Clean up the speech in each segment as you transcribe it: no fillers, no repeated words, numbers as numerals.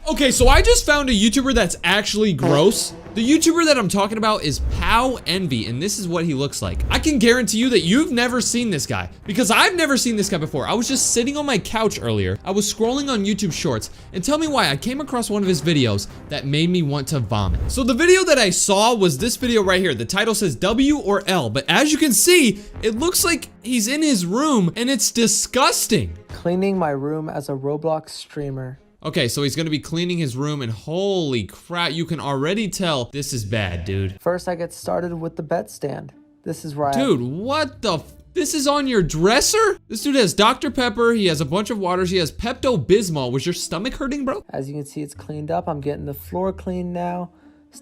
Okay, so I just found a YouTuber that's actually gross. The YouTuber that I'm talking about is Pow Envy, and this is what he looks like. I can guarantee you that you've never seen this guy, because I've never seen this guy before. I was just sitting on my couch earlier. I was scrolling on YouTube Shorts, and tell me why I came across one of his videos that made me want to vomit. So the video that I saw was this video right here. The title says W or L, but as you can see, it looks like he's in his room, and it's disgusting. Cleaning my room as a Roblox streamer. Okay, so he's gonna be cleaning his room, and holy crap, you can already tell this is bad, dude. First, I get started with the bed stand. This is right. Dude, what the this is on your dresser? This dude has Dr. Pepper, he has a bunch of waters, he has Pepto-Bismol. Was your stomach hurting, bro? As you can see, it's cleaned up. I'm getting the floor cleaned now.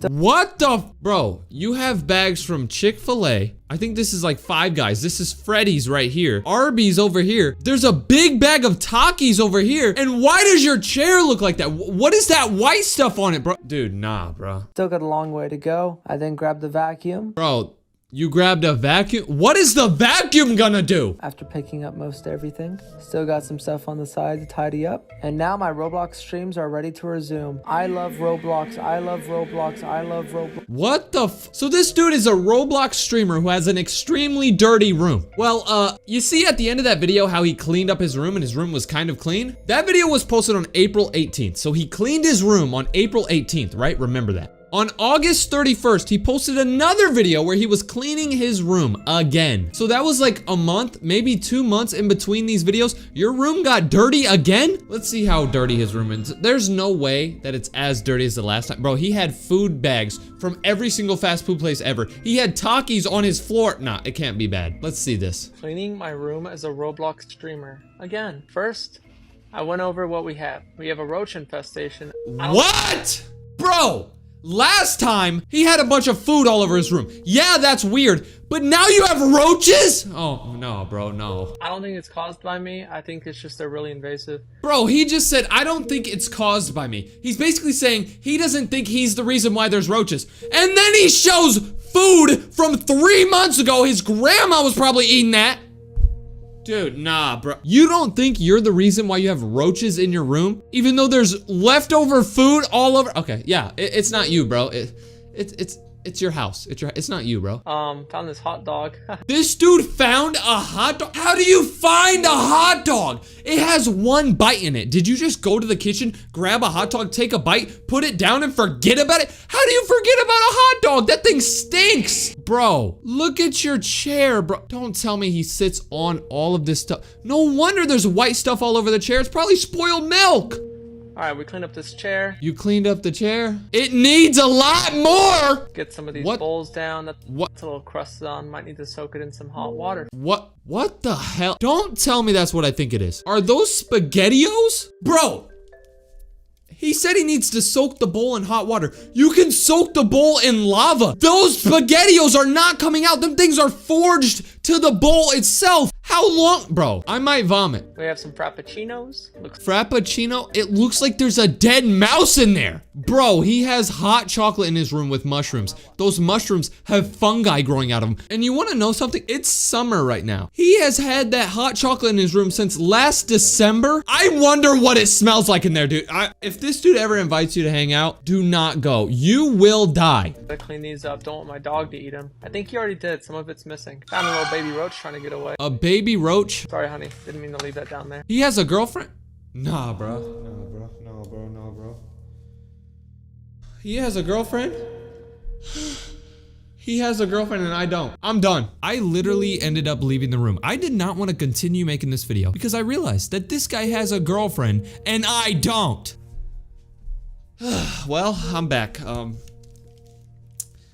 What the bro, you have bags from Chick-fil-A. I think this is like Five Guys. This is Freddy's right here. Arby's over here. There's a big bag of Takis over here. And why does your chair look like that? What is that white stuff on it, bro? Dude, nah, bro. Still got a long way to go. I then grabbed the vacuum. Bro, you grabbed a vacuum? What is the vacuum gonna do? After picking up most everything, still got some stuff on the side to tidy up. And now my Roblox streams are ready to resume. I love Roblox, I love Roblox, I love Roblox. What the So this dude is a Roblox streamer who has an extremely dirty room. Well, you see at the end of that video how he cleaned up his room and his room was kind of clean? That video was posted on April 18th. So he cleaned his room on April 18th, right? Remember that. On August 31st, he posted another video where he was cleaning his room again. So that was like a month, maybe 2 months in between these videos. Your room got dirty again? Let's see how dirty his room is. There's no way that it's as dirty as the last time. Bro, he had food bags from every single fast food place ever. He had Takis on his floor. Nah, it can't be bad. Let's see this. Cleaning my room as a Roblox streamer. Again, first, I went over what we have. We have a roach infestation. What? Bro! Last time, he had a bunch of food all over his room. Yeah, that's weird, but now you have roaches? Oh, no, bro, no. I don't think it's caused by me. I think it's just they're really invasive. Bro, he just said, I don't think it's caused by me. He's basically saying he doesn't think he's the reason why there's roaches. And then he shows food from 3 months ago. His grandma was probably eating that. Dude, nah, bro. You don't think you're the reason why you have roaches in your room? Even though there's leftover food all over? Okay, yeah, it's not you, bro. It's your house. It's not you, bro. Found this hot dog. This dude found a hot dog? How do you find a hot dog? It has one bite in it. Did you just go to the kitchen, grab a hot dog, take a bite, put it down and forget about it? How do you forget about a hot dog? That thing stinks. Bro, look at your chair, bro. Don't tell me he sits on all of this stuff. No wonder there's white stuff all over the chair. It's probably spoiled milk. All right, we cleaned up this chair. You cleaned up the chair? It needs a lot more! Get some of these bowls down. That's a little crusted on. Might need to soak it in some hot water. What the hell? Don't tell me that's what I think it is. Are those SpaghettiOs? Bro! He said he needs to soak the bowl in hot water. You can soak the bowl in lava. Those SpaghettiOs are not coming out. Them things are forged to the bowl itself. How long? Bro, I might vomit. We have some Frappuccinos. Frappuccino? It looks like there's a dead mouse in there. Bro, he has hot chocolate in his room with mushrooms. Those mushrooms have fungi growing out of them. And you want to know something? It's summer right now. He has had that hot chocolate in his room since last December. I wonder what it smells like in there, dude. If this dude ever invites you to hang out, do not go. You will die. Gotta clean these up. Don't want my dog to eat them. I think he already did. Some of it's missing. Found a little baby roach trying to get away. A baby roach? Sorry, honey. Didn't mean to leave that down there. He has a girlfriend? Nah, bro. No, bro. He has a girlfriend? He has a girlfriend and I don't. I'm done. I literally ended up leaving the room. I did not want to continue making this video because I realized that this guy has a girlfriend and I don't. Well, I'm back.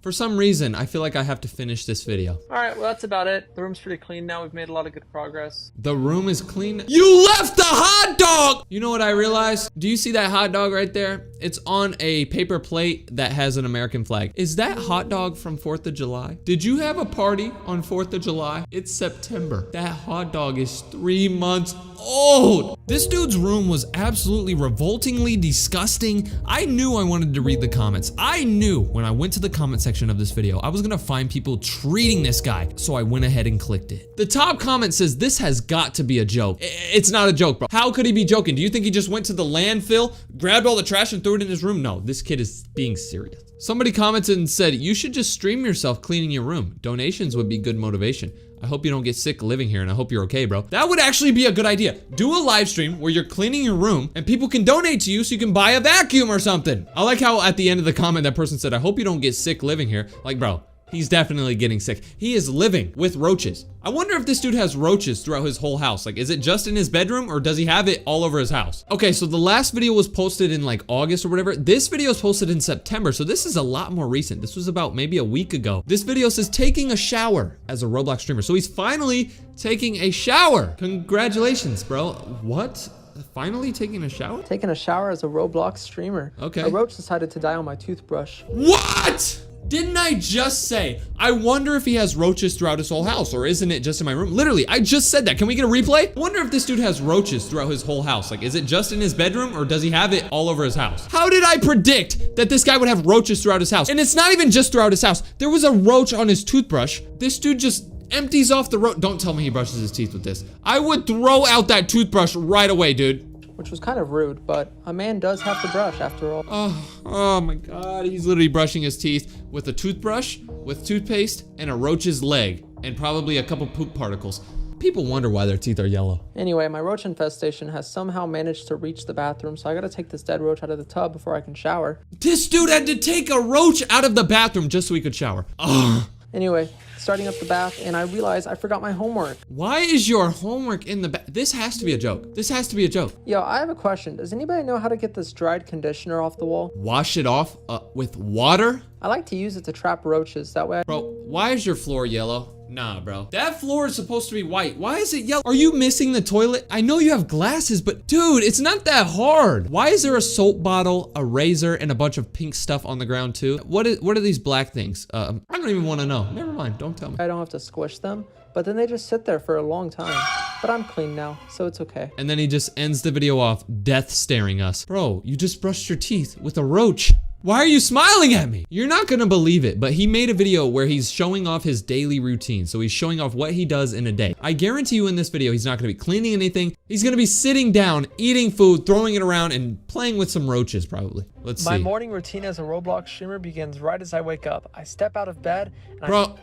For some reason, I feel like I have to finish this video. All right, well, that's about it. The room's pretty clean now. We've made a lot of good progress. The room is clean. You left the hot dog! You know what I realized? Do you see that hot dog right there? It's on a paper plate that has an American flag. Is that hot dog from 4th of July? Did you have a party on 4th of July? It's September. That hot dog is 3 months old. This dude's room was absolutely revoltingly disgusting. I knew I wanted to read the comments. I knew when I went to the comment section of this video, I was gonna find people treating this guy. So I went ahead and clicked it. The top comment says, this has got to be a joke. It's not a joke, bro. How could he be joking? Do you think he just went to the landfill, grabbed all the trash and threw it in his room. No, this kid is being serious. Somebody commented and said, you should just stream yourself cleaning your room. Donations would be good motivation. I hope you don't get sick living here, and I hope you're okay, bro. That would actually be a good idea. Do a live stream where you're cleaning your room and people can donate to you so you can buy a vacuum or something. I like how at the end of the comment that person said, I hope you don't get sick living here. Like, bro, he's definitely getting sick. He is living with roaches. I wonder if this dude has roaches throughout his whole house. Like, is it just in his bedroom or does he have it all over his house? Okay, so the last video was posted in like August or whatever. This video was posted in September, so this is a lot more recent. This was about maybe a week ago. This video says taking a shower as a Roblox streamer. So he's finally taking a shower. Congratulations, bro. What? Finally taking a shower? Taking a shower as a Roblox streamer. Okay. A roach decided to die on my toothbrush. What? Didn't I just say, I wonder if he has roaches throughout his whole house, or isn't it just in my room? Literally, I just said that. Can we get a replay? I wonder if this dude has roaches throughout his whole house. Like, is it just in his bedroom, or does he have it all over his house? How did I predict that this guy would have roaches throughout his house? And it's not even just throughout his house. There was a roach on his toothbrush. This dude just empties off the roach. Don't tell me he brushes his teeth with this. I would throw out that toothbrush right away, dude. Which was kind of rude, but a man does have to brush after all. Oh my God, he's literally brushing his teeth with a toothbrush, with toothpaste, and a roach's leg, and probably a couple poop particles. People wonder why their teeth are yellow. Anyway, my roach infestation has somehow managed to reach the bathroom, so I gotta take this dead roach out of the tub before I can shower. This dude had to take a roach out of the bathroom just so he could shower. Ugh. Anyway, starting up the bath, and I realized I forgot my homework. Why is your homework in the bath? This has to be a joke. This has to be a joke. Yo, I have a question. Does anybody know how to get this dried conditioner off the wall? Wash it off with water? I like to use it to trap roaches. That way Bro, why is your floor yellow? Nah, bro. That floor is supposed to be white. Why is it yellow? Are you missing the toilet? I know you have glasses, but dude, it's not that hard. Why is there a soap bottle, a razor, and a bunch of pink stuff on the ground too? What are these black things? I don't even want to know. Never mind, don't tell me. I don't have to squish them, but then they just sit there for a long time. But I'm clean now, so it's okay. And then he just ends the video off, death staring us. Bro, you just brushed your teeth with a roach. Why are you smiling at me? You're not gonna believe it, but he made a video where he's showing off his daily routine. So he's showing off what he does in a day. I guarantee you in this video, he's not gonna be cleaning anything. He's gonna be sitting down, eating food, throwing it around, and playing with some roaches probably. Let's see. My morning routine as a Roblox streamer begins right as I wake up. I step out of bed and Bro,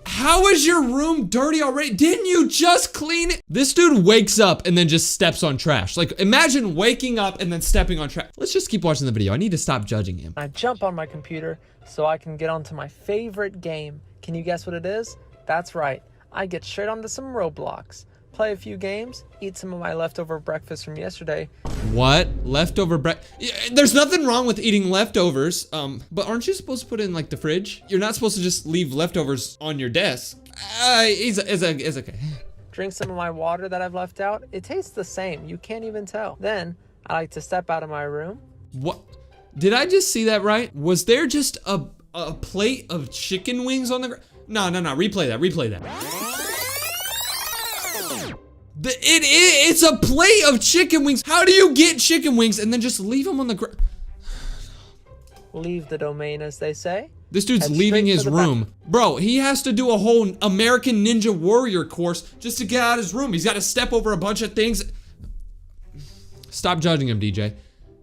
how is your room dirty already? Didn't you just clean it? This dude wakes up and then just steps on trash. Like, imagine waking up and then stepping on trash. Let's just keep watching the video. I need to stop judging him. I jump on my computer so I can get onto my favorite game. Can you guess what it is? That's right. I get straight onto some Roblox. Play a few games, eat some of my leftover breakfast from yesterday. What? Leftover There's nothing wrong with eating leftovers, but aren't you supposed to put it in like the fridge? You're not supposed to just leave leftovers on your desk. It's okay. Drink some of my water that I've left out. It tastes the same, you can't even tell. Then, I like to step out of my room. What? Did I just see that right? Was there just a plate of chicken wings on the ground? No, replay that. It's a plate of chicken wings. How do you get chicken wings and then just leave them on the ground? Leave the domain, as they say. This dude's leaving his room. Bro, he has to do a whole American Ninja Warrior course just to get out of his room. He's got to step over a bunch of things. Stop judging him, DJ.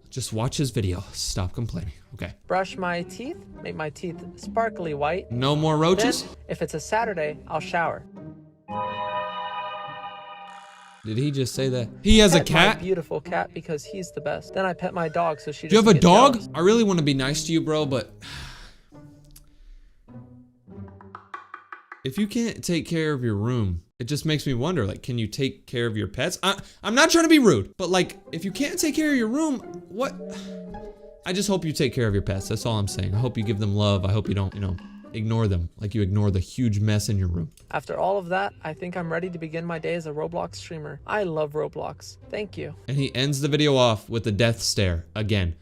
Just watch his video. Stop complaining. Okay. Brush my teeth, make my teeth sparkly white. No more roaches? Then, if it's a Saturday, I'll shower. Did he just say that? He has a cat? My beautiful cat, because he's the best. Then I pet my dog so she doesn't Do you have a get dog? jealous. I really want to be nice to you, bro, but if you can't take care of your room, it just makes me wonder, like, can you take care of your pets? I'm not trying to be rude, but like, if you can't take care of your room, what? I just hope you take care of your pets. That's all I'm saying. I hope you give them love. I hope you don't, ignore them like you ignore the huge mess in your room. After all of that, I think I'm ready to begin my day as a Roblox streamer. I love Roblox. Thank you. And he ends the video off with a death stare again.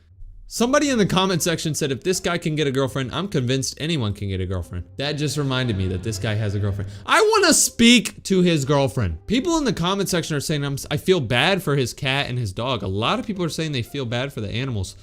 Somebody in the comment section said, if this guy can get a girlfriend, I'm convinced anyone can get a girlfriend. That just reminded me that this guy has a girlfriend. I want to speak to his girlfriend. People in the comment section are saying, I feel bad for his cat and his dog. A lot of people are saying they feel bad for the animals.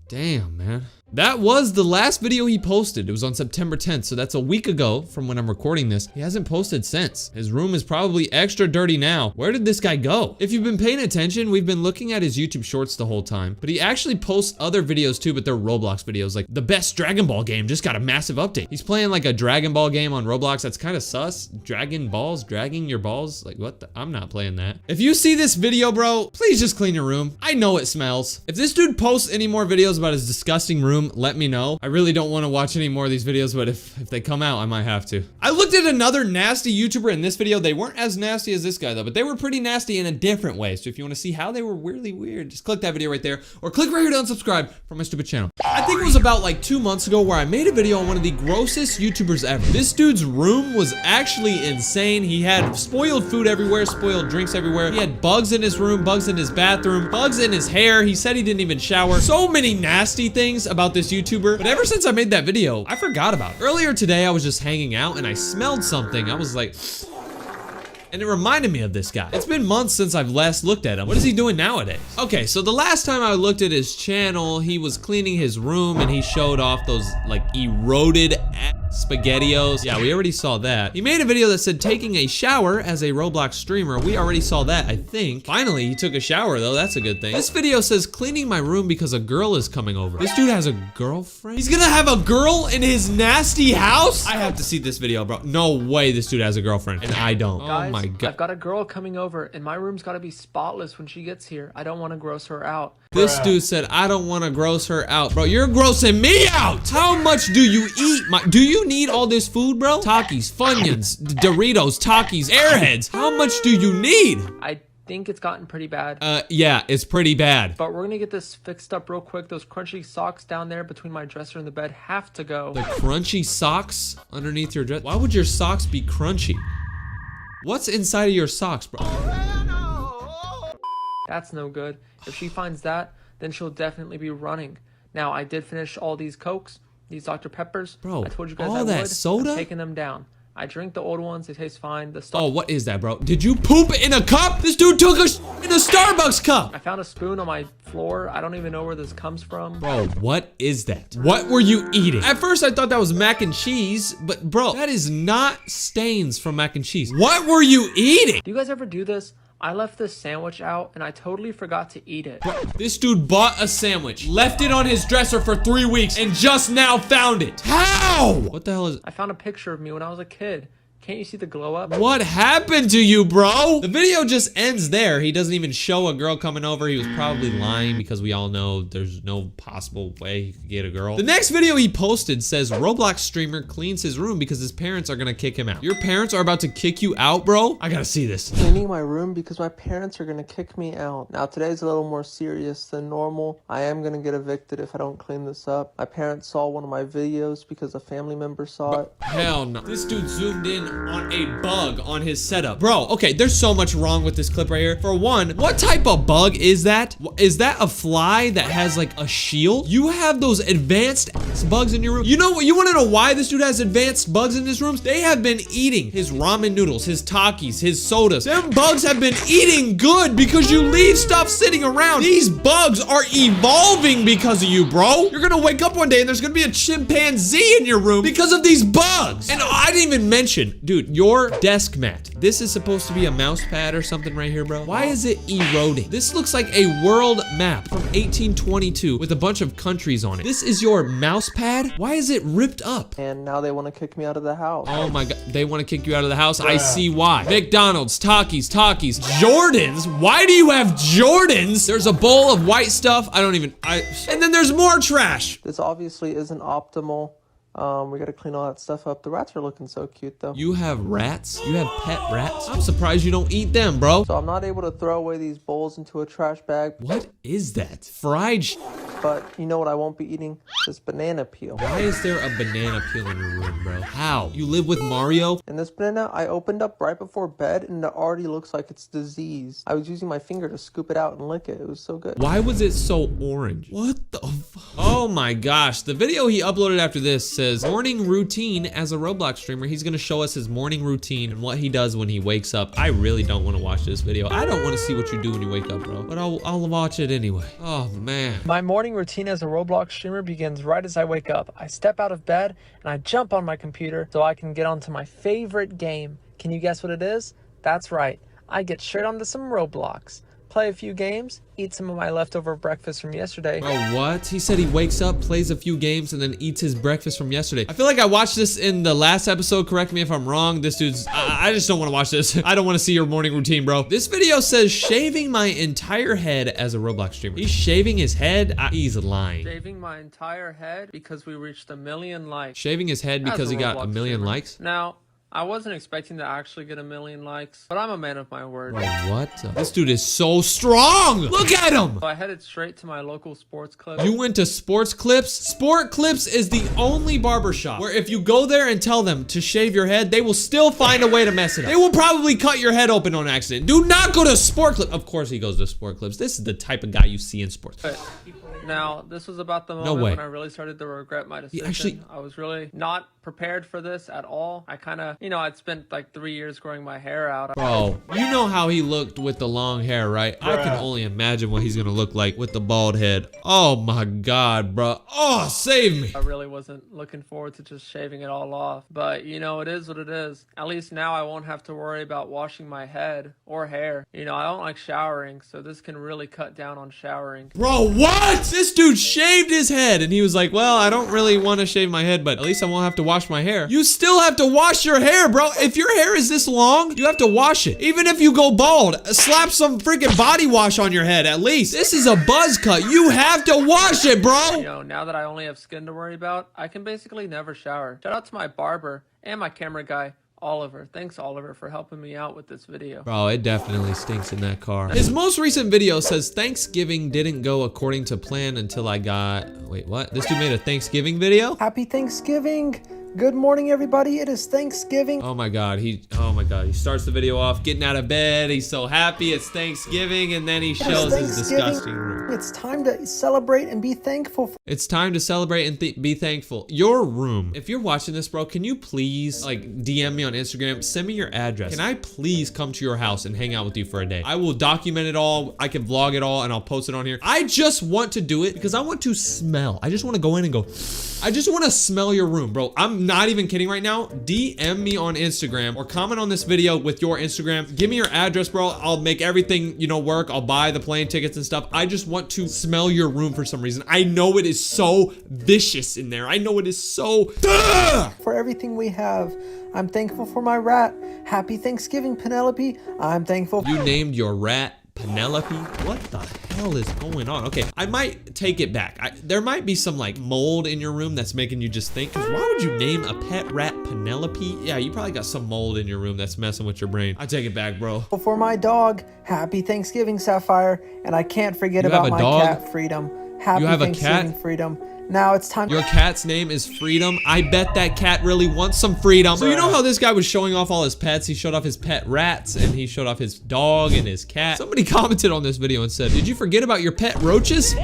Damn, man. That was the last video he posted. It was on September 10th, so that's a week ago from when I'm recording this. He hasn't posted since. His room is probably extra dirty now. Where did this guy go? If you've been paying attention, we've been looking at his YouTube shorts the whole time, but he actually posts other videos too, but they're Roblox videos. Like the best Dragon Ball game just got a massive update. He's playing like a Dragon Ball game on Roblox. That's kind of sus. Dragon Balls, dragging your balls. Like what the? I'm not playing that. If you see this video, bro, please just clean your room. I know it smells. If this dude posts any more videos about his disgusting room, let me know. I really don't want to watch any more of these videos, but if they come out, I might have to. I looked at another nasty YouTuber in this video. They weren't as nasty as this guy though, but they were pretty nasty in a different way. So if you want to see how they were really weird, just click that video right there, or click right here to unsubscribe from my stupid channel. I think it was about like 2 months ago where I made a video on one of the grossest YouTubers ever. This dude's room was actually insane. He had spoiled food everywhere, spoiled drinks everywhere. He had bugs in his room, bugs in his bathroom, bugs in his hair. He said he didn't even shower. So many nasty things about this YouTuber. But ever since I made that video, I forgot about it. Earlier today, I was just hanging out and I smelled something. I was like, and it reminded me of this guy. It's been months since I've last looked at him. What is he doing nowadays? Okay, so the last time I looked at his channel, he was cleaning his room and he showed off those like eroded SpaghettiOs. Yeah, we already saw that. He made a video that said taking a shower as a Roblox streamer. We already saw that, I think. Finally, he took a shower though. That's a good thing. This video says cleaning my room because a girl is coming over. This dude has a girlfriend? He's gonna have a girl in his nasty house? I have to see this video, bro. No way this dude has a girlfriend and I don't. Guys, oh my God. I've got a girl coming over and my room's gotta be spotless when she gets here. I don't want to gross her out. This dude said, I don't want to gross her out. Bro, you're grossing me out. How much do you eat? Do you need all this food, bro? Takis, Funyuns, Doritos, Takis, Airheads. How much do you need? I think it's gotten pretty bad. Yeah, it's pretty bad. But we're gonna get this fixed up real quick. Those crunchy socks down there between my dresser and the bed have to go. The crunchy socks underneath your dress? Why would your socks be crunchy? What's inside of your socks, bro? That's no good. If she finds that, then she'll definitely be running. Now, I did finish all these Cokes, these Dr. Peppers. Bro, I told you guys all I that would. soda? I'm taking them down. I drink the old ones. They taste fine. The stuff. Oh, what is that, bro? Did you poop in a cup? This dude took a in a Starbucks cup. I found a spoon on my floor. I don't even know where this comes from. Bro, what is that? What were you eating? At first, I thought that was mac and cheese, but bro, that is not stains from mac and cheese. What were you eating? Do you guys ever do this? I left this sandwich out and I totally forgot to eat it. Bro, this dude bought a sandwich, left it on his dresser for 3 weeks, and just now found it. How? What the hell is... I found a picture of me when I was a kid. Can't you see the glow up? What happened to you, bro? The video just ends there. He doesn't even show a girl coming over. He was probably lying because we all know there's no possible way he could get a girl. The next video he posted says Roblox streamer cleans his room because his parents are gonna kick him out. Your parents are about to kick you out, bro? I gotta see this. Cleaning my room because my parents are gonna kick me out. Now today's a little more serious than normal. I am gonna get evicted if I don't clean this up. My parents saw one of my videos because a family member saw it. Hell no. This dude zoomed in on a bug on his setup. Bro, okay, there's so much wrong with this clip right here. For one, what type of bug is that? Is that a fly that has like a shield? You have those advanced bugs in your room. You know what? You wanna know why this dude has advanced bugs in his rooms? They have been eating his ramen noodles, his Takis, his sodas. Them bugs have been eating good because you leave stuff sitting around. These bugs are evolving because of you, bro. You're gonna wake up one day and there's gonna be a chimpanzee in your room because of these bugs. And I didn't even mention, dude, your desk mat. This is supposed to be a mouse pad or something right here, bro. Why is it eroding? This looks like a world map from 1822 with a bunch of countries on it. This is your mouse pad? Why is it ripped up? And now they want to kick me out of the house. Oh my God, they want to kick you out of the house? I see why. McDonald's, Takis, Jordans? Why do you have Jordans? There's a bowl of white stuff. And then there's more trash. This obviously isn't optimal. We gotta clean all that stuff up. The rats are looking so cute though. You have rats? You have pet rats? I'm surprised you don't eat them, bro. So I'm not able to throw away these bowls into a trash bag. What is that? Fried But you know what I won't be eating? This banana peel. Why is there a banana peel in your room, bro? How? You live with Mario? And this banana I opened up right before bed and it already looks like it's diseased. I was using my finger to scoop it out and lick it. It was so good. Why was it so orange? What the fuck? Oh my gosh. The video he uploaded after this says morning routine as a Roblox streamer. He's gonna show us his morning routine and what he does when he wakes up. I really don't want to watch this video. I don't want to see what you do when you wake up, bro. But I'll watch it anyway. Oh man. My morning routine as a Roblox streamer begins right as I wake up. I step out of bed and I jump on my computer so I can get onto my favorite game. Can you guess what it is? That's right. I get straight onto some Roblox. Play a few games, eat some of my leftover breakfast from yesterday. Bro, what? He said he wakes up, plays a few games, and then eats his breakfast from yesterday. I feel like I watched this in the last episode. Correct me if I'm wrong. This dude's... I just don't want to watch this. I don't want to see your morning routine, bro. This video says shaving my entire head as a Roblox streamer. He's shaving his head? He's lying. Shaving my entire head because we reached 1 million likes. Shaving his head because he got 1 million likes? Now, I wasn't expecting to actually get 1 million likes, but I'm a man of my word. Bro, what? This dude is so strong. Look at him. So I headed straight to my local sports clip. You went to Sports Clips? Sport Clips is the only barbershop where if you go there and tell them to shave your head, they will still find a way to mess it up. They will probably cut your head open on accident. Do not go to Sport Clips. Of course he goes to Sport Clips. This is the type of guy you see in sports. Now, this was about the moment when I really started to regret my decision. I was really not prepared for this at all. I kind of, you know, I'd spent like 3 years growing my hair out. Bro, you know how he looked with the long hair, right? I can only imagine what he's gonna look like with the bald head. Oh my God, bro. Oh, save me. I really wasn't looking forward to just shaving it all off. But, you know, it is what it is. At least now I won't have to worry about washing my head or hair. You know, I don't like showering, so this can really cut down on showering. Bro, what? This dude shaved his head and he was like, well, I don't really want to shave my head, but at least I won't have to wash my hair. You still have to wash your hair, bro. If your hair is this long, you have to wash it. Even if you go bald, slap some freaking body wash on your head at least. This is a buzz cut. You have to wash it, bro. You know, now that I only have skin to worry about, I can basically never shower. Shout out to my barber and my camera guy, Oliver. Thanks, Oliver, for helping me out with this video. Bro, it definitely stinks in that car. His most recent video says Thanksgiving didn't go according to plan until I got... Wait, what? This dude made a Thanksgiving video? Happy Thanksgiving. Good morning, everybody. It is Thanksgiving. Oh my God, he starts the video off getting out of bed. He's so happy it's Thanksgiving, and then he shows his disgusting room. It's time to celebrate and be thankful. It's time to celebrate and be thankful. Your room. If you're watching this, bro, can you please like DM me on Instagram? Send me your address. Can I please come to your house and hang out with you for a day? I will document it all. I can vlog it all and I'll post it on here. I just want to do it because I want to smell. I just want to go in and go, I just want to smell your room, bro. I'm not even kidding right now. DM me on Instagram or comment on this video with your Instagram. Give me your address, bro. I'll make everything, you know, work. I'll buy the plane tickets and stuff. I just want to smell your room for some reason. I know it is so vicious in there. I know it is so... For everything we have, I'm thankful for my rat. Happy Thanksgiving, Penelope. I'm thankful. You named your rat Penelope? What the hell is going on? Okay, I might take it back. There might be some like mold in your room that's making you just think, because why would you name a pet rat Penelope? Yeah, you probably got some mold in your room that's messing with your brain. I take it back, bro. For my dog, happy Thanksgiving, Sapphire. And I can't forget about my cat, Freedom. Happy Thanksgiving, Freedom. Now it's time. Your cat's name is Freedom. I bet that cat really wants some freedom. So you know how this guy was showing off all his pets? He showed off his pet rats and he showed off his dog and his cat. Somebody commented on this video and said, did you forget about your pet roaches?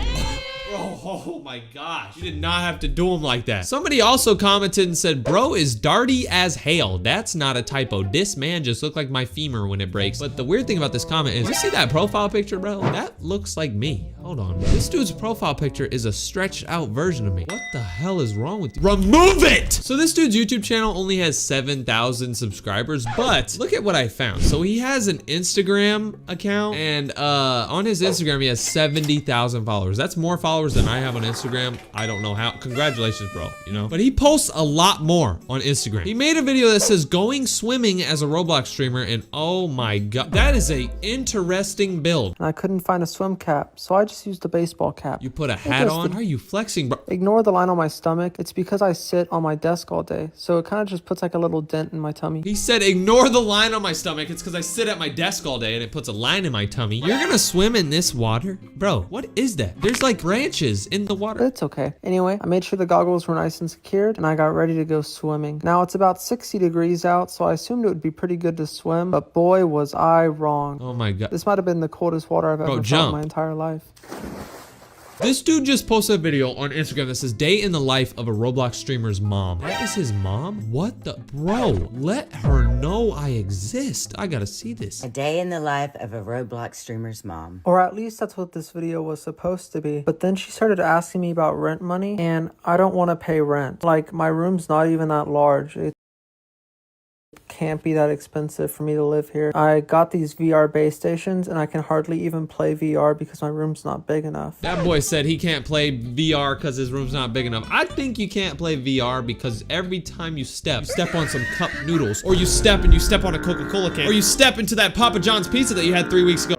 Oh my gosh, you did not have to do them like that. Somebody also commented and said, bro is darty as hell. That's not a typo. This man just looked like my femur when it breaks. But the weird thing about this comment is, you see that profile picture, bro? That looks like me. Hold on, bro. This dude's profile picture is a stretched out version of me. What the hell is wrong with you? Remove it! So this dude's YouTube channel only has 7,000 subscribers, but look at what I found. So he has an Instagram account, and on his Instagram, he has 70,000 followers. That's more followers than I have on Instagram. I don't know how. Congratulations, bro, you know? But he posts a lot more on Instagram. He made a video that says going swimming as a Roblox streamer, and oh my God, that is a interesting build. I couldn't find a swim cap, so I just used a baseball cap. You put a hat on? Why are you flexing, bro? Ignore the line on my stomach. It's because I sit on my desk all day, so it kind of just puts like a little dent in my tummy. He said, ignore the line on my stomach. It's because I sit at my desk all day and it puts a line in my tummy. You're gonna swim in this water? Bro, what is that? There's like branches in the water. It's okay. Anyway, I made sure the goggles were nice and secured, and I got ready to go swimming. Now it's about 60 degrees out, so I assumed it would be pretty good to swim, but boy, was I wrong. Oh my God. This might have been the coldest water I've ever felt in my entire life. This dude just posted a video on Instagram that says day in the life of a Roblox streamer's mom. That is his mom? What the? Bro, let her know I exist. I gotta see this. A day in the life of a Roblox streamer's mom. Or at least that's what this video was supposed to be. But then she started asking me about rent money, and I don't want to pay rent. Like, my room's not even that large. It can't be that expensive for me to live here. I got these VR base stations, and I can hardly even play VR because my room's not big enough. That boy said he can't play VR because his room's not big enough. I think you can't play VR because every time you step on some cup noodles, or you step on a Coca-Cola can, or you step into that Papa John's pizza that you had 3 weeks ago.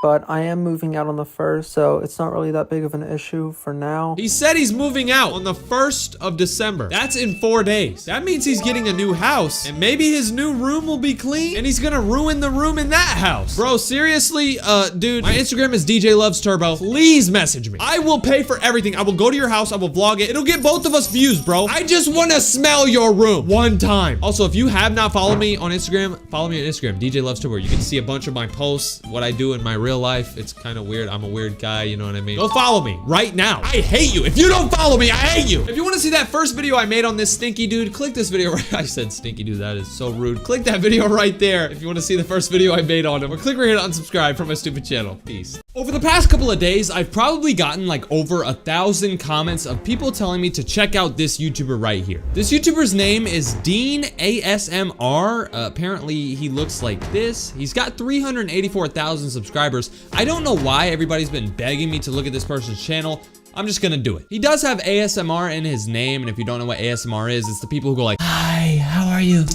But I am moving out on the 1st, so it's not really that big of an issue for now. He said he's moving out on the 1st of December. That's in 4 days. That means he's getting a new house, and maybe his new room will be clean, and he's gonna ruin the room in that house. Bro, seriously, dude, my Instagram is DJLovesTurbo. Please message me. I will pay for everything. I will go to your house. I will vlog it. It'll get both of us views, bro. I just want to smell your room one time. Also, if you have not followed me on Instagram, follow me on Instagram, DJLovesTurbo. You can see a bunch of my posts, what I do in my real life. It's kind of weird. I'm a weird guy, you know what I mean? Go follow me right now. I hate you. If you don't follow me, I hate you. If you want to see that first video I made on this stinky dude, click this video right. I said stinky dude. That is so rude. Click that video right there if you want to see the first video I made on him, or click right here to unsubscribe from my stupid channel. Peace. Over the past couple of days, I've probably gotten like over 1,000 comments of people telling me to check out this YouTuber right here. This YouTuber's name is Dean ASMR. Apparently he looks like this. He's got 384,000 subscribers. I don't know why everybody's been begging me to look at this person's channel. I'm just gonna do it. He does have ASMR in his name, and if you don't know what ASMR is, it's the people who go like, "Hi, how are you?"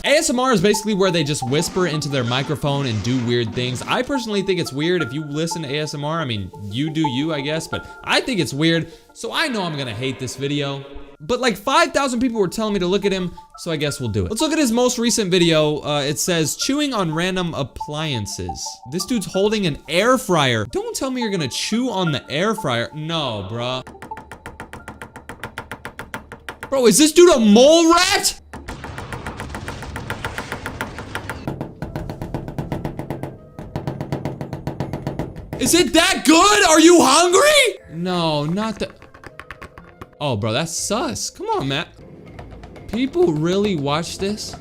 ASMR is basically where they just whisper into their microphone and do weird things. I personally think it's weird. If you listen to ASMR, I mean, you do you, I guess, but I think it's weird, so I know I'm gonna hate this video. But like 5,000 people were telling me to look at him, so I guess we'll do it. Let's look at his most recent video. It says, chewing on random appliances. This dude's holding an air fryer. Don't tell me you're gonna chew on the air fryer. No, bruh. Bro, is this dude a mole rat? Is it that good? Are you hungry? No, not the... Oh, bro, that's sus. Come on, Matt. People really watch this?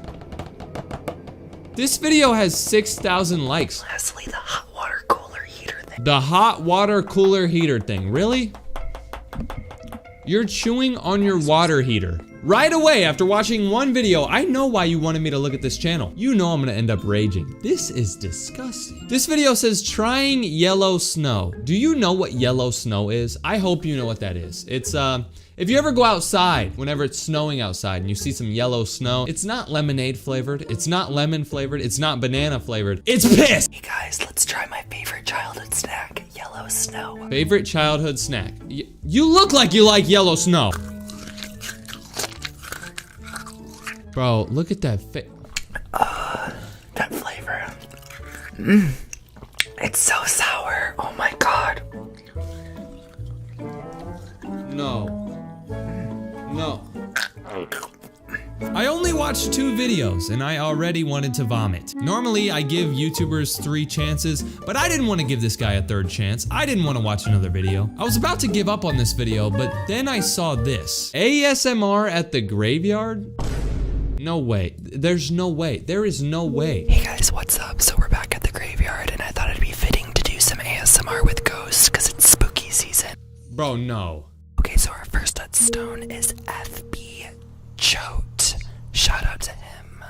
This video has 6,000 likes. Leslie, the hot water cooler heater thing. The hot water cooler heater thing, really? You're chewing on your water heater. Right away, after watching one video, I know why you wanted me to look at this channel. You know I'm gonna end up raging. This is disgusting. This video says trying yellow snow. Do you know what yellow snow is? I hope you know what that is. It's, if you ever go outside, whenever it's snowing outside and you see some yellow snow, it's not lemonade flavored, it's not lemon flavored, it's not banana flavored, it's piss! Hey guys, let's try my favorite childhood snack, yellow snow. Favorite childhood snack. You look like you like yellow snow. Bro, look at that That flavor. It's so sour. Oh my god. No. No. I only watched 2 videos and I already wanted to vomit. Normally I give YouTubers 3 chances, but I didn't want to give this guy a 3rd chance. I didn't want to watch another video. I was about to give up on this video, but then I saw this. ASMR at the graveyard? No way. There's no way. There is no way. Hey guys, what's up? So we're back at the graveyard and I thought it'd be fitting to do some ASMR with ghosts because it's spooky season. Bro, no. Okay, so our first touchstone is FB Choate. Shout out to him.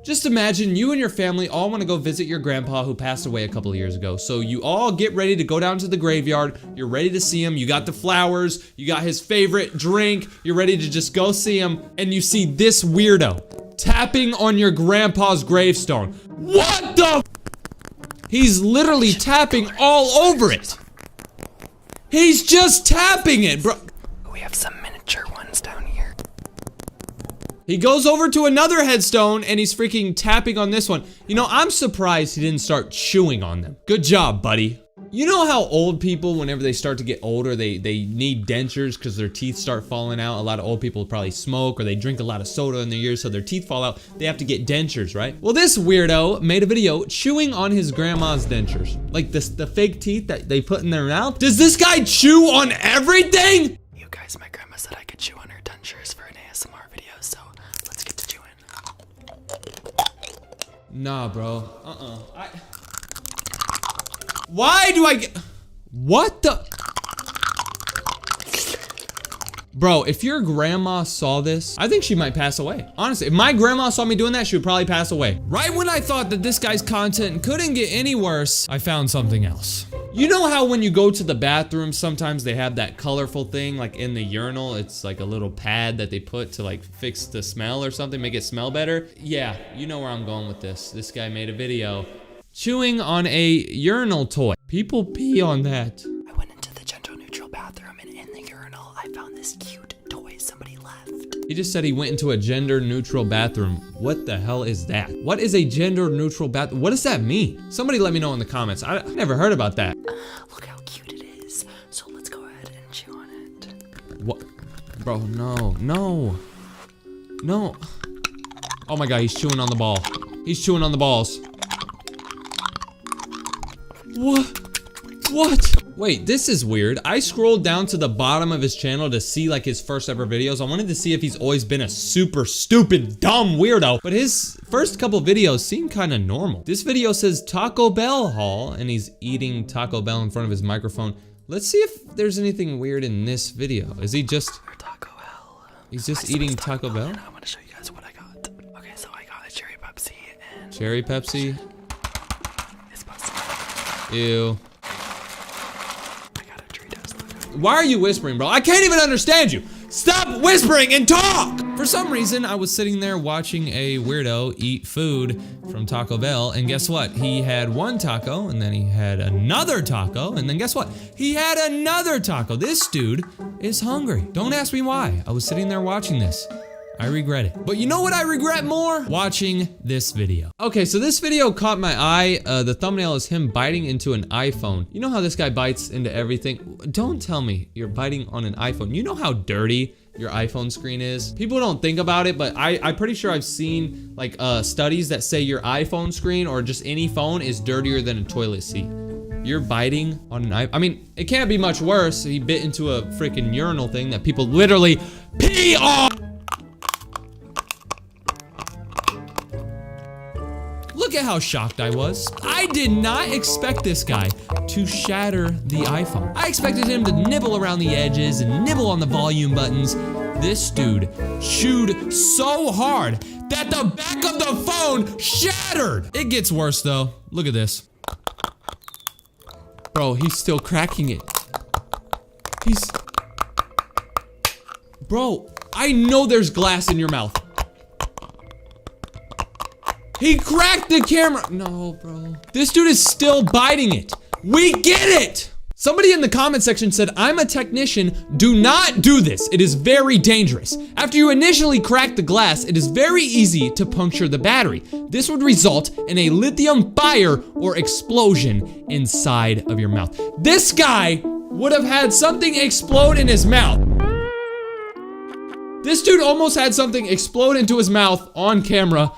Just imagine you and your family all want to go visit your grandpa who passed away a couple of years ago. So you all get ready to go down to the graveyard. You're ready to see him. You got the flowers. You got his favorite drink. You're ready to just go see him. And you see this weirdo tapping on your grandpa's gravestone. What the? He's literally tapping all over it. He's just tapping it, bro. We have some miniature ones down here. He goes over to another headstone and he's freaking tapping on this one. You know, I'm surprised he didn't start chewing on them. Good job, buddy. You know how old people, whenever they start to get older, they need dentures because their teeth start falling out. A lot of old people probably smoke or they drink a lot of soda in their ears, so their teeth fall out. They have to get dentures, right? Well, this weirdo made a video chewing on his grandma's dentures. Like the fake teeth that they put in their mouth. Does this guy chew on everything? You guys, my grandma said I could chew on her dentures for an ASMR video, so let's get to chewing. Nah, bro. Why do I get... What the... Bro, if your grandma saw this, I think she might pass away. Honestly, if my grandma saw me doing that, she would probably pass away. Right when I thought that this guy's content couldn't get any worse, I found something else. You know how when you go to the bathroom, sometimes they have that colorful thing, like in the urinal, it's like a little pad that they put to like fix the smell or something, make it smell better? Yeah, you know where I'm going with this. This guy made a video chewing on a urinal toy. People pee on that. I went into the gender-neutral bathroom, and in the urinal, I found this cute toy somebody left. He just said he went into a gender-neutral bathroom. What the hell is that? What is a gender-neutral bathroom? What does that mean? Somebody let me know in the comments. I never heard about that. Look how cute it is. So let's go ahead and chew on it. What? Bro, no. Oh my god, he's chewing on the ball. He's chewing on the balls. What? Wait, this is weird. I scrolled down to the bottom of his channel to see like his first ever videos. I wanted to see if he's always been a super stupid, dumb weirdo, but his first couple videos seem kind of normal. This video says Taco Bell haul, and he's eating Taco Bell in front of his microphone. Let's see if there's anything weird in this video. Is he just... Taco Bell. He's just eating Taco Bell? And I want to show you guys what I got. Okay, so I got a cherry Pepsi and... Cherry Pepsi? It's busted. Ew. I got a Doritos. Why are you whispering, bro? I can't even understand you. Stop whispering and talk! For some reason, I was sitting there watching a weirdo eat food from Taco Bell, and guess what? He had one taco, and then he had another taco, and then guess what? He had another taco. This dude is hungry. Don't ask me why. I was sitting there watching this. I regret it. But you know what I regret more? Watching this video. Okay, so this video caught my eye. The thumbnail is him biting into an iPhone. You know how this guy bites into everything? Don't tell me you're biting on an iPhone. You know how dirty your iPhone screen is? People don't think about it, but I'm pretty sure I've seen like studies that say your iPhone screen or just any phone is dirtier than a toilet seat. You're biting on an iPhone. I mean, it can't be much worse. He bit into a freaking urinal thing that people literally pee on. Look at how shocked I was. I did not expect this guy to shatter the iPhone. I expected him to nibble around the edges and nibble on the volume buttons. This dude chewed so hard that the back of the phone shattered. It gets worse though. Look at this. Bro, he's still cracking it. Bro, I know there's glass in your mouth. He cracked the camera. No, bro. This dude is still biting it. We get it. Somebody in the comment section said, I'm a technician. Do not do this. It is very dangerous. After you initially crack the glass, it is very easy to puncture the battery. This would result in a lithium fire or explosion inside of your mouth. This guy would have had something explode in his mouth. This dude almost had something explode into his mouth on camera.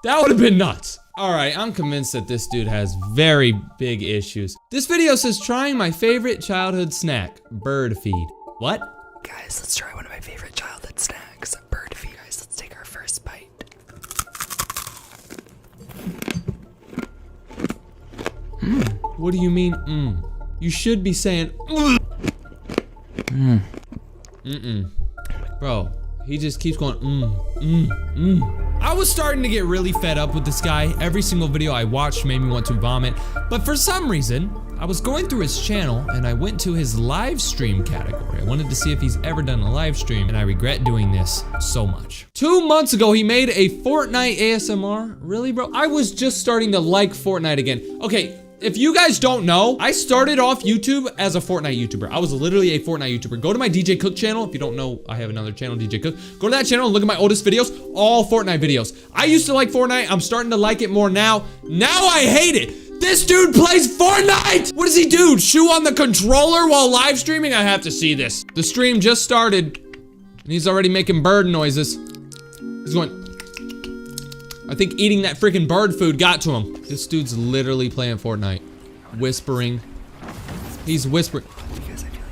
That would have been nuts. Alright, I'm convinced that this dude has very big issues. This video says trying my favorite childhood snack, bird feed. What? Guys, let's try one of my favorite childhood snacks, bird feed. Guys, let's take our first bite. What do you mean, You should be saying, Bro, he just keeps going, I was starting to get really fed up with this guy. Every single video I watched made me want to vomit. But for some reason, I was going through his channel and I went to his live stream category. I wanted to see if he's ever done a live stream, and I regret doing this so much. 2 months ago, he made a Fortnite ASMR. Really, bro? I was just starting to like Fortnite again. Okay. If you guys don't know, I started off YouTube as a Fortnite YouTuber. I was literally a Fortnite YouTuber. Go to my DJ Cook channel. If you don't know, I have another channel, DJ Cook. Go to that channel and look at my oldest videos, all Fortnite videos. I used to like Fortnite. I'm starting to like it more now. Now I hate it. This dude plays Fortnite! What does he do? Chew on the controller while live streaming? I have to see this. The stream just started, and he's already making bird noises. He's going... I think eating that freaking bird food got to him. This dude's literally playing Fortnite. Whispering. He's whispering. Because I feel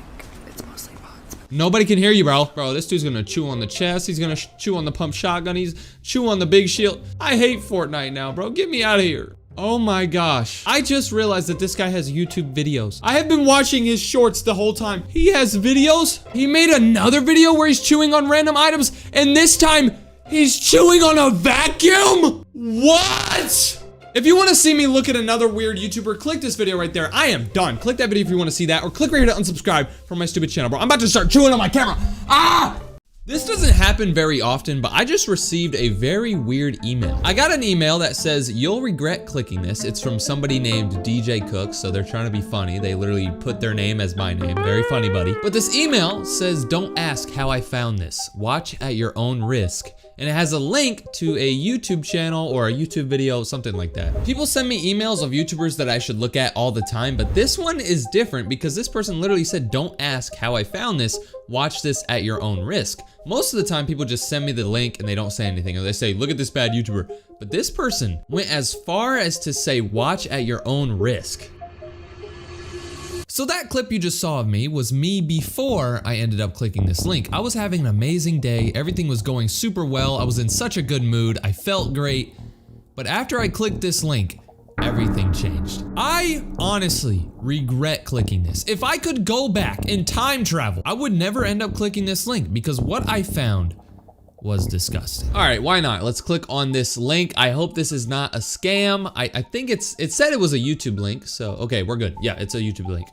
like it's mostly bots. Nobody can hear you, bro. Bro, this dude's gonna chew on the chest. He's gonna chew on the pump shotgun. He's chew on the big shield. I hate Fortnite now, bro. Get me out of here. Oh my gosh. I just realized that this guy has YouTube videos. I have been watching his shorts the whole time. He has videos. He made another video where he's chewing on random items, and this time, he's chewing on a vacuum? What? If you want to see me look at another weird YouTuber, click this video right there. I am done. Click that video if you want to see that, or click right here to unsubscribe from my stupid channel, bro. I'm about to start chewing on my camera. Ah! This doesn't happen very often, but I just received a very weird email. I got an email that says, you'll regret clicking this. It's from somebody named DJ Cook, so they're trying to be funny. They literally put their name as my name. Very funny, buddy. But this email says, don't ask how I found this. Watch at your own risk. And it has a link to a YouTube channel or a YouTube video, something like that. People send me emails of YouTubers that I should look at all the time, but this one is different because this person literally said, don't ask how I found this, watch this at your own risk. Most of the time, people just send me the link and they don't say anything, or they say, look at this bad YouTuber. But this person went as far as to say, watch at your own risk. So that clip you just saw of me was me before I ended up clicking this link. I was having an amazing day. Everything was going super well. I was in such a good mood. I felt great. But after I clicked this link, everything changed. I honestly regret clicking this. If I could go back and time travel, I would never end up clicking this link because what I found was disgusting. All right, why not? Let's click on this link. I hope this is not a scam. I think it said it was a YouTube link, so okay, we're good. Yeah, it's a YouTube link.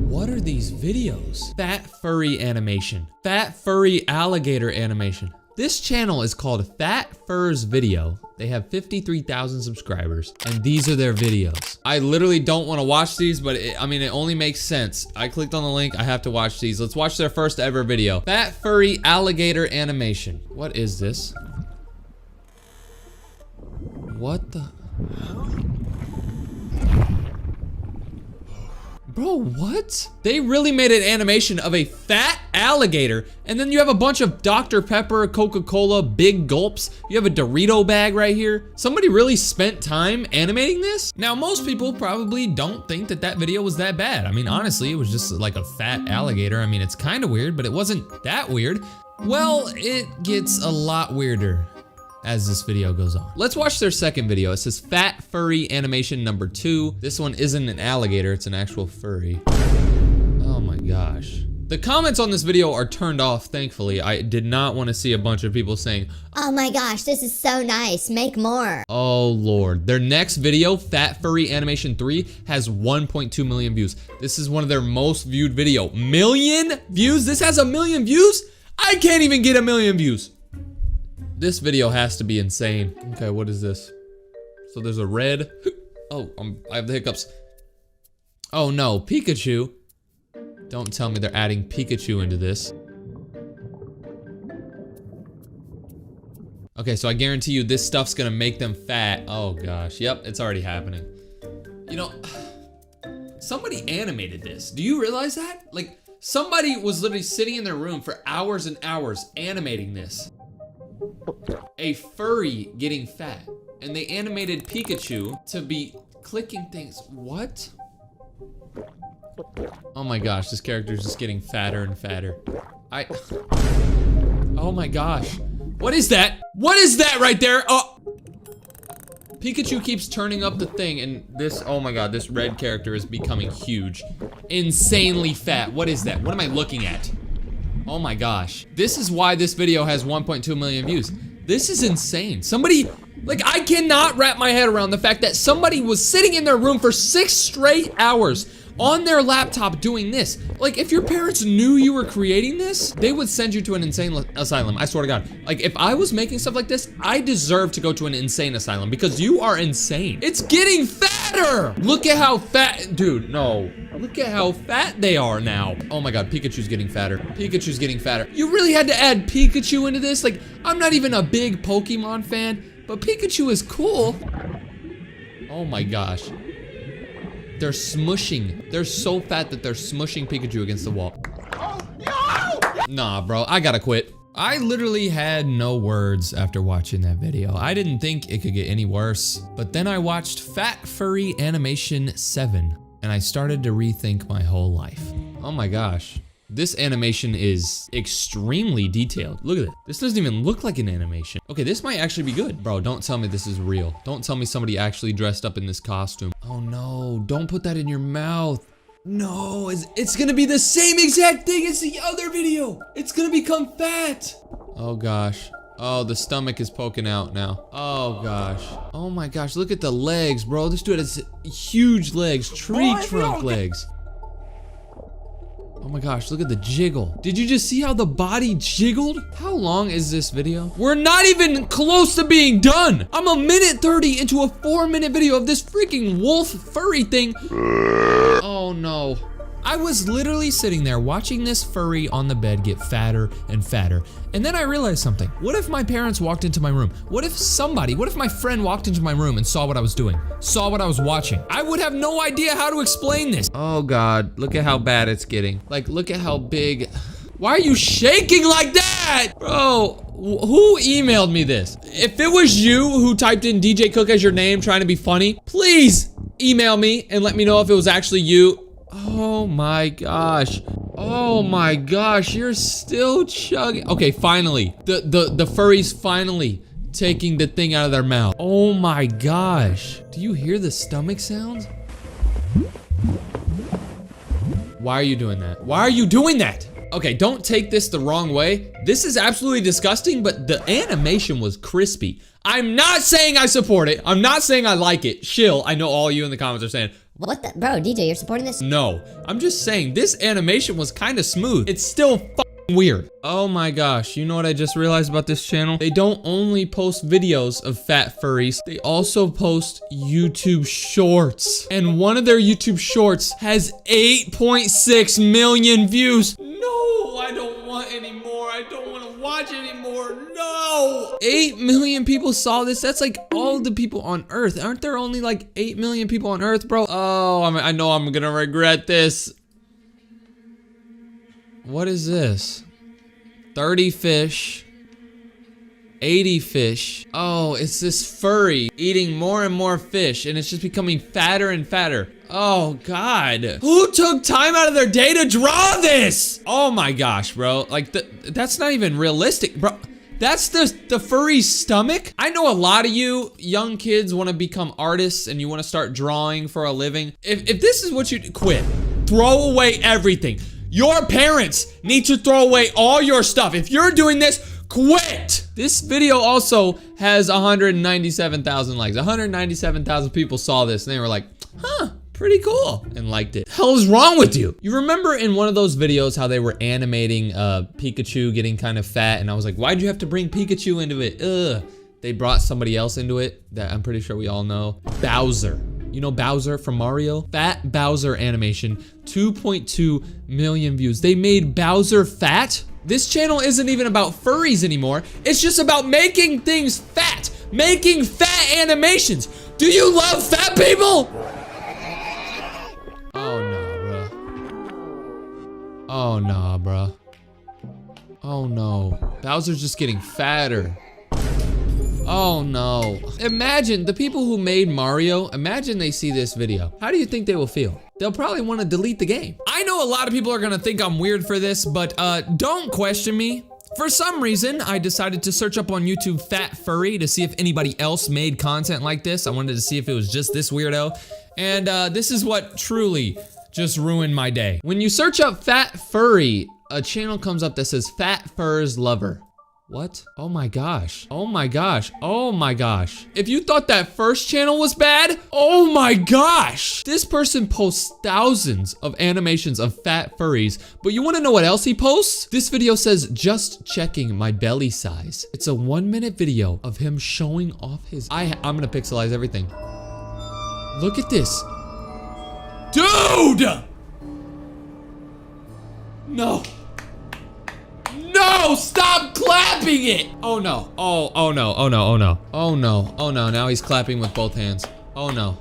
What are these videos? Fat furry animation. Fat furry alligator animation. This channel is called Fat Furs Video. They have 53,000 subscribers, and these are their videos. I literally don't want to watch these, but I mean, it only makes sense. I clicked on the link, I have to watch these. Let's watch their first ever video. Fat furry alligator animation. What is this? What the? Bro, what? They really made an animation of a fat alligator, and then you have a bunch of Dr. Pepper, Coca-Cola, big gulps. You have a Dorito bag right here. Somebody really spent time animating this? Now, most people probably don't think that that video was that bad. I mean, honestly, it was just like a fat alligator. I mean, it's kind of weird, but it wasn't that weird. Well, it gets a lot weirder as this video goes on. Let's watch their second video. It says Fat Furry Animation number 2. This one isn't an alligator, it's an actual furry. Oh my gosh. The comments on this video are turned off, thankfully. I did not want to see a bunch of people saying, oh my gosh, this is so nice, make more. oh Lord. Their next video, Fat Furry Animation 3, has 1.2 million views. This is one of their most viewed video. Million views? This has 1 million views? I can't even get 1 million views. This video has to be insane. Okay, what is this? So there's a red. Oh, I have the hiccups. Oh no, Pikachu. Don't tell me they're adding Pikachu into this. Okay, so I guarantee you this stuff's gonna make them fat. Oh gosh, yep, it's already happening. You know, somebody animated this. Do you realize that? Like, somebody was literally sitting in their room for hours and hours animating this. A furry getting fat, and they animated Pikachu to be clicking things. What? Oh my gosh, this character is just getting fatter and fatter. Oh my gosh. What is that? What is that right there? Oh! Pikachu keeps turning up the thing, and this, oh my god, this red character is becoming huge. Insanely fat. What is that? What am I looking at? Oh my gosh. This is why this video has 1.2 million views. This is insane. Somebody, like, I cannot wrap my head around the fact that somebody was sitting in their room for 6 straight hours on their laptop doing this. Like, if your parents knew you were creating this, they would send you to an insane asylum. I swear to God. Like, if I was making stuff like this, I deserve to go to an insane asylum because you are insane. It's getting fatter. Look at how fat, dude, no. Look at how fat they are now. Oh my God, Pikachu's getting fatter. Pikachu's getting fatter. You really had to add Pikachu into this? Like, I'm not even a big Pokemon fan, but Pikachu is cool. Oh my gosh. They're smushing. They're so fat that they're smushing Pikachu against the wall. Oh, no! Nah, bro, I gotta quit. I literally had no words after watching that video. I didn't think it could get any worse. But then I watched Fat Furry Animation 7, and I started to rethink my whole life. Oh my gosh. This animation is extremely detailed. Look at it. This doesn't even look like an animation. Okay, this might actually be good. Bro, don't tell me this is real. Don't tell me somebody actually dressed up in this costume. Oh no, don't put that in your mouth. No, it's gonna be the same exact thing as the other video. It's gonna become fat. Oh gosh. Oh, the stomach is poking out now. Oh gosh. Oh my gosh, look at the legs, bro. This dude has huge legs, tree trunk legs. Oh my gosh, look at the jiggle. Did you just see how the body jiggled? How long is this video? We're not even close to being done. I'm a minute 30 into a 4-minute video of this freaking wolf furry thing. Oh no. I was literally sitting there watching this furry on the bed get fatter and fatter. And then I realized something. What if my parents walked into my room? What if my friend walked into my room and saw what I was doing? Saw what I was watching? I would have no idea how to explain this. Oh God, look at how bad it's getting. Like, look at how big. Why are you shaking like that? Bro, who emailed me this? If it was you who typed in DJ Cook as your name trying to be funny, please email me and let me know if it was actually you. Oh my gosh. Oh my gosh, you're still chugging. Okay, finally. The furry's finally taking the thing out of their mouth. Oh my gosh. Do you hear the stomach sounds? Why are you doing that? Why are you doing that? Okay, don't take this the wrong way. This is absolutely disgusting, but the animation was crispy. I'm not saying I support it. I'm not saying I like it. Shill, I know all you in the comments are saying, What the? Bro, DJ, you're supporting this? no. I'm just saying this animation was kind of smooth. It's still fucking weird. Oh my gosh, you know what I just realized about this channel? They don't only post videos of fat furries, they also post YouTube shorts. And one of their YouTube shorts has 8.6 million views. No, I don't want any more. I don't want to watch anymore. No! 8 million people saw this. That's like all the people on Earth. Aren't there only like 8 million people on Earth, bro? Oh, I know I'm gonna regret this. What is this? 30 fish. 80 fish. Oh, it's this furry eating more and more fish, and it's just becoming fatter and fatter. Oh God. Who took time out of their day to draw this? Oh my gosh, bro. Like, that's not even realistic, bro. That's the furry's stomach? I know a lot of you young kids want to become artists and you want to start drawing for a living. If this is what you quit, throw away everything. Your parents need to throw away all your stuff. If you're doing this, quit. This video also has 197,000 likes. 197,000 people saw this and they were like, huh, pretty cool, and liked it. Hell is wrong with you? You remember in one of those videos how they were animating Pikachu getting kind of fat, and I was like, why'd you have to bring Pikachu into it? Ugh. They brought somebody else into it that I'm pretty sure we all know. Bowser. You know Bowser from Mario? Fat Bowser animation, 2.2 million views. They made Bowser fat? This channel isn't even about furries anymore. It's just about making things fat. Making fat animations. Do you love fat people? Oh no, bro. Oh no, bro. Oh no. Bowser's just getting fatter. Oh no. Imagine the people who made Mario, imagine they see this video. How do you think they will feel? They'll probably want to delete the game. I know a lot of people are gonna think I'm weird for this, but don't question me. For some reason, I decided to search up on YouTube Fat Furry to see if anybody else made content like this. I wanted to see if it was just this weirdo. And this is what truly just ruined my day. When you search up Fat Furry, a channel comes up that says Fat Furs Lover. What? Oh my gosh. Oh my gosh. Oh my gosh. If you thought that first channel was bad, oh my gosh. This person posts thousands of animations of fat furries, but you wanna know what else he posts? This video says, just checking my belly size. It's a 1-minute video of him showing off his, I'm gonna pixelize everything. Look at this. Dude! No. No, stop clapping it! Oh no, oh no, oh no, oh no. Oh no, now he's clapping with both hands. Oh no.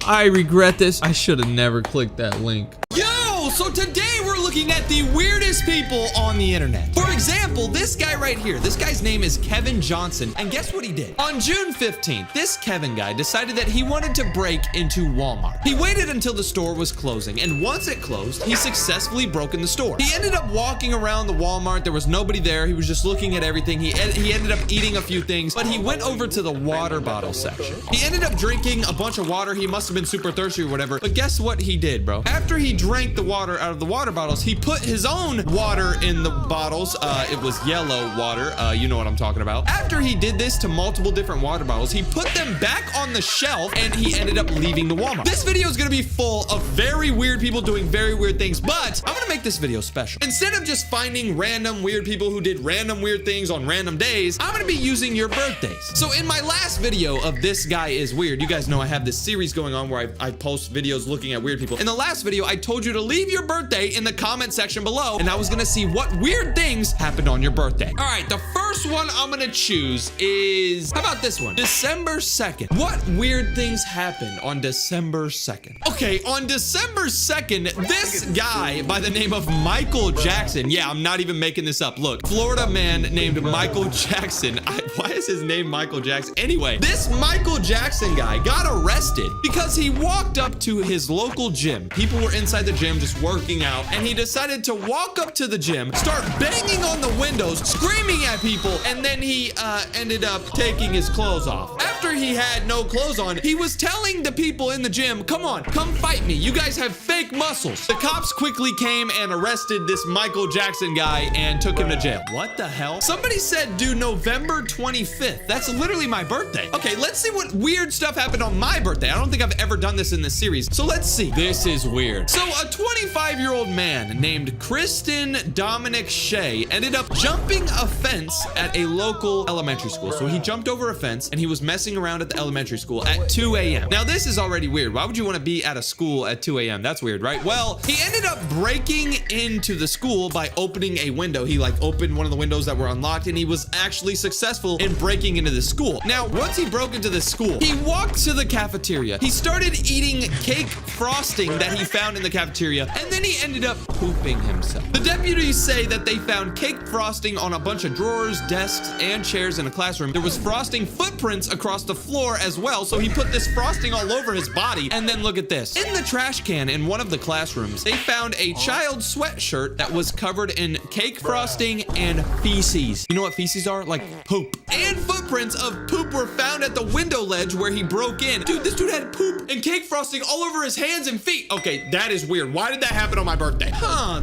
I regret this. I should have never clicked that link. Yo, so today we're looking at the weirdest people on the internet. For example, this guy right here. This guy's name is Kevin Johnson. And guess what he did? On June 15th, this Kevin guy decided that he wanted to break into Walmart. He waited until the store was closing. And once it closed, he successfully broke in the store. He ended up walking around the Walmart. There was nobody there. He was just looking at everything. He ended up eating a few things, but he went over to the water bottle section. He ended up drinking a bunch of water. He must have been super thirsty or whatever. But guess what he did, bro? After he drank the water out of the water bottles, he put his own water in the bottles. It was yellow water. You know what I'm talking about. After he did this to multiple different water bottles, he put them back on the shelf and he ended up leaving the Walmart. This video is gonna be full of very weird people doing very weird things, but I'm gonna make this video special. Instead of just finding random weird people who did random weird things on random days, I'm gonna be using your birthdays. So in my last video of This Guy Is Weird, you guys know I have this series going on where I post videos looking at weird people. In the last video, I told you to leave your birthday in the comment section below, and I was gonna see what weird things happened on your birthday. All right, the first one I'm gonna choose is, how about this one? December 2nd. What weird things happened on December 2nd? Okay, on December 2nd, this guy by the name of Michael Jackson, yeah, I'm not even making this up. Look, Florida man named Michael Jackson. Why is his name Michael Jackson? Anyway, this Michael Jackson guy got arrested because he walked up to his local gym. People were inside the gym just working out, and he decided to walk up to the gym, start banging on the windows, screaming at people, and then he ended up taking his clothes off. After he had no clothes on, he was telling the people in the gym, come on, come fight me. You guys have fake muscles. The cops quickly came and arrested this Michael Jackson guy and took him to jail. What the hell? Somebody said do November 25th. That's literally my birthday. Okay, let's see what weird stuff happened on my birthday. I don't think I've ever done this in this series. So let's see. This is weird. So a 25-year-old man named Kristen Dominic Shea ended up jumping a fence at a local elementary school. So he jumped over a fence and he was messing around at the elementary school at 2 a.m. Now this is already weird. Why would you want to be at a school at 2 a.m.? That's weird, right? Well, he ended up breaking into the school by opening a window. He like opened one of the windows that were unlocked, and he was actually successful in breaking into the school. Now, once he broke into the school, he walked to the cafeteria. He started eating cake frosting that he found in the cafeteria, and then he ended up pooping himself. The deputies say that they found cake frosting on a bunch of drawers, desks, and chairs in a classroom. There was frosting footprints across the floor as well, so he put this frosting all over his body. And then look at this. In the trash can in one of the classrooms, they found a child's sweatshirt that was covered in cake frosting and feces. You know what feces are? Like poop. And footprints of poop were found at the window ledge where he broke in. Dude, this dude had poop and cake frosting all over his hands and feet. Okay, that is weird. Why did that happen on my birthday?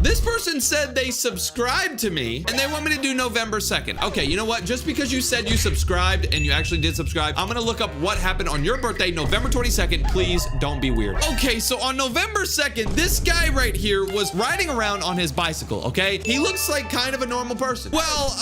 This person said they subscribed to me and they want me to do November 2nd. Okay, you know what? Just because you said you subscribed and you actually did subscribe, I'm gonna look up what happened on your birthday, November 22nd. Please don't be weird. Okay, so on November 2nd, this guy right here was riding around on his bicycle, okay? He looks like kind of a normal person. Well,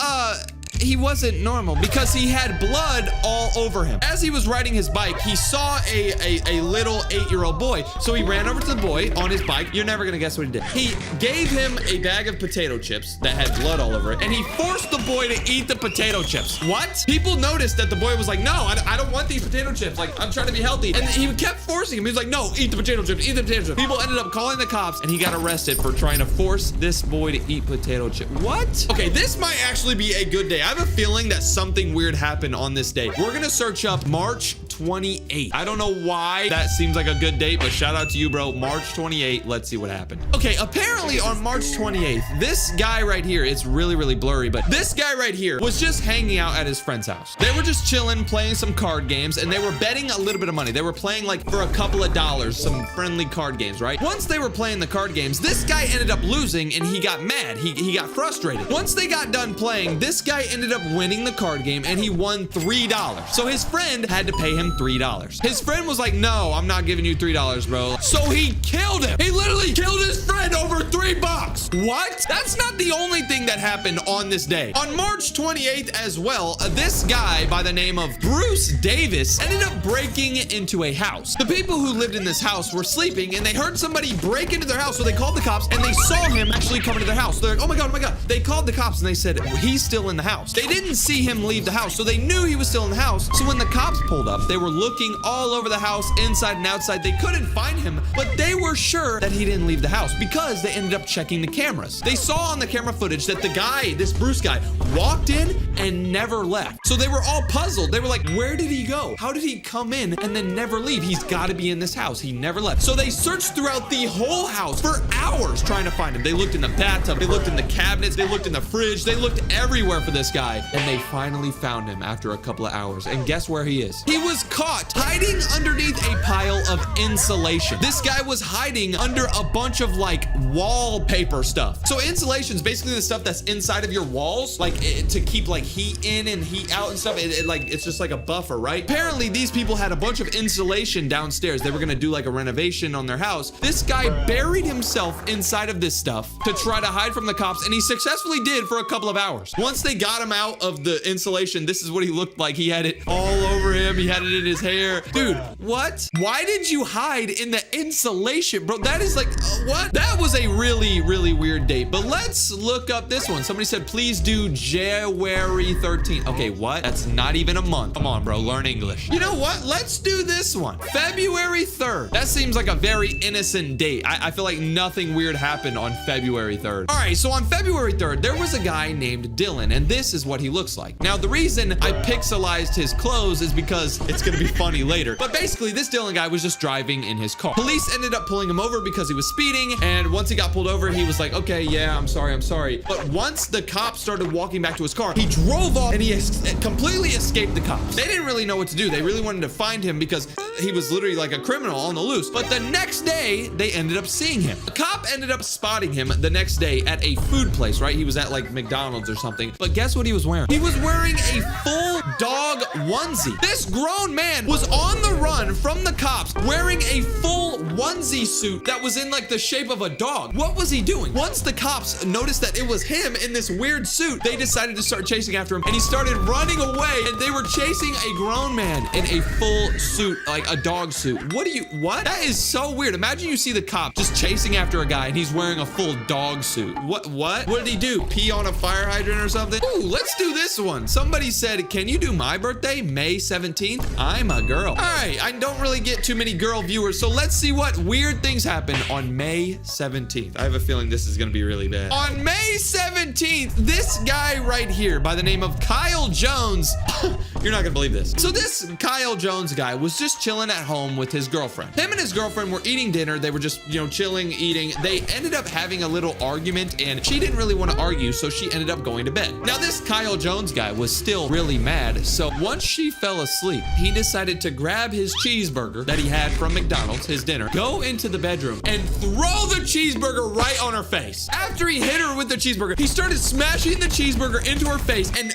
he wasn't normal because he had blood all over him. As he was riding his bike, he saw a little 8-year-old boy. So he ran over to the boy on his bike. You're never gonna guess what he did. He gave him a bag of potato chips that had blood all over it, and he forced the boy to eat the potato chips. What? People noticed that the boy was like, no, I don't want these potato chips. Like, I'm trying to be healthy. And he kept forcing him. He was like, no, eat the potato chips, eat the potato chips. People ended up calling the cops, and he got arrested for trying to force this boy to eat potato chips. What? Okay, this might actually be a good day. I have a feeling that something weird happened on this day. We're gonna search up March 28th. I don't know why that seems like a good date, but shout out to you, bro. March 28th. Let's see what happened. Okay, apparently on March 28th, this guy right here, it's really, really blurry, but this guy right here was just hanging out at his friend's house. They were just chilling, playing some card games, and they were betting a little bit of money. They were playing like for a couple of dollars, some friendly card games, right? Once they were playing the card games, this guy ended up losing and he got mad. He got frustrated. Once they got done playing, this guy ended up winning the card game and he won $3. So his friend had to pay him $3. His friend was like, no, I'm not giving you $3, bro. So he killed him. He literally killed his friend over $3. What? That's not the only thing that happened on this day. On March 28th as well, this guy by the name of Bruce Davis ended up breaking into a house. The people who lived in this house were sleeping and they heard somebody break into their house, so they called the cops and they saw him actually come into their house. They're like, oh my God, oh my God. They called the cops and they said, he's still in the house. They didn't see him leave the house, so they knew he was still in the house. So when the cops pulled up, they were looking all over the house, inside and outside. They couldn't find him, but they were sure that he didn't leave the house because they ended up checking the cameras. They saw on the camera footage that the guy, this Bruce guy, walked in and never left. So they were all puzzled. They were like, where did he go? How did he come in and then never leave? He's got to be in this house. He never left. So they searched throughout the whole house for hours trying to find him. They looked in the bathtub. They looked in the cabinets. They looked in the fridge. They looked everywhere for this guy. And they finally found him after a couple of hours. And guess where he is? He was caught hiding underneath a pile of insulation. This guy was hiding under a bunch of like wallpaper stuff. So insulation is basically the stuff that's inside of your walls, like to keep like heat in and heat out and stuff. It's just like a buffer, right? Apparently these people had a bunch of insulation downstairs. They were gonna do like a renovation on their house. This guy buried himself inside of this stuff to try to hide from the cops, and he successfully did for a couple of hours. Once they got him out of the insulation, this is what he looked like. He had it all over him. He had it in his hair. Dude, what? Why did you hide in the insulation, bro? That is like, what? That was a really, really weird date. But let's look up this one. Somebody said, please do January 13th. Okay, what? That's not even a month. Come on, bro, learn English. You know what? Let's do this one. February 3rd. That seems like a very innocent date. I feel like nothing weird happened on February 3rd. All right, so on February 3rd, there was a guy named Dylan, and this is what he looks like. Now, the reason I pixelized his clothes is because it's gonna be funny later. But basically, this Dylan guy was just driving in his car. Police ended up pulling him over because he was speeding, and once he got pulled over, he was like, okay, yeah, I'm sorry. But once the cops started walking back to his car, he drove off and he completely escaped the cops. They didn't really know what to do. They really wanted to find him because he was literally like a criminal on the loose. But the next day, they ended up seeing him. A cop ended up spotting him the next day at a food place, right? He was at like McDonald's or something. But guess what he was wearing? He was wearing a full dog onesie. This grown man was on the run from the cops wearing a full onesie suit that was in like the shape of a dog. What was he doing? Once the cops noticed that it was him in this weird suit, they decided to start chasing after him, and he started running away, and they were chasing a grown man in a full suit, like a dog suit. What? That is so weird. Imagine you see the cop just chasing after a guy and he's wearing a full dog suit. What? What did he do? Pee on a fire hydrant or something? Ooh, let's do this one. Somebody said, can you do my birthday, May 17th? I'm a girl. All right, I don't really get too many girl viewers, so let's see what weird things happen on May 17th. I have a feeling this is gonna be really bad. On May 17th, this guy right here by the name of Kyle Jones, you're not gonna believe this. So this Kyle Jones guy was just chilling at home with his girlfriend. Him and his girlfriend were eating dinner. They were just, chilling, eating. They ended up having a little argument, and she didn't really want to argue, so she ended up going to bed. Now, this Kyle Jones guy was still really mad, so once she fell asleep, he decided to grab his cheeseburger that he had from McDonald's, his dinner, go into the bedroom, and throw the cheeseburger right on her face. After he hit her with the cheeseburger, he started smashing the cheeseburger into her face, and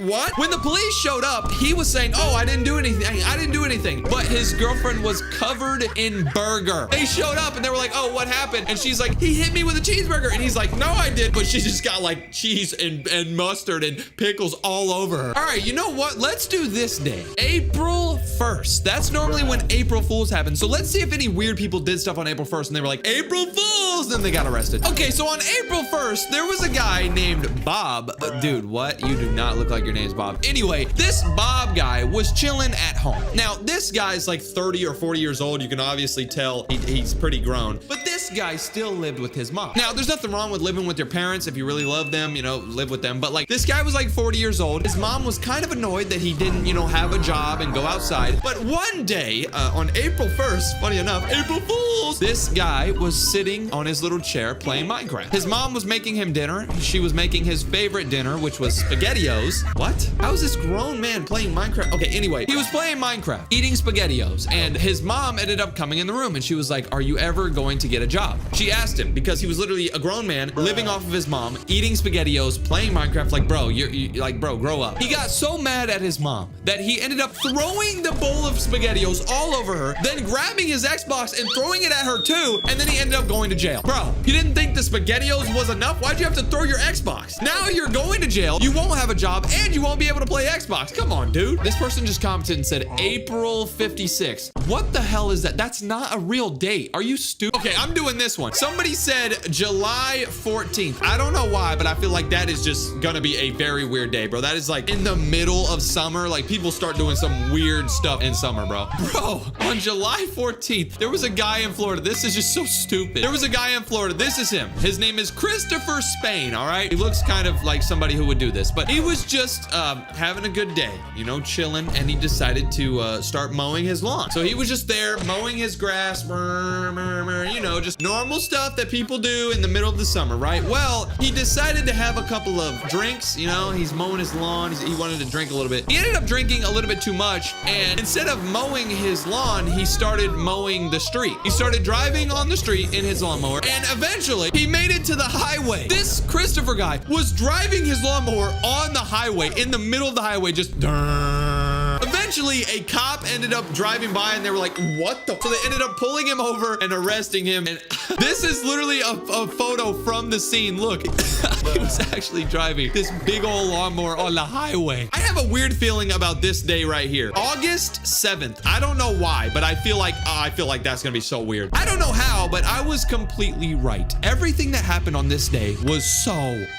what? When the police showed up, he was saying, oh, I didn't do anything. But his girlfriend was covered in burger. They showed up and they were like, oh, what happened? And she's like, he hit me with a cheeseburger. And he's like, no, I did. But she just got like cheese and mustard and pickles all over her. All right, you know what? Let's do this day. April 1st. That's normally when April Fools happen. So let's see if any weird people did stuff on April 1st and they were like, April Fools. Then they got arrested. Okay, so on April 1st, there was a guy named Bob. Dude, what? You do not look like your name's Bob. Anyway, this Bob guy was chilling at home. Now, this guy's like 30 or 40 years old. You can obviously tell he's pretty grown. But this guy still lived with his mom. Now, there's nothing wrong with living with your parents. If you really love them, live with them. But like, this guy was like 40 years old. His mom was kind of annoyed that he didn't, have a job and go outside. But one day, on April 1st, funny enough, April Fools, this guy was sitting on his little chair playing Minecraft. His mom was making him dinner. She was making his favorite dinner, which was SpaghettiOs. What? How is this grown man playing Minecraft? Okay, anyway, he was playing Minecraft, eating SpaghettiOs, and his mom ended up coming in the room, and she was like, are you ever going to get a job. She asked him because he was literally a grown man living off of his mom, eating SpaghettiOs, playing Minecraft. Like, bro, like, bro, grow up. He got so mad at his mom that he ended up throwing the bowl of SpaghettiOs all over her, then grabbing his Xbox and throwing it at her too, and then he ended up going to jail. Bro, you didn't think the SpaghettiOs was enough? Why'd you have to throw your Xbox? Now you're going to jail, you won't have a job, and you won't be able to play Xbox. Come on, dude. This person just commented and said April 56. What the hell is that? That's not a real date. Are you stupid? Okay, I'm doing this one. Somebody said July 14th. I don't know why, but I feel like that is just gonna be a very weird day, bro. That is like in the middle of summer. Like, people start doing some weird stuff in summer, bro. Bro, on July 14th, there was a guy in Florida. This is just so stupid. There was a guy in Florida. This is him. His name is Christopher Spain, all right? He looks kind of like somebody who would do this, but he was just having a good day, you know, chilling, and he decided to start mowing his lawn. So he was just there mowing his grass, you know, just normal stuff that people do in the middle of the summer, right? Well, he decided to have a couple of drinks, you know, he's mowing his lawn. He wanted to drink a little bit. He ended up drinking a little bit too much, and instead of mowing his lawn, he started mowing the street. He started driving on the street in his lawnmower, and eventually he made it to the highway. This Christopher guy was driving his lawnmower on the highway, in the middle of the highway, just eventually a cop ended up driving by, and they were like, what the? So they ended up pulling him over and arresting him. And this is literally a photo from the scene. Look, he was actually driving this big old lawnmower on the highway. I have a weird feeling about this day right here. August 7th. I don't know why, but I feel like that's gonna be so weird. I don't know how, but I was completely right. Everything that happened on this day was so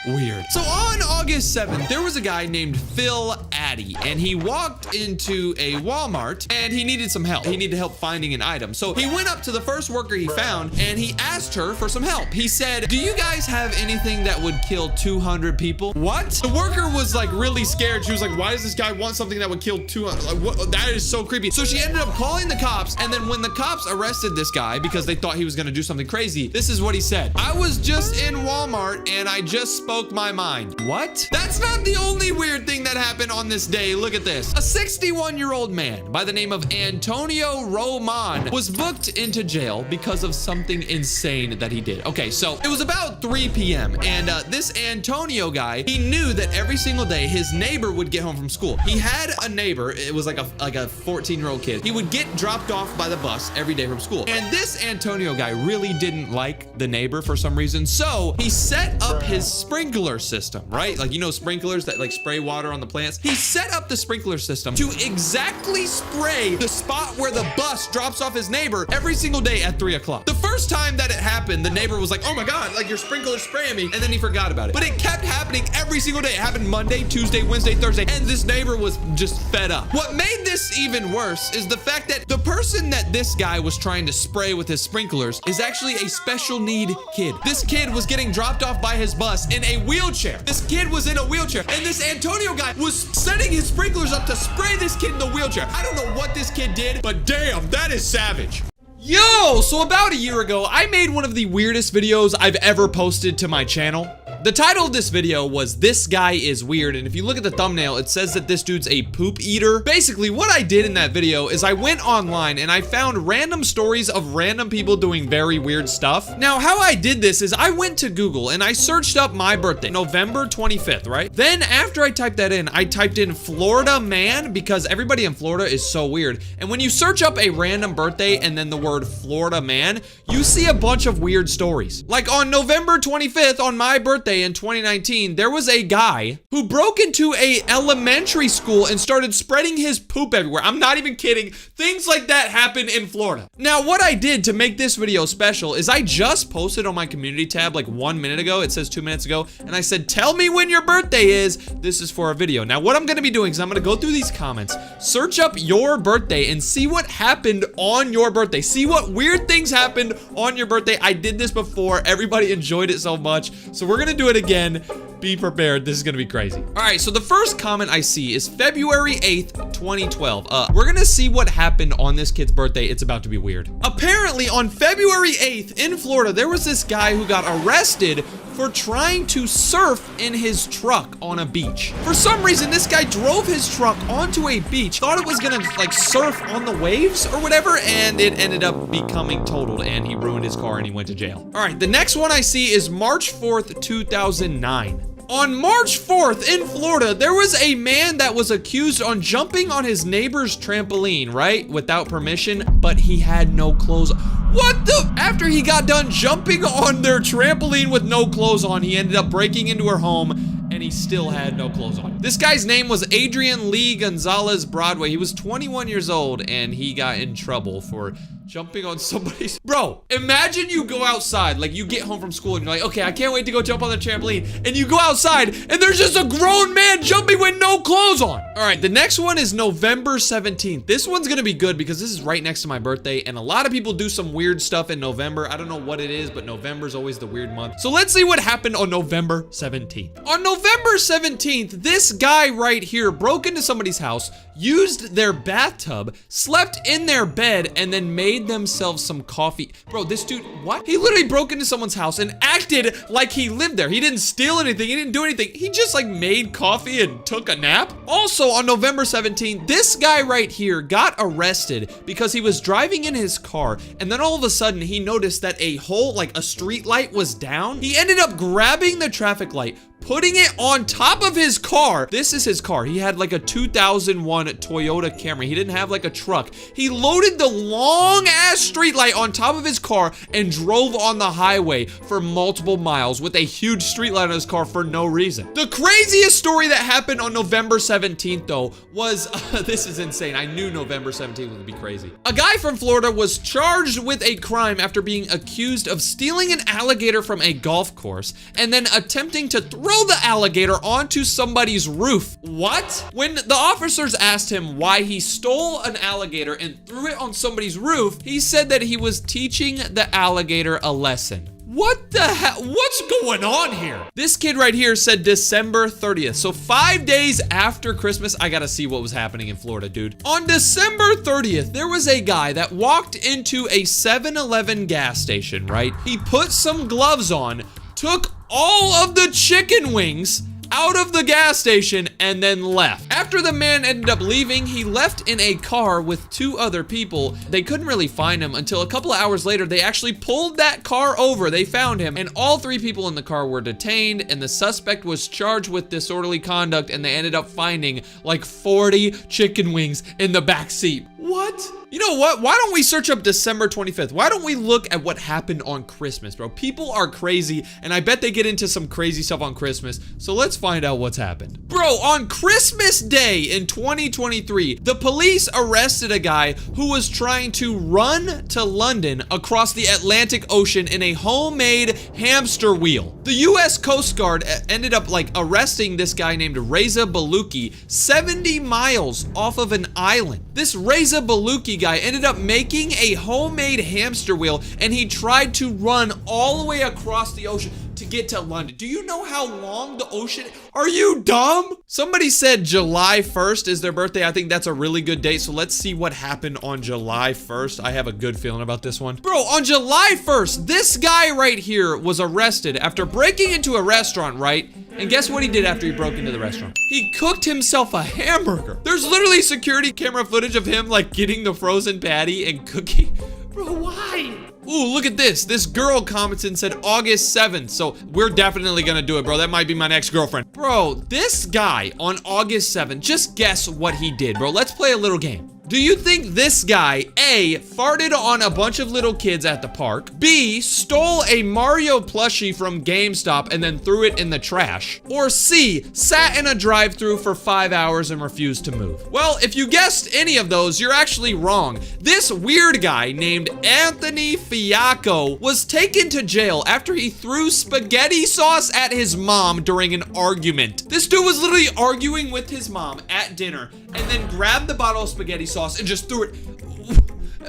weird. So on August 7th, there was a guy named Phil Addy, and he walked into a Walmart and he needed some help. He needed help finding an item. So he went up to the first worker he found and he asked her for some help. He said, do you guys have anything that would kill 200 people? What? The worker was like really scared. She was like, why does this guy want something that would kill 200? Like, what? That is so creepy. So she ended up calling the cops, and then when the cops arrested this guy because they thought he was gonna do something crazy, this is what he said. I was just in Walmart and I just spoke my mind. What? That's not the only weird thing that happened on this day. Look at this. A 61-year-old man by the name of Antonio Roman was booked into jail because of something insane that he did. Okay, so it was about 3 p.m. and this Antonio guy, he knew that every single day his neighbor would get home from school. He had a neighbor, it was like a 14-year-old kid. He would get dropped off by the bus every day from school. And this Antonio guy really didn't like the neighbor for some reason. So he set up his sprinkler system, right? Like, you know, sprinklers that like spray water on the plants. He set up the sprinkler system to exactly spray the spot where the bus drops off his neighbor every single day at 3 o'clock. The first time that it happened, the neighbor was like, oh my God, like your sprinkler's spraying me. And then he forgot about it. But it kept happening every single day. It happened Monday, Tuesday, Wednesday, Thursday. And this neighbor was just fed up. What made this even worse is the fact that the person that this guy was trying to spray with his sprinklers is actually a special need kid. This kid was getting dropped off by his bus in a wheelchair. This kid was in a wheelchair. And this Antonio guy was setting his sprinklers up to spray this kid in the wheelchair. I don't know what this kid did, but damn, that is savage. Yo, so about a year ago, I made one of the weirdest videos I've ever posted to my channel. The title of this video was This Guy Is Weird, and if you look at the thumbnail, it says that this dude's a poop eater. Basically, what I did in that video is I went online and I found random stories of random people doing very weird stuff. Now, how I did this is I went to Google and I searched up my birthday, November 25th, right? Then after I typed that in, I typed in Florida man because everybody in Florida is so weird. And when you search up a random birthday and then the word Florida man, you see a bunch of weird stories. Like on November 25th, on my birthday, in 2019, there was a guy who broke into a elementary school and started spreading his poop everywhere. I'm not even kidding. Things like that happen in Florida. Now, what I did to make this video special is I just posted on my community tab like 1 minute ago. It says 2 minutes ago. And I said, tell me when your birthday is. This is for a video. Now, what I'm going to be doing is I'm going to go through these comments, search up your birthday and see what happened on your birthday. See what weird things happened on your birthday. I did this before. Everybody enjoyed it so much. So we're going to do it again be prepared. This is gonna be crazy. All right, so the first comment I see is February 8th, 2012. We're gonna see what happened on this kid's birthday. It's about to be weird. Apparently, on February 8th in Florida, there was this guy who got arrested for trying to surf in his truck on a beach. For some reason, this guy drove his truck onto a beach, thought it was gonna like surf on the waves or whatever, and it ended up becoming totaled and he ruined his car and he went to jail. All right, the next one I see is March 4th, 2009. On March 4th in Florida, there was a man that was accused on jumping on his neighbor's trampoline, right? Without permission, but he had no clothes on. What the? After he got done jumping on their trampoline with no clothes on, he ended up breaking into her home and he still had no clothes on. This guy's name was Adrian Lee Gonzalez Broadway. He was 21 years old and he got in trouble for jumping on somebody's... Bro, imagine you go outside, like you get home from school and you're like, okay, I can't wait to go jump on the trampoline. And you go outside and there's just a grown man jumping with no clothes on. All right, the next one is November 17th. This one's gonna be good because this is right next to my birthday and a lot of people do some weird stuff in November. I don't know what it is, but November's always the weird month. So let's see what happened on November 17th. On November 17th, this guy right here broke into somebody's house, used their bathtub, slept in their bed, and then made themselves some coffee. Bro, this dude, what? He literally broke into someone's house and acted like he lived there. He didn't steal anything. He didn't do anything. He just like made coffee and took a nap. Also on November 17th, this guy right here got arrested because he was driving in his car and then all of a sudden he noticed that a whole, like a street light was down. He ended up grabbing the traffic light, putting it on top of his car. This is his car. He had like a 2001 Toyota Camry. He didn't have like a truck. He loaded the long ass streetlight on top of his car and drove on the highway for multiple miles with a huge streetlight on his car for no reason. The craziest story that happened on November 17th though was, this is insane. I knew November 17th would be crazy. A guy from Florida was charged with a crime after being accused of stealing an alligator from a golf course and then attempting to throw the alligator onto somebody's roof. What? When the officers asked him why he stole an alligator and threw it on somebody's roof, he said that he was teaching the alligator a lesson. What the hell? What's going on here? This kid right here said December 30th. So 5 days after Christmas, I gotta see what was happening in Florida, dude. On December 30th, there was a guy that walked into a 7-Eleven gas station, right? He put some gloves on, took all of the chicken wings out of the gas station and then left. After the man ended up leaving, he left in a car with 2 other people. They couldn't really find him until a couple of hours later. They actually pulled that car over. They found him and all 3 people in the car were detained and the suspect was charged with disorderly conduct and they ended up finding like 40 chicken wings in the back seat. What? You know what? Why don't we search up December 25th? Why don't we look at what happened on Christmas, bro? People are crazy, and I bet they get into some crazy stuff on Christmas, so let's find out what's happened. Bro, on Christmas Day in 2023, the police arrested a guy who was trying to run to London across the Atlantic Ocean in a homemade hamster wheel. The US Coast Guard ended up like arresting this guy named Reza Baluchi 70 miles off of an island. This Reza Baluchi guy ended up making a homemade hamster wheel and he tried to run all the way across the ocean to get to London. Do you know how long the ocean? Are you dumb? Somebody said July 1st is their birthday. I think that's a really good date. So let's see what happened on July 1st. I have a good feeling about this one. Bro, on July 1st, this guy right here was arrested after breaking into a restaurant, right? And guess what he did after he broke into the restaurant? He cooked himself a hamburger. There's literally security camera footage of him like getting the frozen patty and cooking. Bro, why? Ooh, look at this. This girl commented and said August 7th. So we're definitely gonna do it, bro. That might be my next girlfriend. Bro, this guy on August 7th, just guess what he did, bro. Let's play a little game. Do you think this guy, A, farted on a bunch of little kids at the park, B, stole a Mario plushie from GameStop and then threw it in the trash, or C, sat in a drive-thru for 5 hours and refused to move? Well, if you guessed any of those, you're actually wrong. This weird guy named Anthony Fiacco was taken to jail after he threw spaghetti sauce at his mom during an argument. This dude was literally arguing with his mom at dinner and then grabbed the bottle of spaghetti sauce and just threw it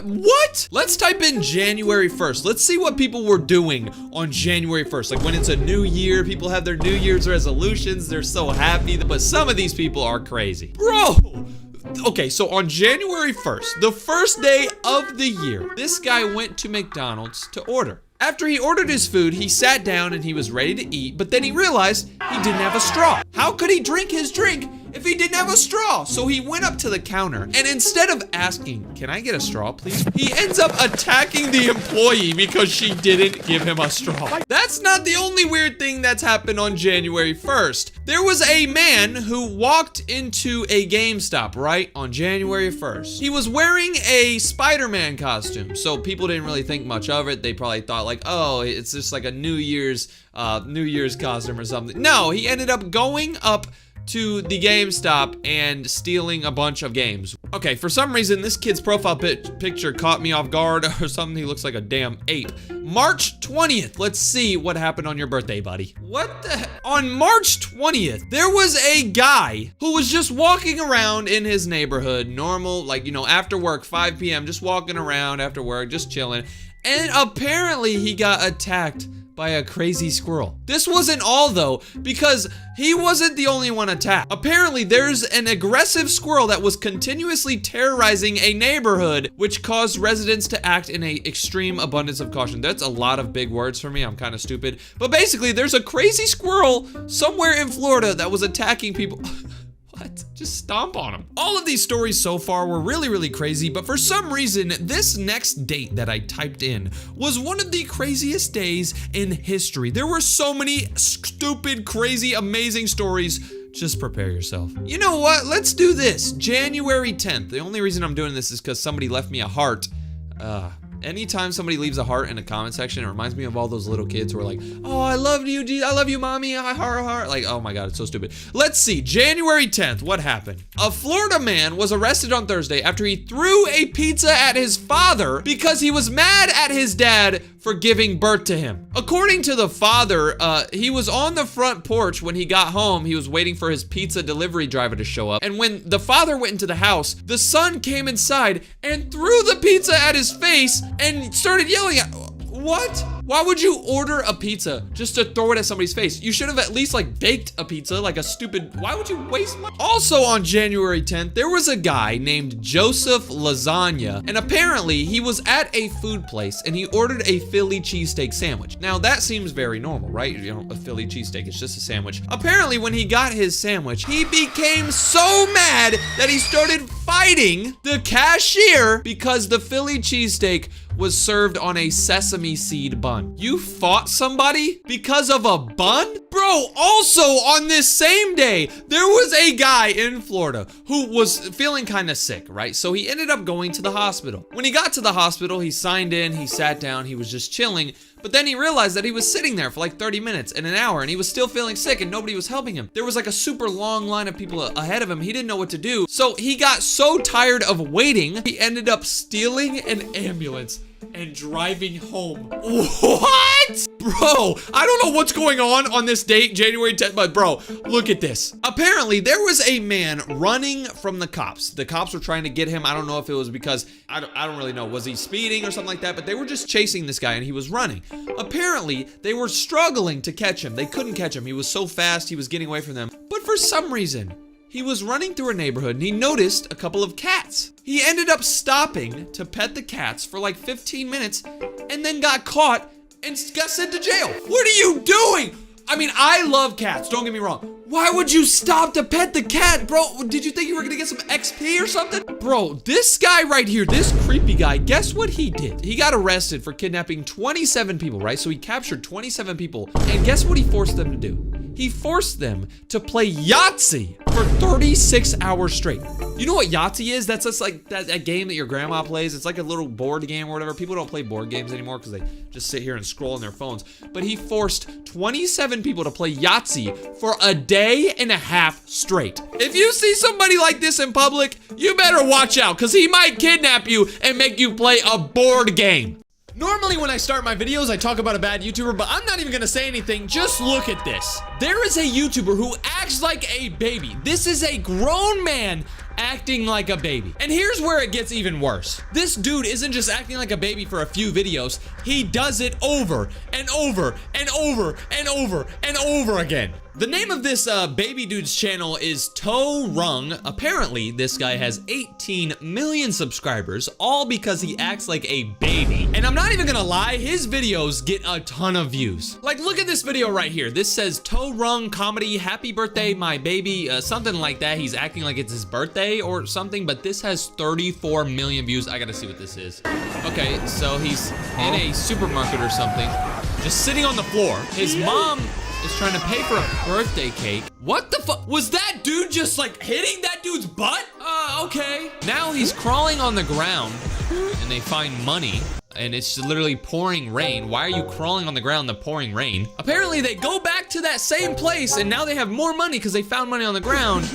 What? Let's type in January 1st. Let's see what people were doing on January 1st. Like when it's a new year, people have their New Year's resolutions. They're so happy, but some of these people are crazy. Bro! Okay, so on January 1st, the first day of the year, this guy went to McDonald's to order. After he ordered his food, he sat down and he was ready to eat, but then he realized he didn't have a straw. How could he drink his drink if he didn't have a straw? So he went up to the counter, and instead of asking, "Can I get a straw, please?" he ends up attacking the employee because she didn't give him a straw. That's not the only weird thing that's happened on January 1st. There was a man who walked into a GameStop, right, on January 1st. He was wearing a Spider-Man costume, so people didn't really think much of it. They probably thought like, oh, it's just like a New Year's costume or something. No, he ended up going up to the GameStop and stealing a bunch of games. Okay, for some reason, this kid's profile picture caught me off guard or something. He looks like a damn ape. March 20th. Let's see what happened on your birthday, buddy. What the? On March 20th, there was a guy who was just walking around in his neighborhood, normal, like, you know, after work, 5 p.m., just walking around after work, just chilling. And apparently he got attacked by a crazy squirrel. This wasn't all though, because he wasn't the only one attacked. Apparently there's an aggressive squirrel that was continuously terrorizing a neighborhood, which caused residents to act in an extreme abundance of caution. That's a lot of big words for me, I'm kind of stupid. But basically there's a crazy squirrel somewhere in Florida that was attacking people. What? Just stomp on them. All of these stories so far were really, really crazy, but for some reason, this next date that I typed in was one of the craziest days in history. There were so many stupid, crazy, amazing stories. Just prepare yourself. You know what? Let's do this. January 10th. The only reason I'm doing this is because somebody left me a heart. Anytime somebody leaves a heart in a comment section, it reminds me of all those little kids who are like, oh, I love you, I love you, mommy, heart. Like, oh my God, it's so stupid. Let's see, January 10th, what happened? A Florida man was arrested on Thursday after he threw a pizza at his father because he was mad at his dad for giving birth to him. According to the father, he was on the front porch when he got home. He was waiting for his pizza delivery driver to show up. And when the father went into the house, the son came inside and threw the pizza at his face and started yelling at, what? Why would you order a pizza just to throw it at somebody's face? You should have at least like baked a pizza, like a stupid, why would you waste money? Also on January 10th, there was a guy named Joseph Lasagna, and apparently he was at a food place and he ordered a Philly cheesesteak sandwich. Now that seems very normal, right? You know, a Philly cheesesteak, it's just a sandwich. Apparently when he got his sandwich, he became so mad that he started fighting the cashier because the Philly cheesesteak was served on a sesame seed bun. You fought somebody because of a bun? Bro, also on this same day, there was a guy in Florida who was feeling kind of sick, right? So he ended up going to the hospital. When he got to the hospital, he signed in, he sat down, he was just chilling, but then he realized that he was sitting there for like 30 minutes and an hour and he was still feeling sick and nobody was helping him. There was like a super long line of people ahead of him. He didn't know what to do. So he got so tired of waiting, he ended up stealing an ambulance and driving home. What? Bro, I don't know what's going on this date, January 10th, but bro, look at this. Apparently, there was a man running from the cops. The cops were trying to get him. I don't know if it was because, I don't really know. Was he speeding or something like that? But they were just chasing this guy and he was running. Apparently, they were struggling to catch him. They couldn't catch him. He was so fast, he was getting away from them. But for some reason, he was running through a neighborhood and he noticed a couple of cats. He ended up stopping to pet the cats for like 15 minutes and then got caught and got sent to jail. What are you doing? I mean, I love cats, don't get me wrong. Why would you stop to pet the cat, bro? Did you think you were gonna get some XP or something? Bro, this guy right here, this creepy guy, guess what he did? He got arrested for kidnapping 27 people, right? So he captured 27 people, and guess what he forced them to do? He forced them to play Yahtzee for 36 hours straight. You know what Yahtzee is? That's just like that game that your grandma plays. It's like a little board game or whatever. People don't play board games anymore because they just sit here and scroll on their phones. But he forced 27 people to play Yahtzee for a day and a half straight. If you see somebody like this in public, you better watch out because he might kidnap you and make you play a board game. Normally when I start my videos, I talk about a bad YouTuber, but I'm not even gonna say anything. Just look at this. There is a YouTuber who acts like a baby. This is a grown man acting like a baby. And here's where it gets even worse. This dude isn't just acting like a baby for a few videos. He does it over and over and over and over and over again. The name of this baby dude's channel is To Rung. Apparently, this guy has 18 million subscribers, all because he acts like a baby. And I'm not even gonna lie, his videos get a ton of views. Like, look at this video right here. This says To Rung comedy, happy birthday, my baby, something like that. He's acting like it's his birthday or something, but this has 34 million views. I gotta see what this is. Okay, so he's in a supermarket or something, just sitting on the floor. His mom is trying to pay for a birthday cake. What the fuck? Was that dude just like hitting that dude's butt? Okay. Now he's crawling on the ground and they find money and it's literally pouring rain. Why are you crawling on the ground in the pouring rain? Apparently they go back to that same place and now they have more money because they found money on the ground.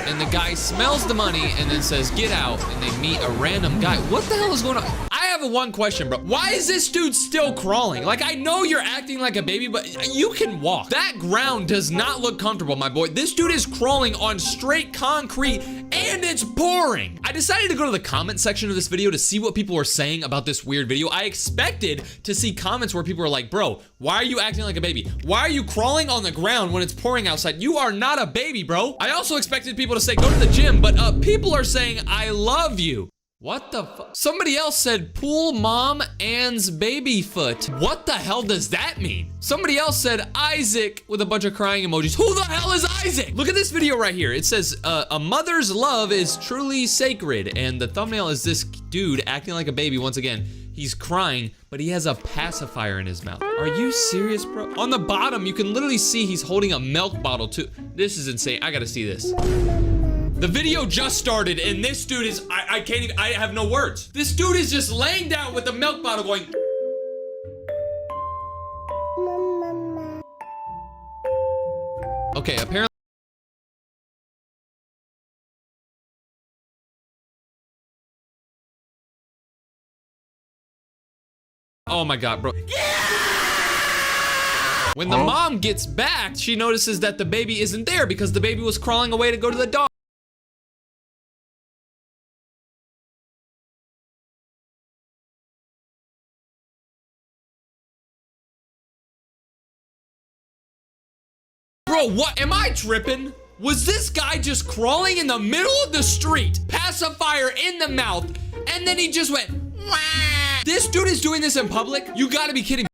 And the guy smells the money and then says, get out, and they meet a random guy. What the hell is going on? I have one question, bro. Why is this dude still crawling? Like, I know you're acting like a baby, but you can walk. That ground does not look comfortable, my boy. This dude is crawling on straight concrete and it's pouring. I decided to go to the comment section of this video to see what people were saying about this weird video. I expected to see comments where people were like, bro, why are you acting like a baby? Why are you crawling on the ground when it's pouring outside? You are not a baby, bro. I also expected people to say, go to the gym, but people are saying, I love you. What the fuck? Somebody else said, pool mom Anne's baby foot. What the hell does that mean? Somebody else said, Isaac, with a bunch of crying emojis. Who the hell is Isaac? Look at this video right here. It says, a mother's love is truly sacred. And the thumbnail is this dude acting like a baby once again. He's crying, but he has a pacifier in his mouth. Are you serious, bro? On the bottom, you can literally see he's holding a milk bottle too. This is insane. I gotta see this. The video just started and this dude is, I can't even, I have no words. This dude is just laying down with a milk bottle going. Okay, apparently. Oh my God, bro. When the mom gets back, she notices that the baby isn't there because the baby was crawling away to go to the dog. Bro, what? Am I tripping? Was this guy just crawling in the middle of the street, pacifier in the mouth, and then he just went, wah? This dude is doing this in public? You gotta be kidding me.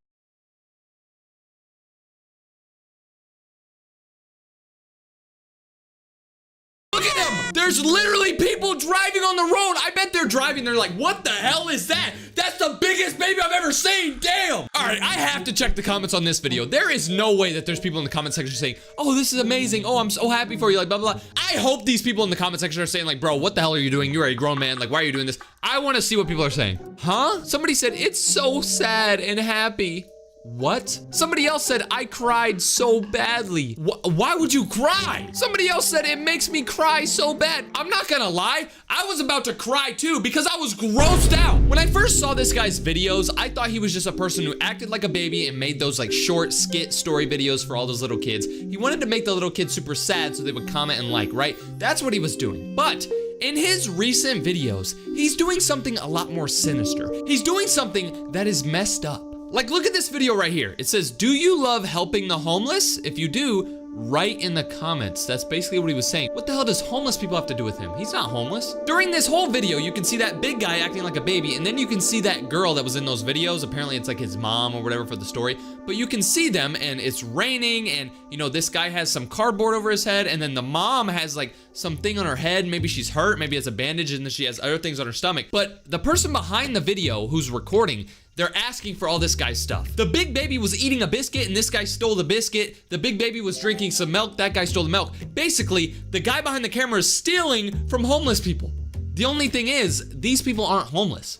Look at him! There's literally people driving on the road. I bet they're driving, they're like, what the hell is that? That's the biggest baby I've ever seen, damn! All right, I have to check the comments on this video. There is no way that there's people in the comment section saying, oh, this is amazing. Oh, I'm so happy for you, like blah, blah, blah. I hope these people in the comment section are saying like, bro, what the hell are you doing? You're a grown man, like, why are you doing this? I wanna see what people are saying. Huh? Somebody said, it's so sad and happy. What? Somebody else said, I cried so badly. Why would you cry? Somebody else said, it makes me cry so bad. I'm not gonna lie, I was about to cry too because I was grossed out. When I first saw this guy's videos, I thought he was just a person who acted like a baby and made those like short skit story videos for all those little kids. He wanted to make the little kids super sad so they would comment and like, right? That's what he was doing. But in his recent videos, he's doing something a lot more sinister. He's doing something that is messed up. Like, look at this video right here. It says, do you love helping the homeless? If you do, write in the comments. That's basically what he was saying. What the hell does homeless people have to do with him? He's not homeless. During this whole video, you can see that big guy acting like a baby, and then you can see that girl that was in those videos. Apparently it's like his mom or whatever for the story, but you can see them and it's raining and, you know, this guy has some cardboard over his head and then the mom has like something on her head. Maybe she's hurt, maybe it's a bandage and then she has other things on her stomach. But the person behind the video who's recording, they're asking for all this guy's stuff. The big baby was eating a biscuit and this guy stole the biscuit. The big baby was drinking some milk, that guy stole the milk. Basically, the guy behind the camera is stealing from homeless people. The only thing is, these people aren't homeless.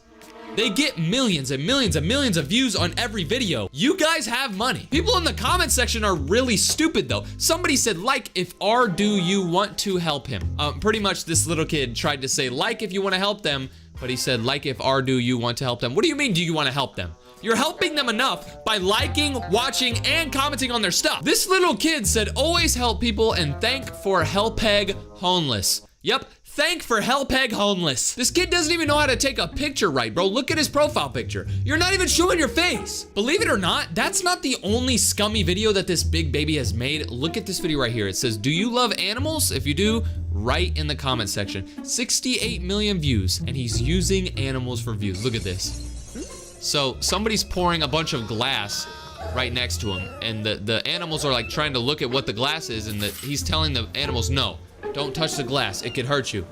They get millions and millions and millions of views on every video. You guys have money. People in the comment section are really stupid though. Somebody said, like, if do you want to help him? Pretty much this little kid tried to say, like, if you want to help them, but he said, like if R do you want to help them. What do you mean, do you want to help them? You're helping them enough by liking, watching, and commenting on their stuff. This little kid said, always help people and thank for helpeg homeless. Yep, thank for helpeg homeless. This kid doesn't even know how to take a picture right, bro. Look at his profile picture. You're not even showing your face. Believe it or not, that's not the only scummy video that this big baby has made. Look at this video right here. It says, do you love animals? If you do, write in the comment section. 68 million views, and he's using animals for views. Look at this. So somebody's pouring a bunch of glass right next to him, and the animals are like trying to look at what the glass is, and he's telling the animals, no, don't touch the glass, it could hurt you.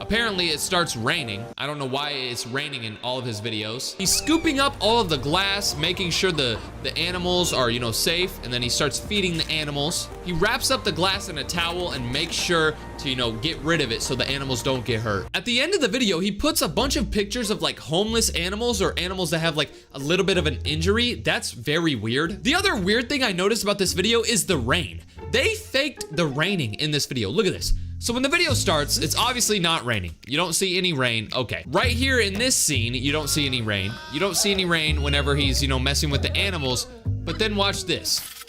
Apparently it starts raining. I don't know why it's raining in all of his videos. He's scooping up all of the glass, making sure the animals are, you know, safe, and then he starts feeding the animals. He wraps up the glass in a towel and makes sure to, you know, get rid of it so the animals don't get hurt. At the end of the video, he puts a bunch of pictures of like homeless animals or animals that have like a little bit of an injury. That's very weird. The other weird thing I noticed about this video is the rain. They faked the raining in this video. Look at this. So when the video starts, it's obviously not raining. You don't see any rain. Okay. Right here in this scene, you don't see any rain. You don't see any rain whenever he's, you know, messing with the animals. But then watch this.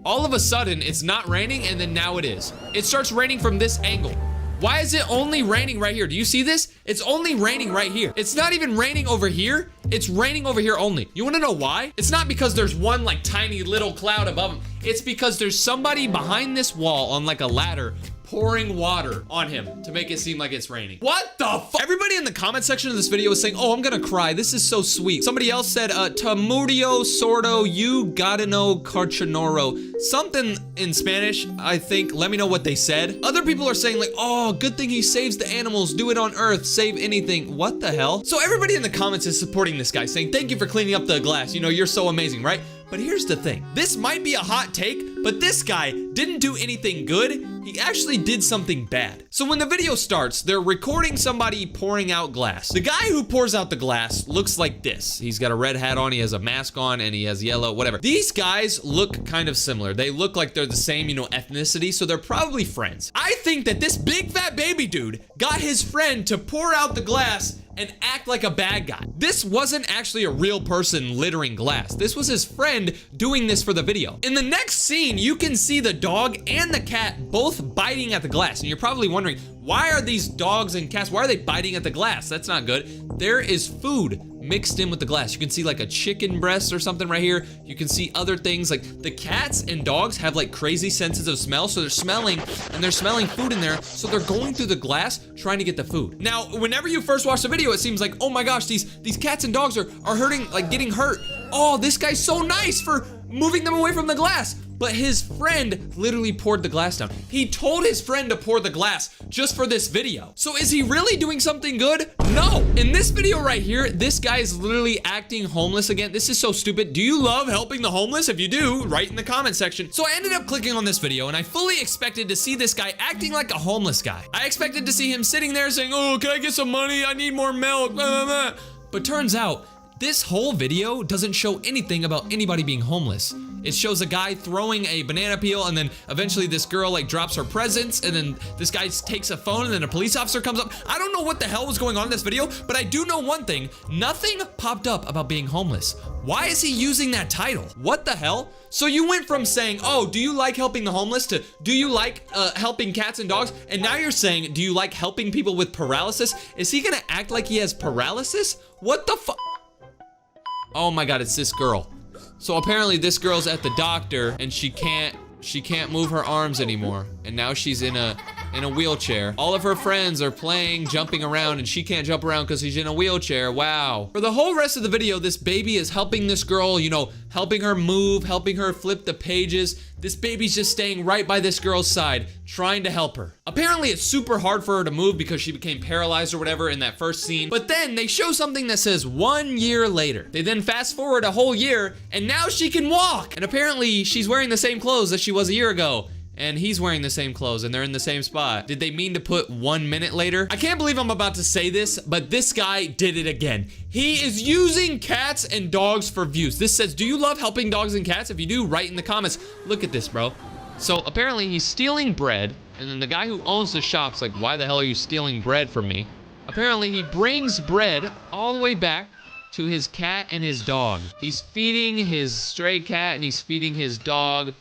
All of a sudden, it's not raining, and then now it is. It starts raining from this angle. Why is it only raining right here? Do you see this? It's only raining right here. It's not even raining over here. It's raining over here only. You wanna know why? It's not because there's one like tiny little cloud above him. It's because there's somebody behind this wall on like a ladder pouring water on him to make it seem like it's raining. What the fuck? Everybody in the comment section of this video is saying, oh, I'm gonna cry. This is so sweet. Somebody else said, Tamudio Sordo, you gotta know Carchanoro. Something in Spanish, I think. Let me know what they said. Other people are saying like, oh, good thing he saves the animals. Do it on Earth. Save anything. What the hell? So everybody in the comments is supporting this guy, saying, thank you for cleaning up the glass. You know, you're so amazing, right? But here's the thing. This might be a hot take, but this guy didn't do anything good. He actually did something bad. So when the video starts, they're recording somebody pouring out glass. The guy who pours out the glass looks like this. He's got a red hat on, he has a mask on, and he has yellow, whatever. These guys look kind of similar. They look like they're the same, you know, ethnicity, so they're probably friends. I think that this big fat baby dude got his friend to pour out the glass and act like a bad guy. This wasn't actually a real person littering glass. This was his friend doing this for the video. In the next scene, you can see the dog and the cat both biting at the glass. And you're probably wondering, why are these dogs and cats, why are they biting at the glass? That's not good. There is food mixed in with the glass. You can see like a chicken breast or something right here. You can see other things like the cats and dogs have like crazy senses of smell. So they're smelling and they're smelling food in there. So they're going through the glass trying to get the food. Now, whenever you first watch the video, it seems like, oh my gosh, these cats and dogs are hurting, like getting hurt. Oh, this guy's so nice for moving them away from the glass. But his friend literally poured the glass down. He told his friend to pour the glass just for this video. So is he really doing something good? No. In this video right here, this guy is literally acting homeless again. This is so stupid. Do you love helping the homeless? If you do, write in the comment section. So I ended up clicking on this video and I fully expected to see this guy acting like a homeless guy. I expected to see him sitting there saying, oh, can I get some money? I need more milk. But turns out, this whole video doesn't show anything about anybody being homeless. It shows a guy throwing a banana peel, and then eventually this girl like drops her presents, and then this guy takes a phone, and then a police officer comes up. I don't know what the hell was going on in this video, but I do know one thing. Nothing popped up about being homeless. Why is he using that title? What the hell? So you went from saying, oh, do you like helping the homeless, to do you like helping cats and dogs? And now you're saying, do you like helping people with paralysis? Is he gonna act like he has paralysis? What the fuck? Oh my God, it's this girl. So apparently this girl's at the doctor and she can't move her arms anymore. And now she's in a wheelchair. All of her friends are playing, jumping around, and she can't jump around because she's in a wheelchair. Wow. For the whole rest of the video, this baby is helping this girl, you know, helping her move, helping her flip the pages. This baby's just staying right by this girl's side, trying to help her. Apparently it's super hard for her to move because she became paralyzed or whatever in that first scene. But then they show something that says 1 year later. They then fast forward a whole year and now she can walk. And apparently she's wearing the same clothes that she was a year ago. And he's wearing the same clothes and they're in the same spot. Did they mean to put 1 minute later? I can't believe I'm about to say this, but this guy did it again. He is using cats and dogs for views. This says, do you love helping dogs and cats? If you do, write in the comments. Look at this, bro. So apparently he's stealing bread, and then the guy who owns the shop's like, why the hell are you stealing bread from me? Apparently, he brings bread all the way back to his cat and his dog. He's feeding his stray cat and he's feeding his dog.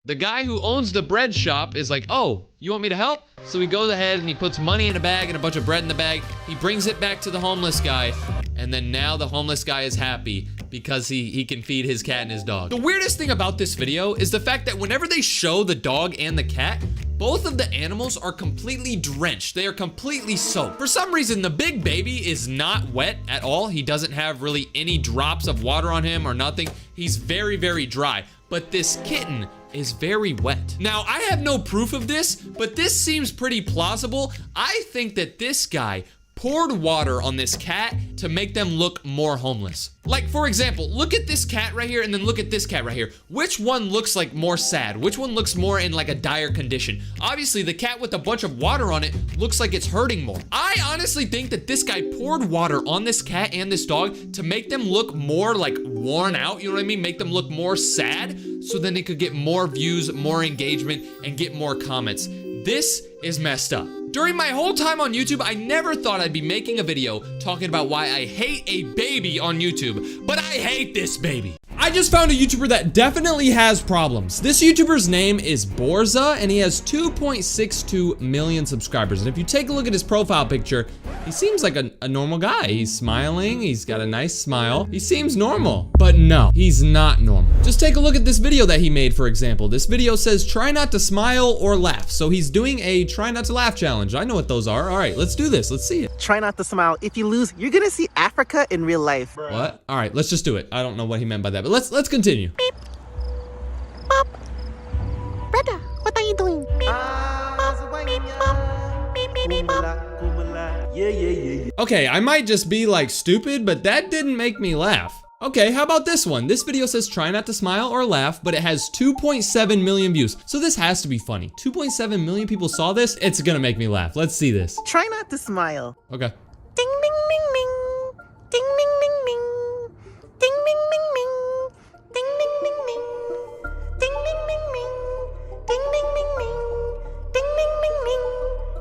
The guy who owns the bread shop is like, oh, you want me to help? So he goes ahead and he puts money in a bag and a bunch of bread in the bag. He brings it back to the homeless guy. And then now the homeless guy is happy because he can feed his cat and his dog. The weirdest thing about this video is the fact that whenever they show the dog and the cat, both of the animals are completely drenched. They are completely soaked. For some reason, the big baby is not wet at all. He doesn't have really any drops of water on him or nothing. He's very, very dry. But this kitten is very wet. Now, I have no proof of this, but this seems pretty plausible. I think that this guy poured water on this cat to make them look more homeless. Like, for example, look at this cat right here and then look at this cat right here. Which one looks like more sad? Which one looks more in like a dire condition? Obviously, the cat with a bunch of water on it looks like it's hurting more. I honestly think that this guy poured water on this cat and this dog to make them look more like worn out, you know what I mean? Make them look more sad so then it could get more views, more engagement, and get more comments. This is messed up. During my whole time on YouTube, I never thought I'd be making a video talking about why I hate a baby on YouTube, but I hate this baby. I just found a YouTuber that definitely has problems. This YouTuber's name is Borza, and he has 2.62 million subscribers. And if you take a look at his profile picture, he seems like a normal guy. He's smiling, he's got a nice smile. He seems normal, but no, he's not normal. Just take a look at this video that he made, for example. This video says, try not to smile or laugh. So he's doing a try not to laugh challenge. I know what those are. All right, let's do this. Let's see it. Try not to smile. If you lose, you're gonna see Africa in real life. What? All right, let's just do it. I don't know what he meant by that, but let's continue. Beep. Pop. Brother, what are you doing? Beep. Pop. Beep. Pop. Beep. Beep. Beep. Pop. Yeah. Okay, I might just be like stupid, but that didn't make me laugh. Okay, how about this one? This video says try not to smile or laugh, but it has 2.7 million views. So this has to be funny. 2.7 million people saw this. It's gonna make me laugh. Let's see this. Try not to smile. Okay. Ding, ding, ding, ding. Ding, ding, ding, ding. Ding, ding, ding, ding. Ding, ding, ding, ding. Ding, ding, ding, ding. Ding, ding, ding, ding. Ding, ding, ding, ding.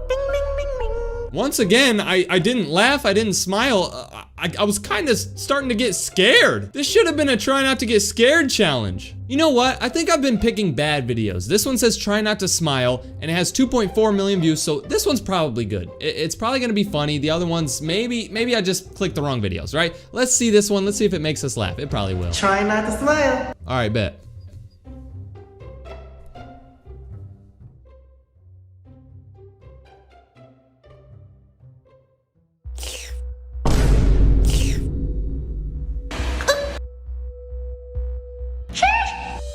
Ding, ding, ding, ding. Once again, I didn't laugh, I didn't smile. I was kind of starting to get scared. This should have been a try not to get scared challenge. You know what? I think I've been picking bad videos. This one says try not to smile, and it has 2.4 million views, so this one's probably good. It's probably gonna be funny. The other ones, maybe I just clicked the wrong videos, right? Let's see this one. Let's see if it makes us laugh. It probably will. Try not to smile. All right, bet.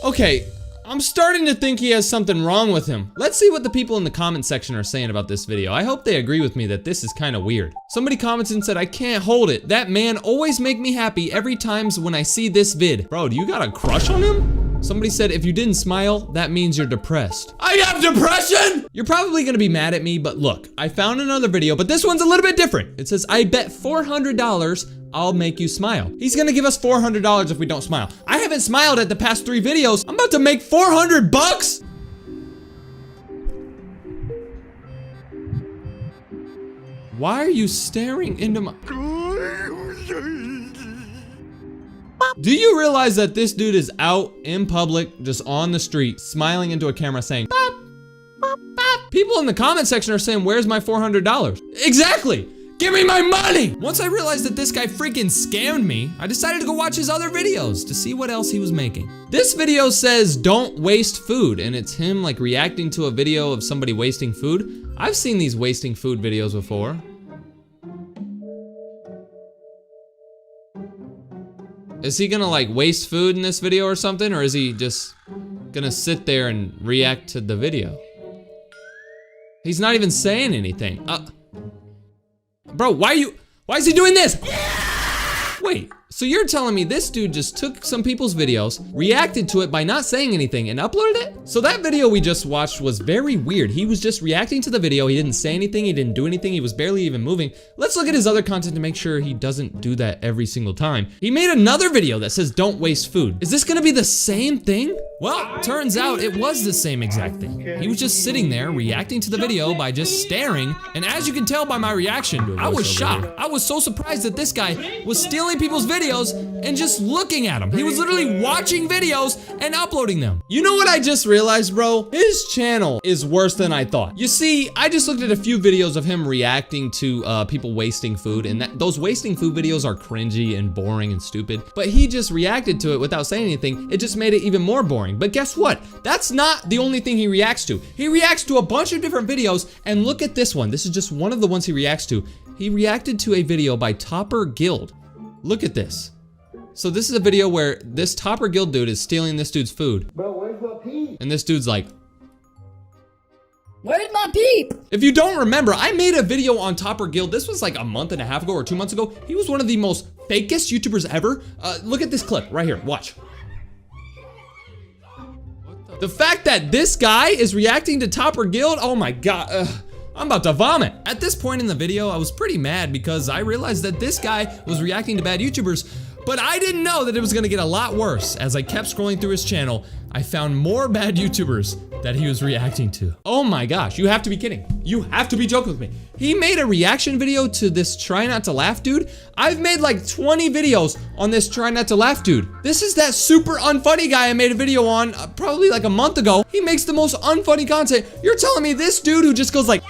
Okay, I'm starting to think he has something wrong with him. Let's see what the people in the comment section are saying about this video. I hope they agree with me that this is kind of weird. Somebody commented and said, I can't hold it. That man always make me happy every time when I see this vid. Bro, do you got a crush on him? Somebody said, if you didn't smile, that means you're depressed. I have depression! You're probably gonna be mad at me, but look, I found another video, but this one's a little bit different. It says, I bet $400 I'll make you smile. He's gonna give us $400 if we don't smile. I haven't smiled at the past 3 videos. I'm about to make 400 bucks. Why are you staring into my... Do you realize that this dude is out in public, just on the street, smiling into a camera saying, bop, bop, bop. People in the comment section are saying, where's my $400? Exactly. Give me my money! Once I realized that this guy freaking scammed me, I decided to go watch his other videos to see what else he was making. This video says, don't waste food, and it's him like reacting to a video of somebody wasting food. I've seen these wasting food videos before. Is he gonna like waste food in this video or something, or is he just gonna sit there and react to the video? He's not even saying anything. Bro, why is he doing this? Wait, so you're telling me this dude just took some people's videos, reacted to it by not saying anything, and uploaded it? So that video we just watched was very weird. He was just reacting to the video, he didn't say anything, he didn't do anything, he was barely even moving. Let's look at his other content to make sure he doesn't do that every single time. He made another video that says don't waste food. Is this gonna be the same thing? Well, turns out it was the same exact thing. He was just sitting there reacting to the video by just staring, and as you can tell by my reaction, I was shocked. I was so surprised that this guy was stealing people's videos and just looking at them. He was literally watching videos and uploading them. You know what I just realized, bro? His channel is worse than I thought. You see, I just looked at a few videos of him reacting to people wasting food, and those wasting food videos are cringy and boring and stupid, but he just reacted to it without saying anything. It just made it even more boring. But guess what? That's not the only thing he reacts to. He reacts to a bunch of different videos, and look at this one. This is just one of the ones he reacts to. He reacted to a video by Topper Guild. Look at this. So this is a video where this Topper Guild dude is stealing this dude's food. Bro, where's my peep? And this dude's like, Where's my peep? if you don't remember, I made a video on Topper Guild. This was like a month and a half ago or 2 months ago. He was one of the most fakest YouTubers ever. Look at this clip right here. Watch. The fact that this guy is reacting to Topper Guild, oh my god, I'm about to vomit. At this point in the video, I was pretty mad because I realized that this guy was reacting to bad YouTubers, but I didn't know that it was gonna get a lot worse. As I kept scrolling through his channel, I found more bad YouTubers that he was reacting to. Oh my gosh, you have to be kidding. You have to be joking with me. He made a reaction video to this Try Not to Laugh dude. I've made like 20 videos on this Try Not to Laugh dude. This is that super unfunny guy I made a video on probably like a month ago. He makes the most unfunny content. You're telling me this dude who just goes like,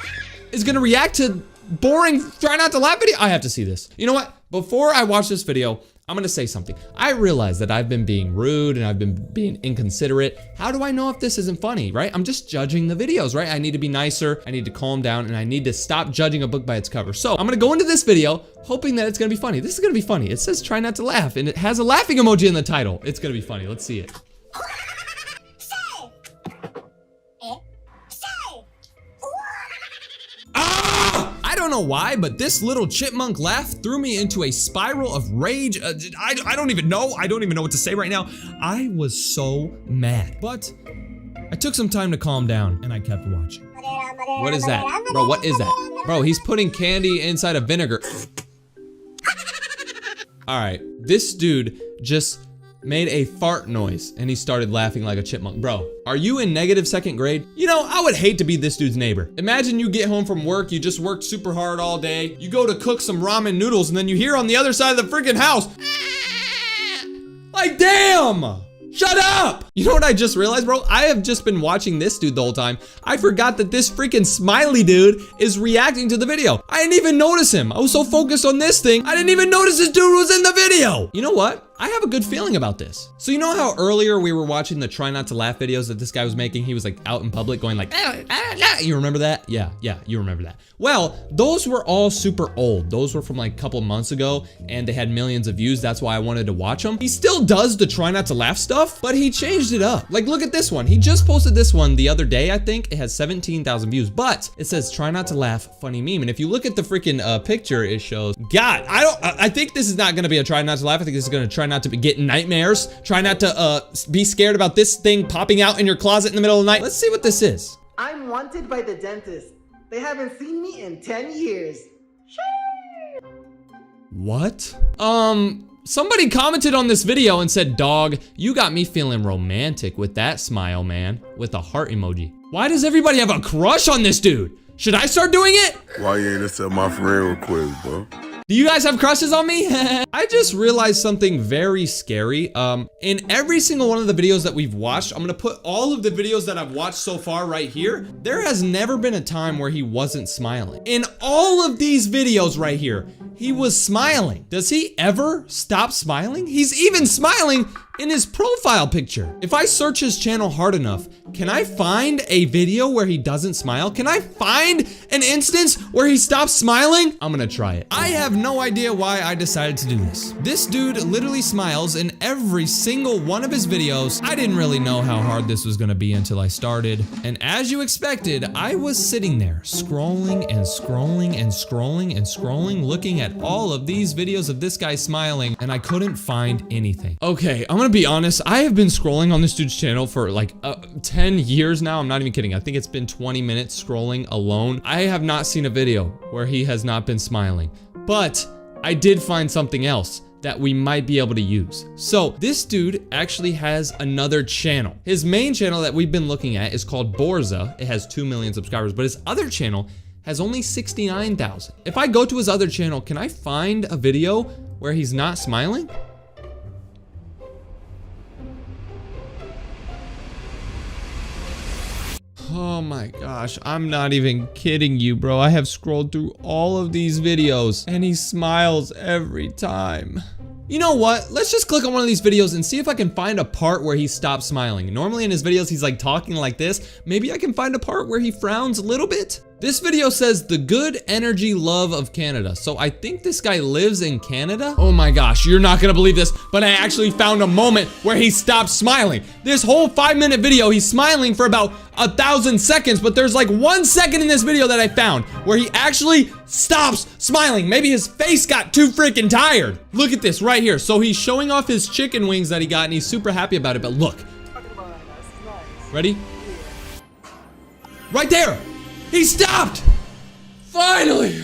is gonna react to boring Try Not to Laugh video? I have to see this. You know what? Before I watch this video, I'm gonna say something. I realize that I've been being rude and I've been being inconsiderate. How do I know if this isn't funny, right? I'm just judging the videos, right? I need to be nicer, I need to calm down, and I need to stop judging a book by its cover. So I'm gonna go into this video hoping that it's gonna be funny. This is gonna be funny. It says try not to laugh, and it has a laughing emoji in the title. It's gonna be funny. Let's see it. I don't know why, but this little chipmunk laugh threw me into a spiral of rage. I don't even know. I don't even know what to say right now. I was so mad, but I took some time to calm down and I kept watching. What is that? Bro, what is that? Bro, he's putting candy inside of vinegar. All right, this dude just made a fart noise and he started laughing like a chipmunk. Bro, are you in negative second grade? You know, I would hate to be this dude's neighbor. Imagine you get home from work, you just worked super hard all day, you go to cook some ramen noodles, and then you hear on the other side of the freaking house, like, damn! Shut up! You know what I just realized, bro? I have just been watching this dude the whole time. I forgot that this freaking smiley dude is reacting to the video. I didn't even notice him. I was so focused on this thing, I didn't even notice this dude was in the video. You know what? I have a good feeling about this. So you know how earlier we were watching the Try Not to Laugh videos that this guy was making? He was like out in public going like, you remember that? Yeah, you remember that. Well, those were all super old. Those were from like a couple months ago and they had millions of views. That's why I wanted to watch them. He still does the Try Not to Laugh stuff, but he changed it up. Like, look at this one. He just posted this one the other day, I think. It has 17,000 views, but it says Try Not to Laugh funny meme. And if you look at the freaking picture, it shows, God, I think this is not gonna be a Try Not to Laugh. I think this is gonna try not to get nightmares. Try not to be scared about this thing popping out in your closet in the middle of the night. Let's see what this is. I'm wanted by the dentist. They haven't seen me in 10 years. What? Somebody commented on this video and said, dog, you got me feeling romantic with that smile, man, with a heart emoji. Why does everybody have a crush on this dude? Should I start doing it? Why you ain't accept my friend request, bro? Do you guys have crushes on me? I just realized something very scary. In every single one of the videos that we've watched, I'm gonna put all of the videos that I've watched so far right here. There has never been a time where he wasn't smiling. In all of these videos right here, he was smiling. Does he ever stop smiling? He's even smiling in his profile picture. If I search his channel hard enough, can I find a video where he doesn't smile? Can I find an instance where he stops smiling? I'm gonna try it. I have no idea why I decided to do this. This dude literally smiles in every single one of his videos. I didn't really know how hard this was gonna be until I started. And as you expected, I was sitting there scrolling and scrolling and scrolling and scrolling, looking at all of these videos of this guy smiling, and I couldn't find anything. Okay, I'm gonna be honest, I have been scrolling on this dude's channel for like 10 years now. I'm not even kidding. I think it's been 20 minutes scrolling alone. I have not seen a video where he has not been smiling, but I did find something else that we might be able to use. So this dude actually has another channel. His main channel that we've been looking at is called Borza. It has 2 million subscribers, but his other channel has only 69,000. If I go to his other channel, can I find a video where he's not smiling? Oh my gosh, I'm not even kidding you, bro. I have scrolled through all of these videos and he smiles every time. You know what? Let's just click on one of these videos and see if I can find a part where he stops smiling. Normally in his videos, he's like talking like this. Maybe I can find a part where he frowns a little bit. This video says the good energy love of Canada. So I think this guy lives in Canada. Oh my gosh, you're not gonna believe this, but I actually found a moment where he stopped smiling. This whole 5-minute video, he's smiling for about 1,000 seconds, but there's like 1 second in this video that I found where he actually stops smiling. Maybe his face got too freaking tired. Look at this right here. So he's showing off his chicken wings that he got and he's super happy about it, but look. Ready? Right there. He stopped! Finally!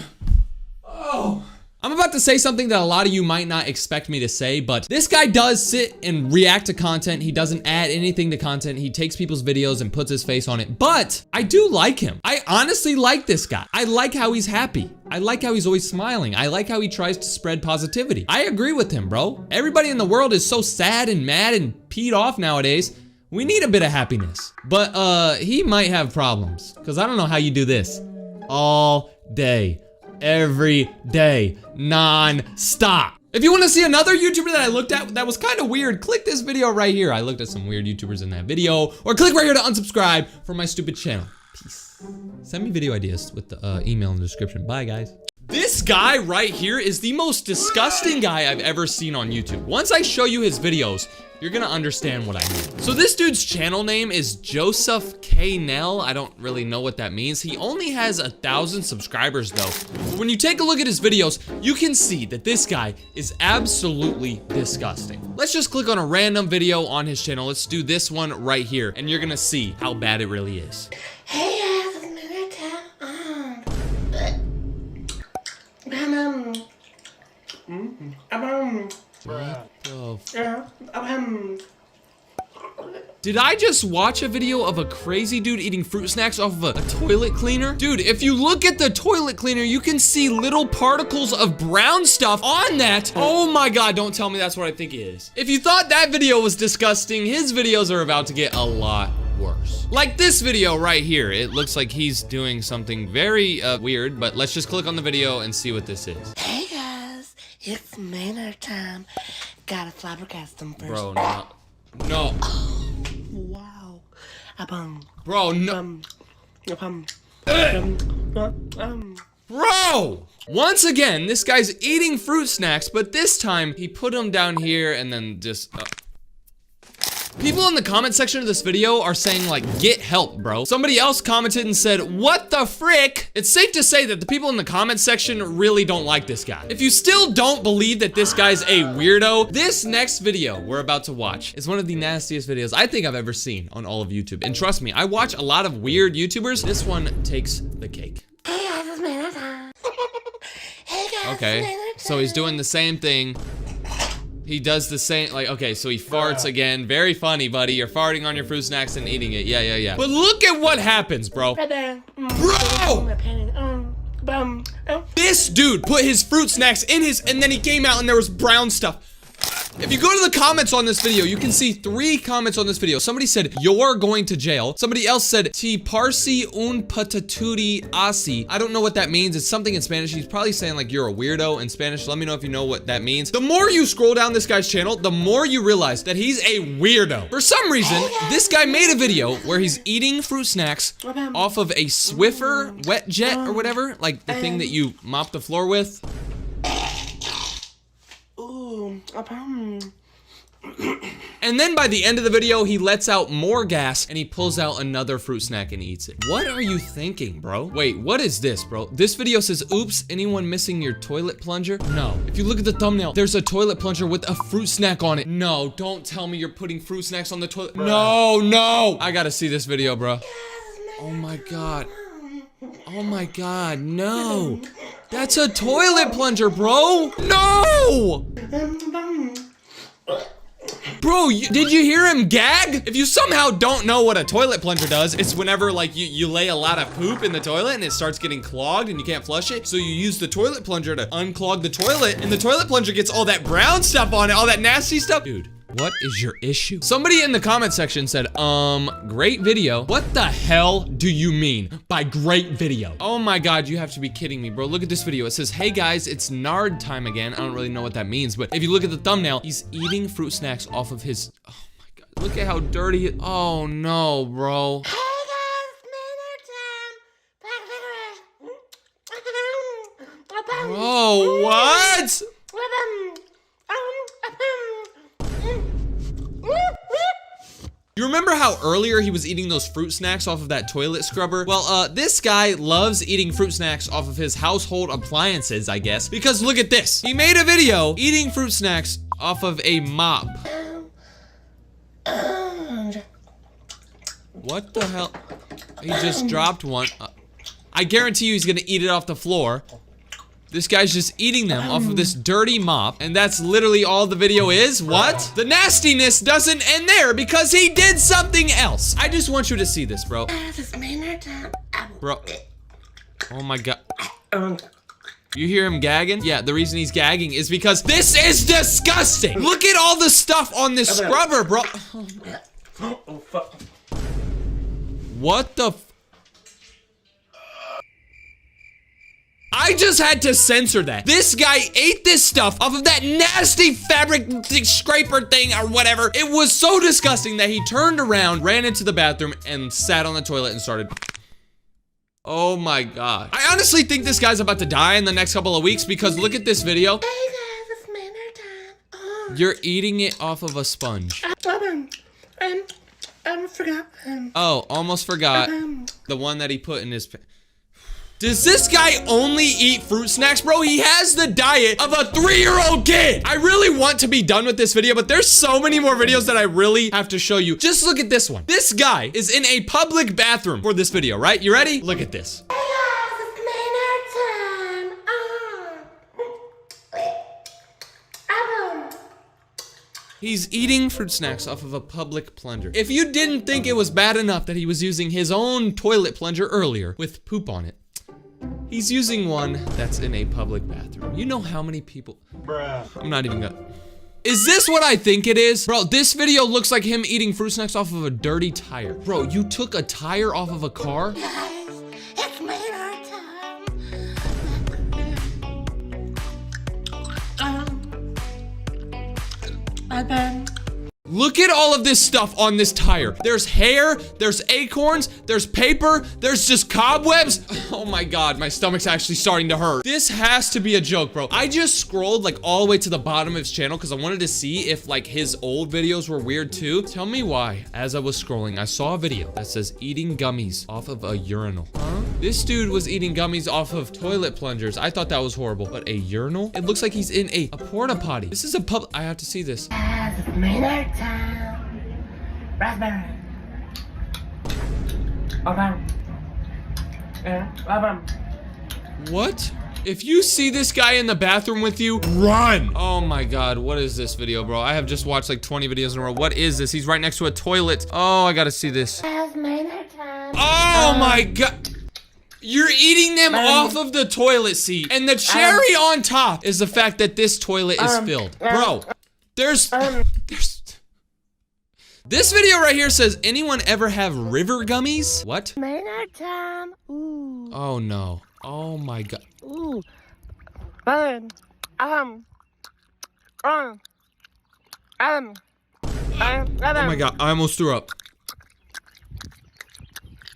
Oh. I'm about to say something that a lot of you might not expect me to say, but this guy does sit and react to content. He doesn't add anything to content. He takes people's videos and puts his face on it, but I do like him. I honestly like this guy. I like how he's happy. I like how he's always smiling. I like how he tries to spread positivity. I agree with him, bro. Everybody in the world is so sad and mad and peed off nowadays. We need a bit of happiness, but he might have problems because I don't know how you do this all day, every day, non-stop. If you want to see another YouTuber that I looked at that was kind of weird, click this video right here. I looked at some weird YouTubers in that video, or click right here to unsubscribe from my stupid channel. Peace. Send me video ideas with the email in the description. Bye, guys. This guy right here is the most disgusting guy I've ever seen on YouTube. Once I show you his videos, you're gonna understand what I mean. So this dude's channel name is Joseph K. Nell. I don't really know what that means. He only has 1,000 subscribers though. But when you take a look at his videos, you can see that this guy is absolutely disgusting. Let's just click on a random video on his channel. Let's do this one right here, and you're gonna see how bad it really is. Hey guys, it's another Did I just watch a video of a crazy dude eating fruit snacks off of a toilet cleaner? Dude, if you look at the toilet cleaner, you can see little particles of brown stuff on that. Oh my God, don't tell me that's what I think it is. If you thought that video was disgusting, his videos are about to get a lot worse. Like this video right here. It looks like he's doing something very weird, but let's just click on the video and see what this is. Hey guys, it's Maynard time. Gotta flabbergast them first. Bro, no. No. Wow. Bro, no. Bro! Once again, this guy's eating fruit snacks, but this time he put them down here and then just... People in the comment section of this video are saying like, get help, bro. Somebody else commented and said, what the frick? It's safe to say that the people in the comment section really don't like this guy. If you still don't believe that this guy's a weirdo, this next video we're about to watch is one of the nastiest videos I think I've ever seen on all of YouTube. And trust me, I watch a lot of weird YouTubers. This one takes the cake. Hey guys, it's Maynard time. Hey guys, Okay, so he's doing the same thing. He does the same, like, okay, so he farts again. Very funny, buddy. You're farting on your fruit snacks and eating it. Yeah. But look at what happens, bro. Bro! This dude put his fruit snacks in his, and then he came out and there was brown stuff. If you go to the comments on this video, you can see 3 comments on this video. Somebody said, you're going to jail. Somebody else said, ti parsi un pataturi asi. I don't know what that means. It's something in Spanish. He's probably saying like you're a weirdo in Spanish. Let me know if you know what that means. The more you scroll down this guy's channel, the more you realize that he's a weirdo. For some reason, this guy made a video where he's eating fruit snacks off of a Swiffer wet jet or whatever, like the thing that you mop the floor with. And then by the end of the video, he lets out more gas and he pulls out another fruit snack and eats it. What are you thinking, bro? Wait, what is this, bro? This video says, oops, anyone missing your toilet plunger? No. If you look at the thumbnail, there's a toilet plunger with a fruit snack on it. No, don't tell me you're putting fruit snacks on the toilet. No. I gotta see this video, bro. Oh my God. Oh my God, no. That's a toilet plunger, bro. No! Bro, did you hear him gag? If you somehow don't know what a toilet plunger does, it's whenever like you lay a lot of poop in the toilet and it starts getting clogged and you can't flush it. So you use the toilet plunger to unclog the toilet and the toilet plunger gets all that brown stuff on it, all that nasty stuff. Dude, what is your issue? Somebody in the comment section said, great video. What the hell do you mean by great video? Oh my God, you have to be kidding me, bro. Look at this video. It says, hey guys, it's nard time again. I don't really know what that means, but if you look at the thumbnail, he's eating fruit snacks off of his, oh my God. Look at how dirty it, oh no, bro. Hey guys, Bro, what? You remember how earlier he was eating those fruit snacks off of that toilet scrubber? Well, this guy loves eating fruit snacks off of his household appliances, I guess. Because look at this. He made a video eating fruit snacks off of a mop. What the hell? He just dropped one. I guarantee you he's gonna eat it off the floor. This guy's just eating them off of this dirty mop, and that's literally all the video is? What? The nastiness doesn't end there because he did something else. I just want you to see this, bro. Bro. Oh my God. You hear him gagging? Yeah, the reason he's gagging is because this is disgusting. Look at all the stuff on this scrubber, bro. What the f— I just had to censor that. This guy ate this stuff off of that nasty fabric scraper thing or whatever. It was so disgusting that he turned around, ran into the bathroom, and sat on the toilet and started. Oh my God. I honestly think this guy's about to die in the next couple of weeks because look at this video. Hey guys, it's manner time. You're eating it off of a sponge. Forgot. Oh, almost forgot. The one that he put in his Does this guy only eat fruit snacks, bro? He has the diet of a 3-year-old kid. I really want to be done with this video, but there's so many more videos that I really have to show you. Just look at this one. This guy is in a public bathroom for this video, right? You ready? Look at this. Hey guys, it's manner time. He's eating fruit snacks off of a public plunger. If you didn't think it was bad enough that he was using his own toilet plunger earlier with poop on it, he's using one that's in a public bathroom. You know how many people— Bruh. I'm not even gonna— Is this what I think it is? Bro, this video looks like him eating fruit snacks off of a dirty tire. Bro, you took a tire off of a car? Guys, it's manner time. Look at all of this stuff on this tire. There's hair, there's acorns, there's paper, there's just cobwebs. Oh my God, my stomach's actually starting to hurt. This has to be a joke, bro. I just scrolled like all the way to the bottom of his channel because I wanted to see if like his old videos were weird too. Tell me why, as I was scrolling, I saw a video that says eating gummies off of a urinal. Huh? This dude was eating gummies off of toilet plungers. I thought that was horrible, but a urinal? It looks like he's in a porta potty. This is a I have to see this. Manner time. Raspberry. What? If you see this guy in the bathroom with you, run! Oh my God, what is this video, bro? I have just watched like 20 videos in a row. What is this? He's right next to a toilet. Oh, I gotta see this. Oh my God. You're eating them off of the toilet seat. And the cherry on top is the fact that this toilet is filled. Bro, there's this video right here says, anyone ever have river gummies? What? Manner time. Ooh. Oh no. Oh my God. Ooh. Oh my God, I almost threw up.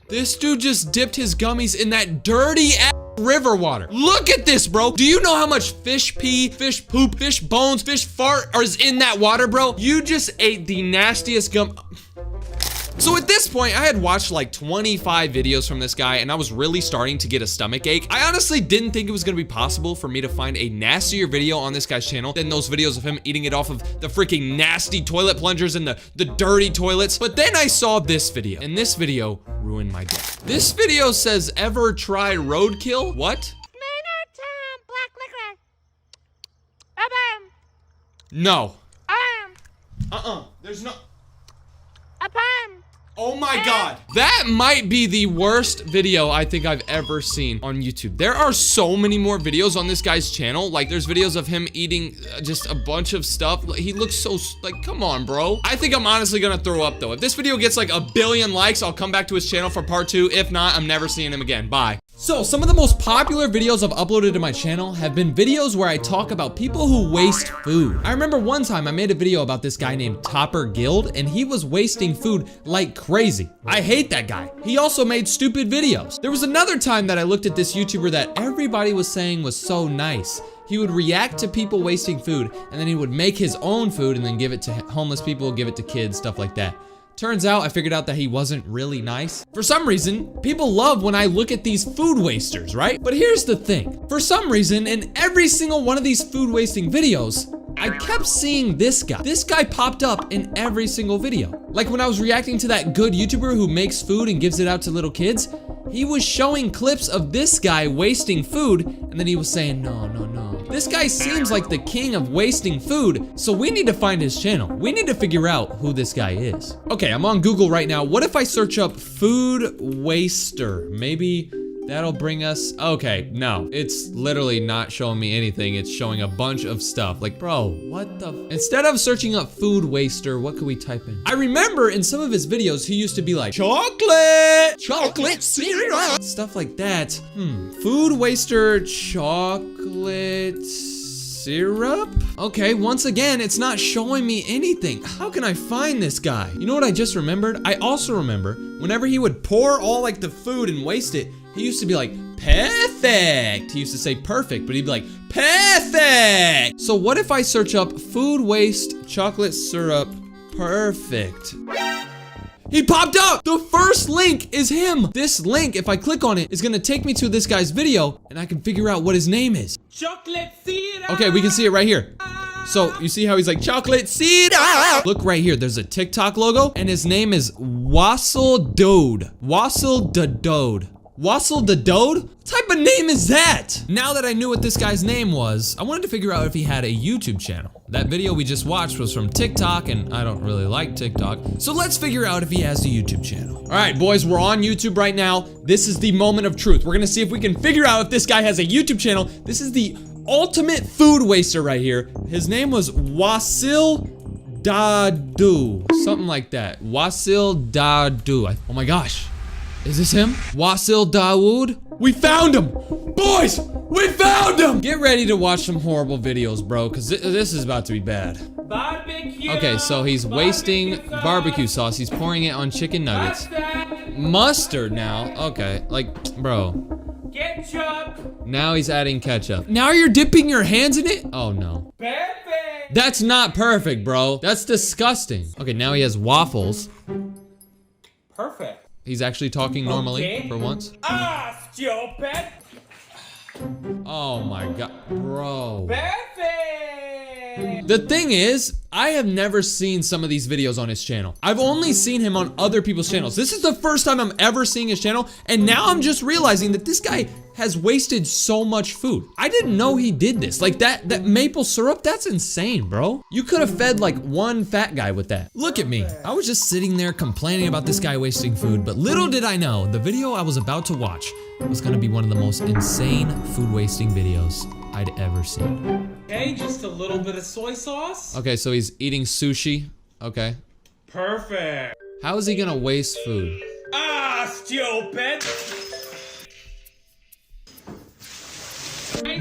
This dude just dipped his gummies in that dirty ass river water. Look at this, bro. Do you know how much fish pee, fish poop, fish bones, fish fart is in that water, bro? You just ate the nastiest gum. So at this point, I had watched like 25 videos from this guy and I was really starting to get a stomach ache. I honestly didn't think it was gonna be possible for me to find a nastier video on this guy's channel than those videos of him eating it off of the freaking nasty toilet plungers and the dirty toilets. But then I saw this video, and this video ruined my day. This video says, ever try roadkill? What? Manner No. There's no. Oh my god. That might be the worst video I think I've ever seen on YouTube. There are so many more videos on this guy's channel. Like, there's videos of him eating just a bunch of stuff. He looks so, like, come on, bro. I think I'm honestly gonna throw up, though. If this video gets, like, 1 billion likes, I'll come back to his channel for part 2. If not, I'm never seeing him again. Bye. So, some of the most popular videos I've uploaded to my channel have been videos where I talk about people who waste food. I remember one time I made a video about this guy named Topper Guild, and he was wasting food like crazy. I hate that guy. He also made stupid videos. There was another time that I looked at this YouTuber that everybody was saying was so nice. He would react to people wasting food, and then he would make his own food and then give it to homeless people, give it to kids, stuff like that. Turns out I figured out that he wasn't really nice. For some reason, people love when I look at these food wasters, right? But here's the thing. For some reason, in every single one of these food wasting videos, I kept seeing this guy. This guy popped up in every single video. Like when I was reacting to that good YouTuber who makes food and gives it out to little kids, he was showing clips of this guy wasting food, and then he was saying, no, no, no. This guy seems like the king of wasting food, so we need to find his channel. We need to figure out who this guy is. Okay, I'm on Google right now. What if I search up food waster? Maybe that'll bring us, okay, no. It's literally not showing me anything. It's showing a bunch of stuff. Like, bro, what the? Instead of searching up food waster, what could we type in? I remember in some of his videos, he used to be like, chocolate syrup, stuff like that. Food waster, chocolate syrup? Okay, once again, it's not showing me anything. How can I find this guy? You know what I just remembered? I also remember whenever he would pour all like the food and waste it, he used to be like, perfect. He used to say perfect, but he'd be like, perfect. So what if I search up food waste chocolate syrup perfect? He popped up! The first link is him! This link, if I click on it, is gonna take me to this guy's video, and I can figure out what his name is. Chocolate syrup. Okay, we can see it right here. So, you see how he's like, chocolate syrup? Look right here, there's a TikTok logo, and his name is Wassel Dode. Wassel the Dode. Wassel the Dode? What type of name is that? Now that I knew what this guy's name was, I wanted to figure out if he had a YouTube channel. That video we just watched was from TikTok, and I don't really like TikTok. So let's figure out if he has a YouTube channel. All right, boys, we're on YouTube right now. This is the moment of truth. We're gonna see if we can figure out if this guy has a YouTube channel. This is the ultimate food waster right here. His name was Wassel Dadu, something like that. Wassel Dadu. Oh my gosh. Is this him? Wassel Dawood? We found him! Boys, we found him! Get ready to watch some horrible videos, bro, because this is about to be bad. Barbecue. Okay, so he's wasting barbecue sauce. He's pouring it on chicken nuggets. Mustard now. Okay, like, bro. Ketchup. Now he's adding ketchup. Now you're dipping your hands in it? Oh, no. Perfect. That's not perfect, bro. That's disgusting. Okay, now he has waffles. Perfect. He's actually talking normally for once. Ah, stupid. Oh my god, bro. Perfect. The thing is, I have never seen some of these videos on his channel. I've only seen him on other people's channels. This is the first time I'm ever seeing his channel, and now I'm just realizing that this guy has wasted so much food. I didn't know he did this. Like that maple syrup, that's insane, bro. You could have fed like one fat guy with that. Look at me. I was just sitting there complaining about this guy wasting food, but little did I know, the video I was about to watch was gonna be one of the most insane food wasting videos I'd ever seen. Okay, just a little bit of soy sauce. Okay, so he's eating sushi. Okay. Perfect. How is he gonna waste food? Ah, stupid.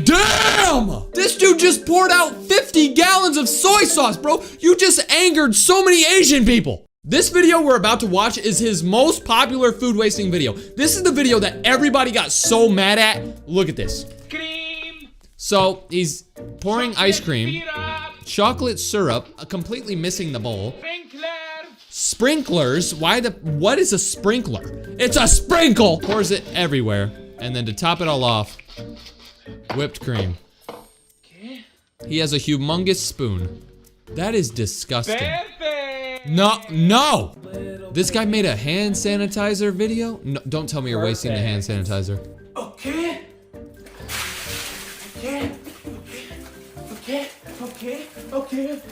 Damn! This dude just poured out 50 gallons of soy sauce, bro. You just angered so many Asian people. This video we're about to watch is his most popular food wasting video. This is the video that everybody got so mad at. Look at this. Cream. So he's pouring ice cream, chocolate syrup, completely missing the bowl. Sprinkler. Sprinklers, what is a sprinkler? It's a sprinkle! Pours it everywhere. And then to top it all off, whipped cream. Okay. He has a humongous spoon. That is disgusting. Perfect. No! This guy made a hand sanitizer video? No, don't tell me you're wasting the hand sanitizer. Okay. Okay. Okay. Okay. Okay. Okay.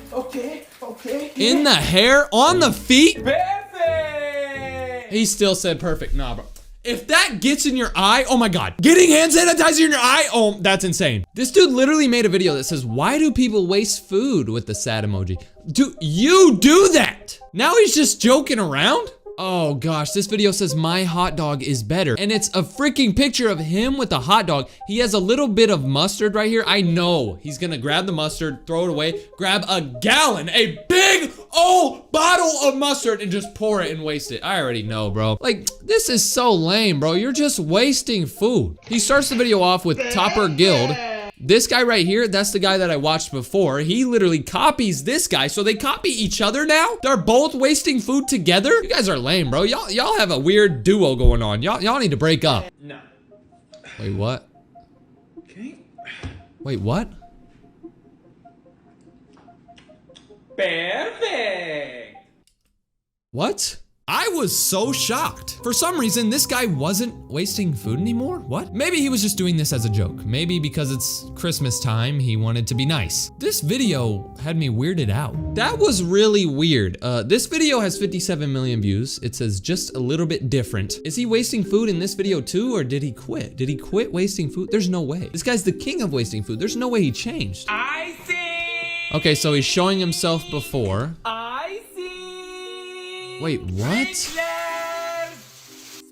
In the hair, on the feet. Perfect! He still said perfect. Nah, bro. If that gets in your eye, oh my God. Getting hand sanitizer in your eye, oh, that's insane. This dude literally made a video that says, why do people waste food with the sad emoji? Do you do that? Now he's just joking around? Oh gosh, this video says my hot dog is better. And it's a freaking picture of him with the hot dog. He has a little bit of mustard right here. I know he's gonna grab the mustard, throw it away, grab a gallon, a big old bottle of mustard and just pour it and waste it. I already know, bro. Like, this is so lame, bro. You're just wasting food. He starts the video off with Topper Guild. This guy right here, that's the guy that I watched before. He literally copies this guy, so they copy each other now? They're both wasting food together? You guys are lame, bro. Y'all have a weird duo going on. Y'all need to break up. No. Wait, what? Okay. Wait, what? Perfect! What? I was so shocked. For some reason, this guy wasn't wasting food anymore. What? Maybe he was just doing this as a joke. Maybe because it's Christmas time, he wanted to be nice. This video had me weirded out. That was really weird. This video has 57 million views. It says just a little bit different. Is he wasting food in this video too, or did he quit? Did he quit wasting food? There's no way. This guy's the king of wasting food. There's no way he changed. I see! Okay, so he's showing himself before. I see! Wait, what?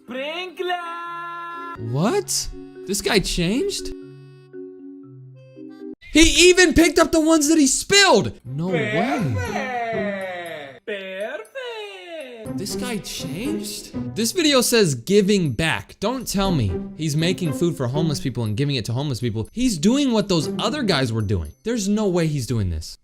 Sprinkler! What? This guy changed? He even picked up the ones that he spilled! No way. Perfect! This guy changed? This video says giving back. Don't tell me he's making food for homeless people and giving it to homeless people. He's doing what those other guys were doing. There's no way he's doing this.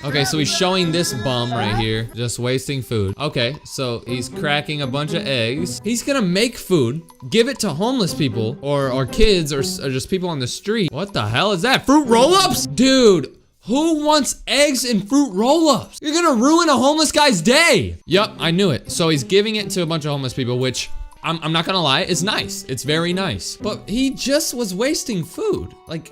Okay, so he's showing this bum right here, just wasting food. Okay, so he's cracking a bunch of eggs. He's gonna make food, give it to homeless people, or kids, or just people on the street. What the hell is that? Fruit roll-ups? Dude, who wants eggs and fruit roll-ups? You're gonna ruin a homeless guy's day. Yup, I knew it. So he's giving it to a bunch of homeless people, which I'm not gonna lie, it's nice. It's very nice. But he just was wasting food. Like,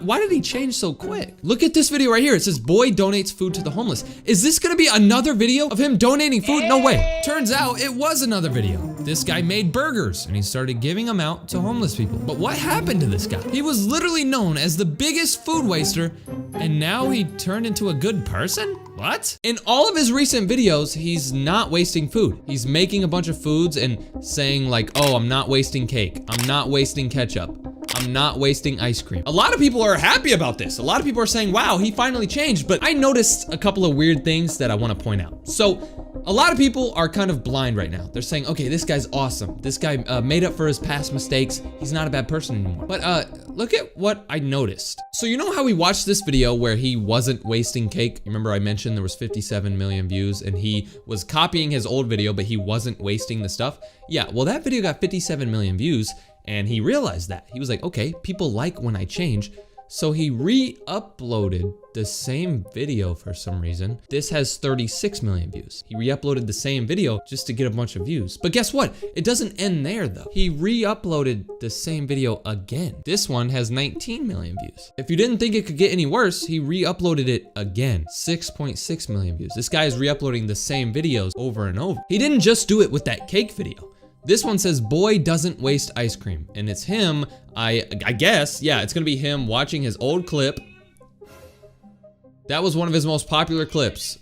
why did he change so quick? Look at this video right here. It says, boy donates food to the homeless. Is this gonna be another video of him donating food? No way. Turns out it was another video. This guy made burgers and he started giving them out to homeless people. But what happened to this guy? He was literally known as the biggest food waster, and now he turned into a good person? What? In all of his recent videos, he's not wasting food. He's making a bunch of foods and saying like, oh, I'm not wasting cake. I'm not wasting ketchup. I'm not wasting ice cream. A lot of people are happy about this. A lot of people are saying, wow, he finally changed. But I noticed a couple of weird things that I want to point out. So a lot of people are kind of blind right now. They're saying, okay, this guy's awesome. This guy made up for his past mistakes. He's not a bad person anymore. But look at what I noticed. So you know how we watched this video where he wasn't wasting cake? Remember I mentioned there was 57 million views and he was copying his old video, but he wasn't wasting the stuff? Yeah, well that video got 57 million views and he realized that. He was like, okay, people like when I change. So he re-uploaded the same video for some reason. This has 36 million views. He re-uploaded the same video just to get a bunch of views. But guess what? It doesn't end there though. He re-uploaded the same video again. This one has 19 million views. If you didn't think it could get any worse, he re-uploaded it again. 6.6 million views. This guy is re-uploading the same videos over and over. He didn't just do it with that cake video. This one says, boy doesn't waste ice cream. And it's him, I guess, yeah, it's gonna be him watching his old clip. That was one of his most popular clips.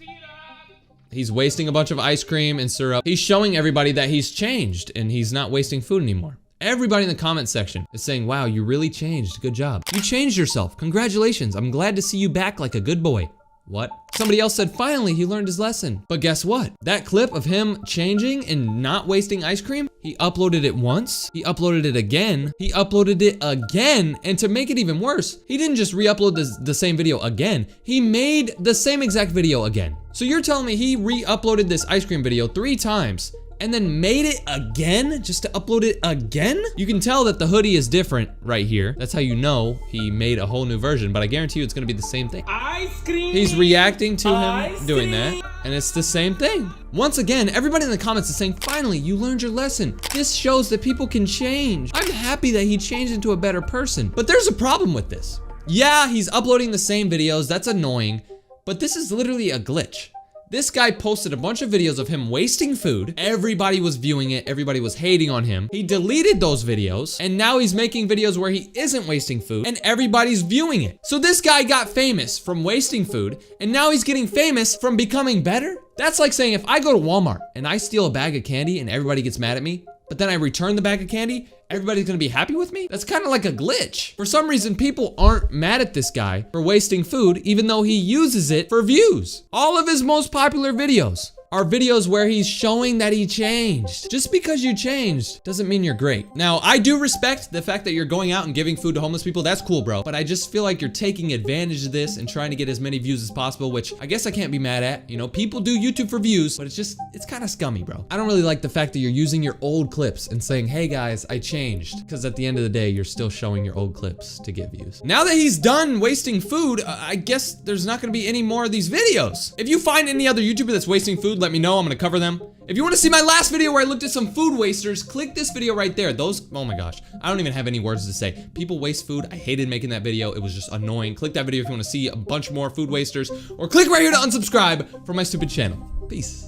He's wasting a bunch of ice cream and syrup. He's showing everybody that he's changed and he's not wasting food anymore. Everybody in the comment section is saying, wow, you really changed, good job. You changed yourself, congratulations. I'm glad to see you back like a good boy. What? Somebody else said, finally, he learned his lesson. But guess what? That clip of him changing and not wasting ice cream, he uploaded it once, he uploaded it again, he uploaded it again, and to make it even worse, he didn't just re-upload the same video again, he made the same exact video again. So you're telling me he re-uploaded this ice cream video 3 times, and then made it again just to upload it again? You can tell that the hoodie is different right here. That's how you know he made a whole new version, but I guarantee you it's gonna be the same thing. Ice cream! He's reacting to him doing that, and it's the same thing. Once again, everybody in the comments is saying, finally, you learned your lesson. This shows that people can change. I'm happy that he changed into a better person, but there's a problem with this. Yeah, he's uploading the same videos, that's annoying, but this is literally a glitch. This guy posted a bunch of videos of him wasting food. Everybody was viewing it, everybody was hating on him. He deleted those videos, and now he's making videos where he isn't wasting food, and everybody's viewing it. So this guy got famous from wasting food, and now he's getting famous from becoming better? That's like saying if I go to Walmart and I steal a bag of candy and everybody gets mad at me, but then I return the bag of candy, everybody's gonna be happy with me? That's kind of like a glitch. For some reason, people aren't mad at this guy for wasting food, even though he uses it for views. All of his most popular videos are videos where he's showing that he changed. Just because you changed doesn't mean you're great. Now, I do respect the fact that you're going out and giving food to homeless people. That's cool, bro. But I just feel like you're taking advantage of this and trying to get as many views as possible, which I guess I can't be mad at. You know, people do YouTube for views, but it's kind of scummy, bro. I don't really like the fact that you're using your old clips and saying, hey guys, I changed. Because at the end of the day, you're still showing your old clips to get views. Now that he's done wasting food, I guess there's not gonna be any more of these videos. If you find any other YouTuber that's wasting food, let me know, I'm gonna cover them. If you wanna see my last video where I looked at some food wasters, click this video right there. Those, oh my gosh, I don't even have any words to say. People waste food, I hated making that video, it was just annoying. Click that video if you wanna see a bunch more food wasters, or click right here to unsubscribe from my stupid channel. Peace.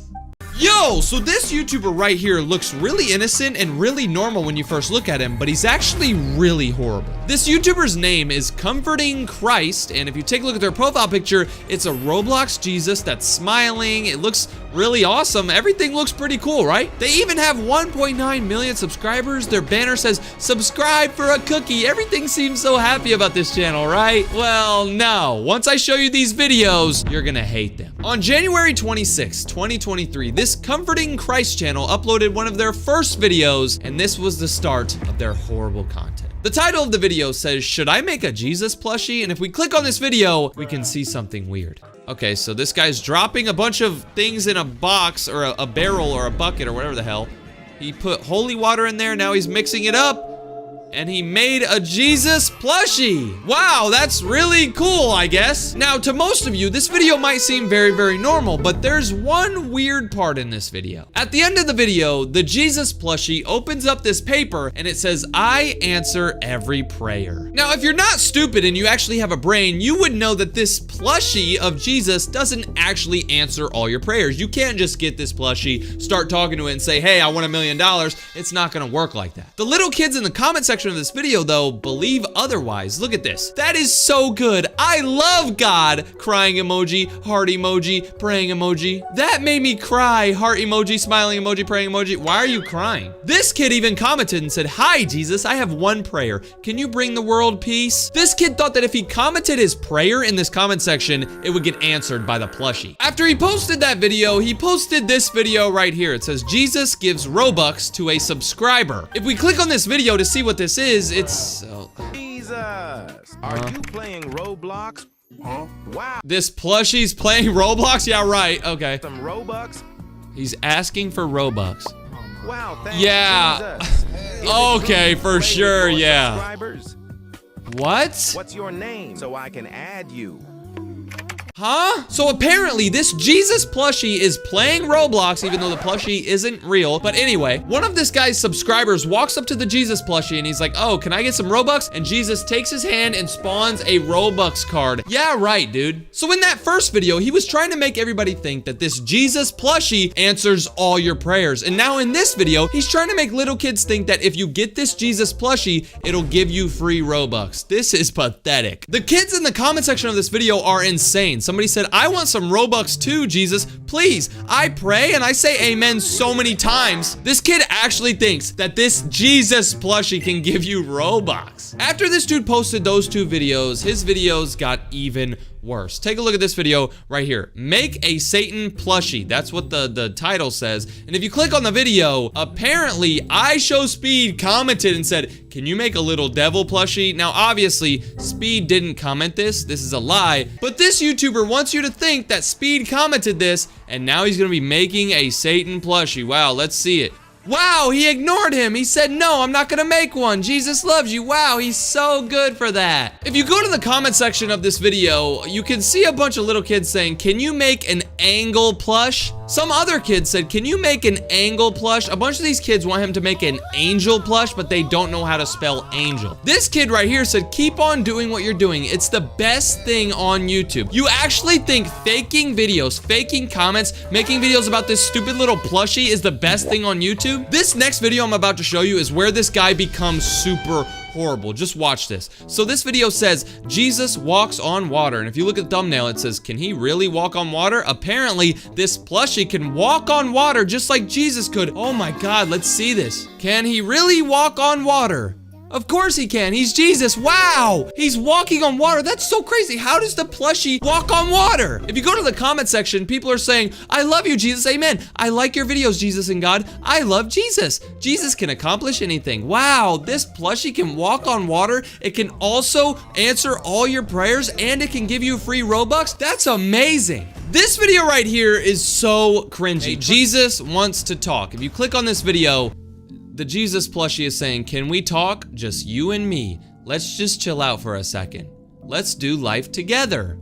Yo, so this YouTuber right here looks really innocent and really normal when you first look at him, but he's actually really horrible. This YouTuber's name is Comforting Christ, and if you take a look at their profile picture, it's a Roblox Jesus that's smiling. It looks really awesome. Everything looks pretty cool, right? They even have 1.9 million subscribers. Their banner says, subscribe for a cookie. Everything seems so happy about this channel, right? Well, no. Once I show you these videos, you're gonna hate them. On January 26, 2023, this Comforting Christ channel uploaded one of their first videos, and this was the start of their horrible content. The title of the video says, should I make a Jesus plushie? And if we click on this video, we can see something weird. Okay, so this guy's dropping a bunch of things in a box or a barrel or a bucket or whatever the hell. He put holy water in there, now he's mixing it up. And he made a Jesus plushie. Wow, that's really cool, I guess. Now, to most of you, this video might seem very, very normal, but there's one weird part in this video. At the end of the video, the Jesus plushie opens up this paper and it says, I answer every prayer. Now, if you're not stupid and you actually have a brain, you would know that this plushie of Jesus doesn't actually answer all your prayers. You can't just get this plushie, start talking to it and say, hey, I want $1 million. It's not gonna work like that. The little kids in the comment section of this video though believe otherwise. Look at this. That is so good. I love God. Crying emoji, heart emoji, praying emoji. That made me cry. Heart emoji, smiling emoji, praying emoji. Why are you crying? This kid even commented and said, hi Jesus, I have one prayer. Can you bring the world peace? This kid thought that if he commented his prayer in this comment section, it would get answered by the plushie. After he posted that video, he posted this video right here. It says, Jesus gives Robux to a subscriber. If we click on this video to see what this is, it's... Jesus! Are you playing Roblox? Huh? Wow. This plushie's playing Roblox? Yeah, right. Okay. Some Robux? He's asking for Robux. Wow, thanks, yeah. Okay, for sure, yeah. What? What's your name so I can add you? Huh? So apparently this Jesus plushie is playing Roblox, even though the plushie isn't real. But anyway, one of this guy's subscribers walks up to the Jesus plushie and he's like, oh, can I get some Robux? And Jesus takes his hand and spawns a Robux card. Yeah, right, dude. So in that first video, he was trying to make everybody think that this Jesus plushie answers all your prayers. And now in this video, he's trying to make little kids think that if you get this Jesus plushie, it'll give you free Robux. This is pathetic. The kids in the comment section of this video are insane. Somebody said, I want some Robux too, Jesus. Please, I pray and I say amen so many times. This kid actually thinks that this Jesus plushie can give you Robux. After this dude posted those two videos, his videos got even worse. Take a look at this video right here. Make a Satan plushie. That's what the title says. And if you click on the video, apparently iShowSpeed commented and said, can you make a little devil plushie? Now, obviously, Speed didn't comment this. This is a lie. But this YouTuber wants you to think that Speed commented this, and now he's gonna be making a Satan plushie. Wow, let's see it. Wow, he ignored him. He said, no, I'm not gonna make one. Jesus loves you. Wow, he's so good for that. If you go to the comment section of this video, you can see a bunch of little kids saying, can you make an angle plush? Some other kid said, can you make an angle plush? A bunch of these kids want him to make an angel plush, but they don't know how to spell angel. This kid right here said, keep on doing what you're doing. It's the best thing on YouTube. You actually think faking videos, faking comments, making videos about this stupid little plushie is the best thing on YouTube? This next video I'm about to show you is where this guy becomes super horrible. Just watch this. So this video says, Jesus walks on water. And if you look at the thumbnail, it says, can he really walk on water? Apparently, this plushie can walk on water just like Jesus could. Oh my God, let's see this. Can he really walk on water? Of course he can. He's Jesus. Wow. He's walking on water. That's so crazy. How does the plushie walk on water? If you go to the comment section, people are saying, I love you, Jesus. Amen. I like your videos, Jesus and God. I love Jesus. Jesus can accomplish anything. Wow. This plushie can walk on water. It can also answer all your prayers, and it can give you free Robux. That's amazing. This video right here is so cringy. Jesus wants to talk. If you click on this video, the Jesus plushie is saying, can we talk? Just you and me. Let's just chill out for a second. Let's do life together.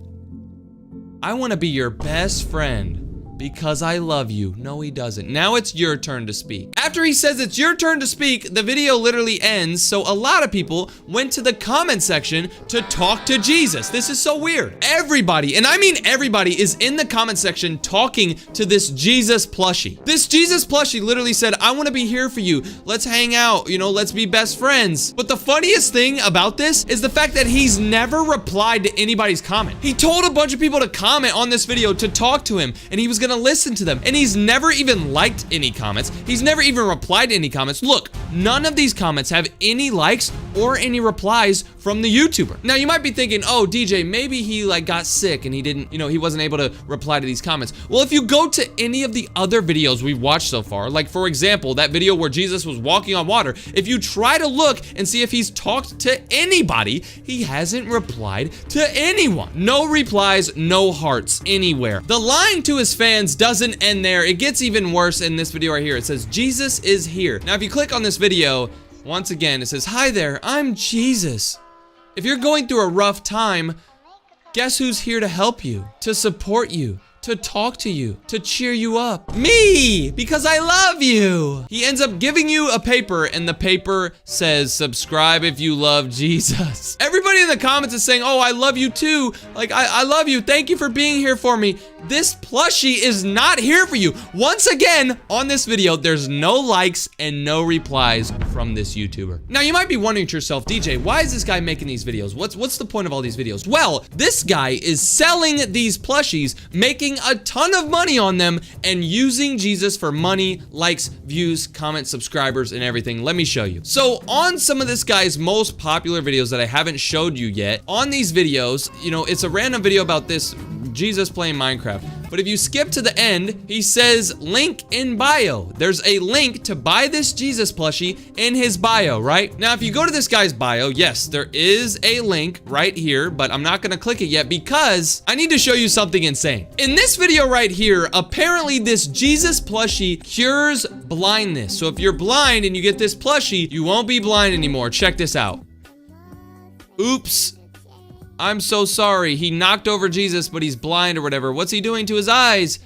I want to be your best friend because I love you. No, he doesn't. Now it's your turn to speak. After he says it's your turn to speak, the video literally ends. So a lot of people went to the comment section to talk to Jesus. This is so weird. Everybody, and I mean everybody, is in the comment section talking to this Jesus plushie. This Jesus plushie literally said, I want to be here for you. Let's hang out. You know, let's be best friends. But the funniest thing about this is the fact that he's never replied to anybody's comment. He told a bunch of people to comment on this video to talk to him, and he was gonna listen to them, and he's never even liked any comments. He's never even replied to any comments. Look, none of these comments have any likes or any replies from the YouTuber. Now you might be thinking, oh, DJ, maybe he like got sick and he didn't, you know, he wasn't able to reply to these comments. Well, if you go to any of the other videos we've watched so far, like for example, that video where Jesus was walking on water, if you try to look and see if he's talked to anybody, he hasn't replied to anyone. No replies, no hearts anywhere. The line to his fans doesn't end there. It gets even worse in this video right here. It says, Jesus is here. Now, if you click on this video, once again, it says, hi there, I'm Jesus. If you're going through a rough time, guess who's here to help you, to support you, to talk to you, to cheer you up? Me, because I love you. He ends up giving you a paper, and the paper says, subscribe if you love Jesus. Everybody in the comments is saying, oh, I love you too. Like, I love you. Thank you for being here for me. This plushie is not here for you. Once again, on this video, there's no likes and no replies from this YouTuber. Now, you might be wondering to yourself, DJ, why is this guy making these videos? What's the point of all these videos? Well, this guy is selling these plushies, making a ton of money on them, and using Jesus for money, likes, views, comments, subscribers, and everything. Let me show you. So on some of this guy's most popular videos that I haven't showed you yet, on these videos, you know, it's a random video about this Jesus playing Minecraft. But if you skip to the end, he says link in bio. There's a link to buy this Jesus plushie in his bio, right? Now, if you go to this guy's bio, yes, there is a link right here, but I'm not gonna click it yet because I need to show you something insane. In this video right here, apparently this Jesus plushie cures blindness. So if you're blind and you get this plushie, you won't be blind anymore. Check this out. Oops. I'm so sorry. He knocked over Jesus, but he's blind or whatever. What's he doing to his eyes?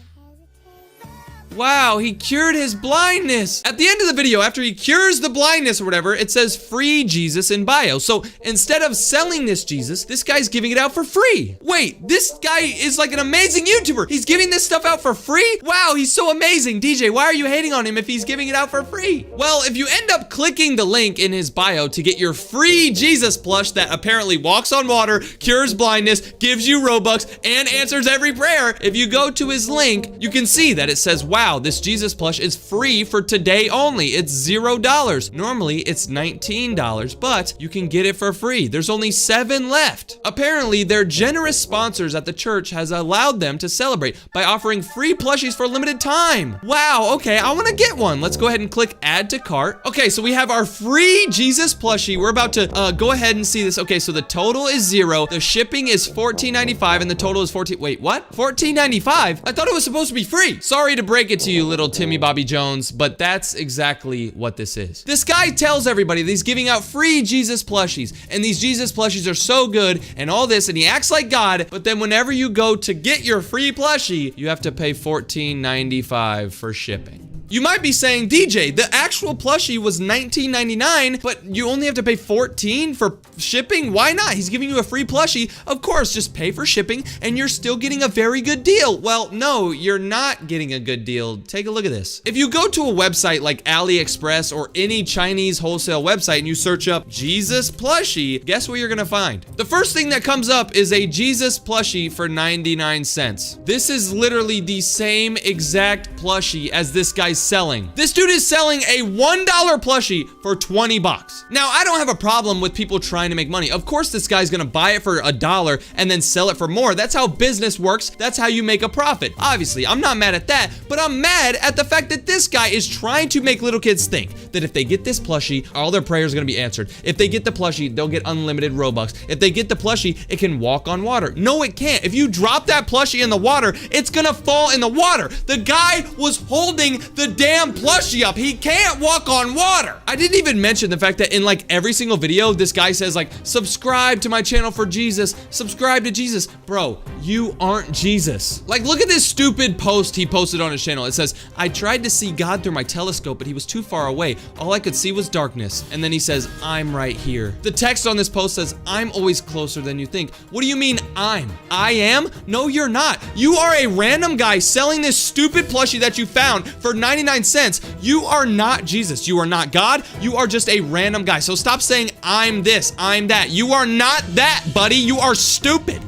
Wow, he cured his blindness. At the end of the video, after he cures the blindness or whatever, it says free Jesus in bio. So instead of selling this Jesus, this guy's giving it out for free. Wait, this guy is like an amazing YouTuber. He's giving this stuff out for free? Wow, he's so amazing. DJ, why are you hating on him if he's giving it out for free? Well, if you end up clicking the link in his bio to get your free Jesus plush that apparently walks on water, cures blindness, gives you Robux, and answers every prayer, if you go to his link, you can see that it says, wow, this Jesus plush is free for today only. It's $0. Normally, it's $19, but you can get it for free. There's only 7 left. Apparently, their generous sponsors at the church has allowed them to celebrate by offering free plushies for a limited time. Wow, okay, I want to get one. Let's go ahead and click add to cart. Okay, so we have our free Jesus plushie. We're about to go ahead and see this. Okay, so the total is 0. The shipping is $14.95 and the total is wait, what? $14.95? I thought it was supposed to be free. Sorry to break break it to you, little Timmy Bobby Jones, but that's exactly what this is. This guy tells everybody that he's giving out free Jesus plushies, and these Jesus plushies are so good and all this, and he acts like God, but then whenever you go to get your free plushie, you have to pay $14.95 for shipping. You might be saying, DJ, the actual plushie was $19.99, but you only have to pay $14 for shipping? Why not? He's giving you a free plushie. Of course, just pay for shipping and you're still getting a very good deal. Well, no, you're not getting a good deal. Take a look at this. If you go to a website like AliExpress or any Chinese wholesale website and you search up Jesus plushie, guess what you're gonna find? The first thing that comes up is a Jesus plushie for 99 cents. This is literally the same exact plushie as this guy's selling. This dude is selling a $1 plushie for 20 bucks. Now, I don't have a problem with people trying to make money. Of course, this guy's gonna buy it for $1 and then sell it for more. That's how business works. That's how you make a profit. Obviously, I'm not mad at that, but I'm mad at the fact that this guy is trying to make little kids think that if they get this plushie, all their prayers are gonna be answered. If they get the plushie, they'll get unlimited Robux. If they get the plushie, it can walk on water. No, it can't. If you drop that plushie in the water, it's gonna fall in the water. The guy was holding the damn plushie up. He can't walk on water. I didn't even mention the fact that in like every single video, this guy says like, subscribe to my channel for Jesus, subscribe to Jesus. Bro, you aren't Jesus. Like, look at this stupid post he posted on his channel. It says, I tried to see God through my telescope, but he was too far away. All I could see was darkness. And then he says, I'm right here. The text on this post says, I'm always closer than you think. What do you mean I'm? I am? No, you're not. You are a random guy selling this stupid plushie that you found for 99 cents. You are not Jesus. You are not God. You are just a random guy. So stop saying I'm this, I'm that. You are not that, buddy. You are stupid.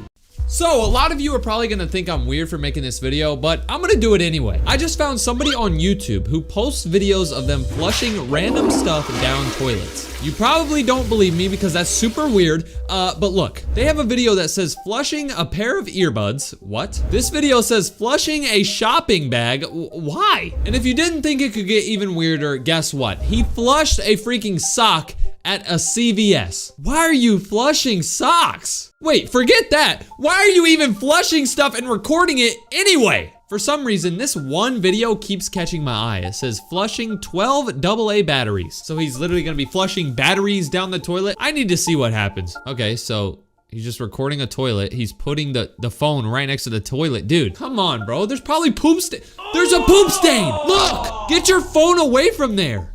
So, a lot of you are probably gonna think I'm weird for making this video, but I'm gonna do it anyway. I just found somebody on YouTube who posts videos of them flushing random stuff down toilets. You probably don't believe me because that's super weird, but look, they have a video that says flushing a pair of earbuds. What? This video says flushing a shopping bag. Why? And if you didn't think it could get even weirder, guess what? He flushed a freaking sock at a CVS. Why are you flushing socks? Wait, forget that. Why are you even flushing stuff and recording it anyway? For some reason, this one video keeps catching my eye. It says flushing 12 AA batteries. So he's literally gonna be flushing batteries down the toilet. I need to see what happens. Okay, so he's just recording a toilet. He's putting the phone right next to the toilet. Dude, come on, bro. There's probably poop stain. There's a poop stain. Look, get your phone away from there.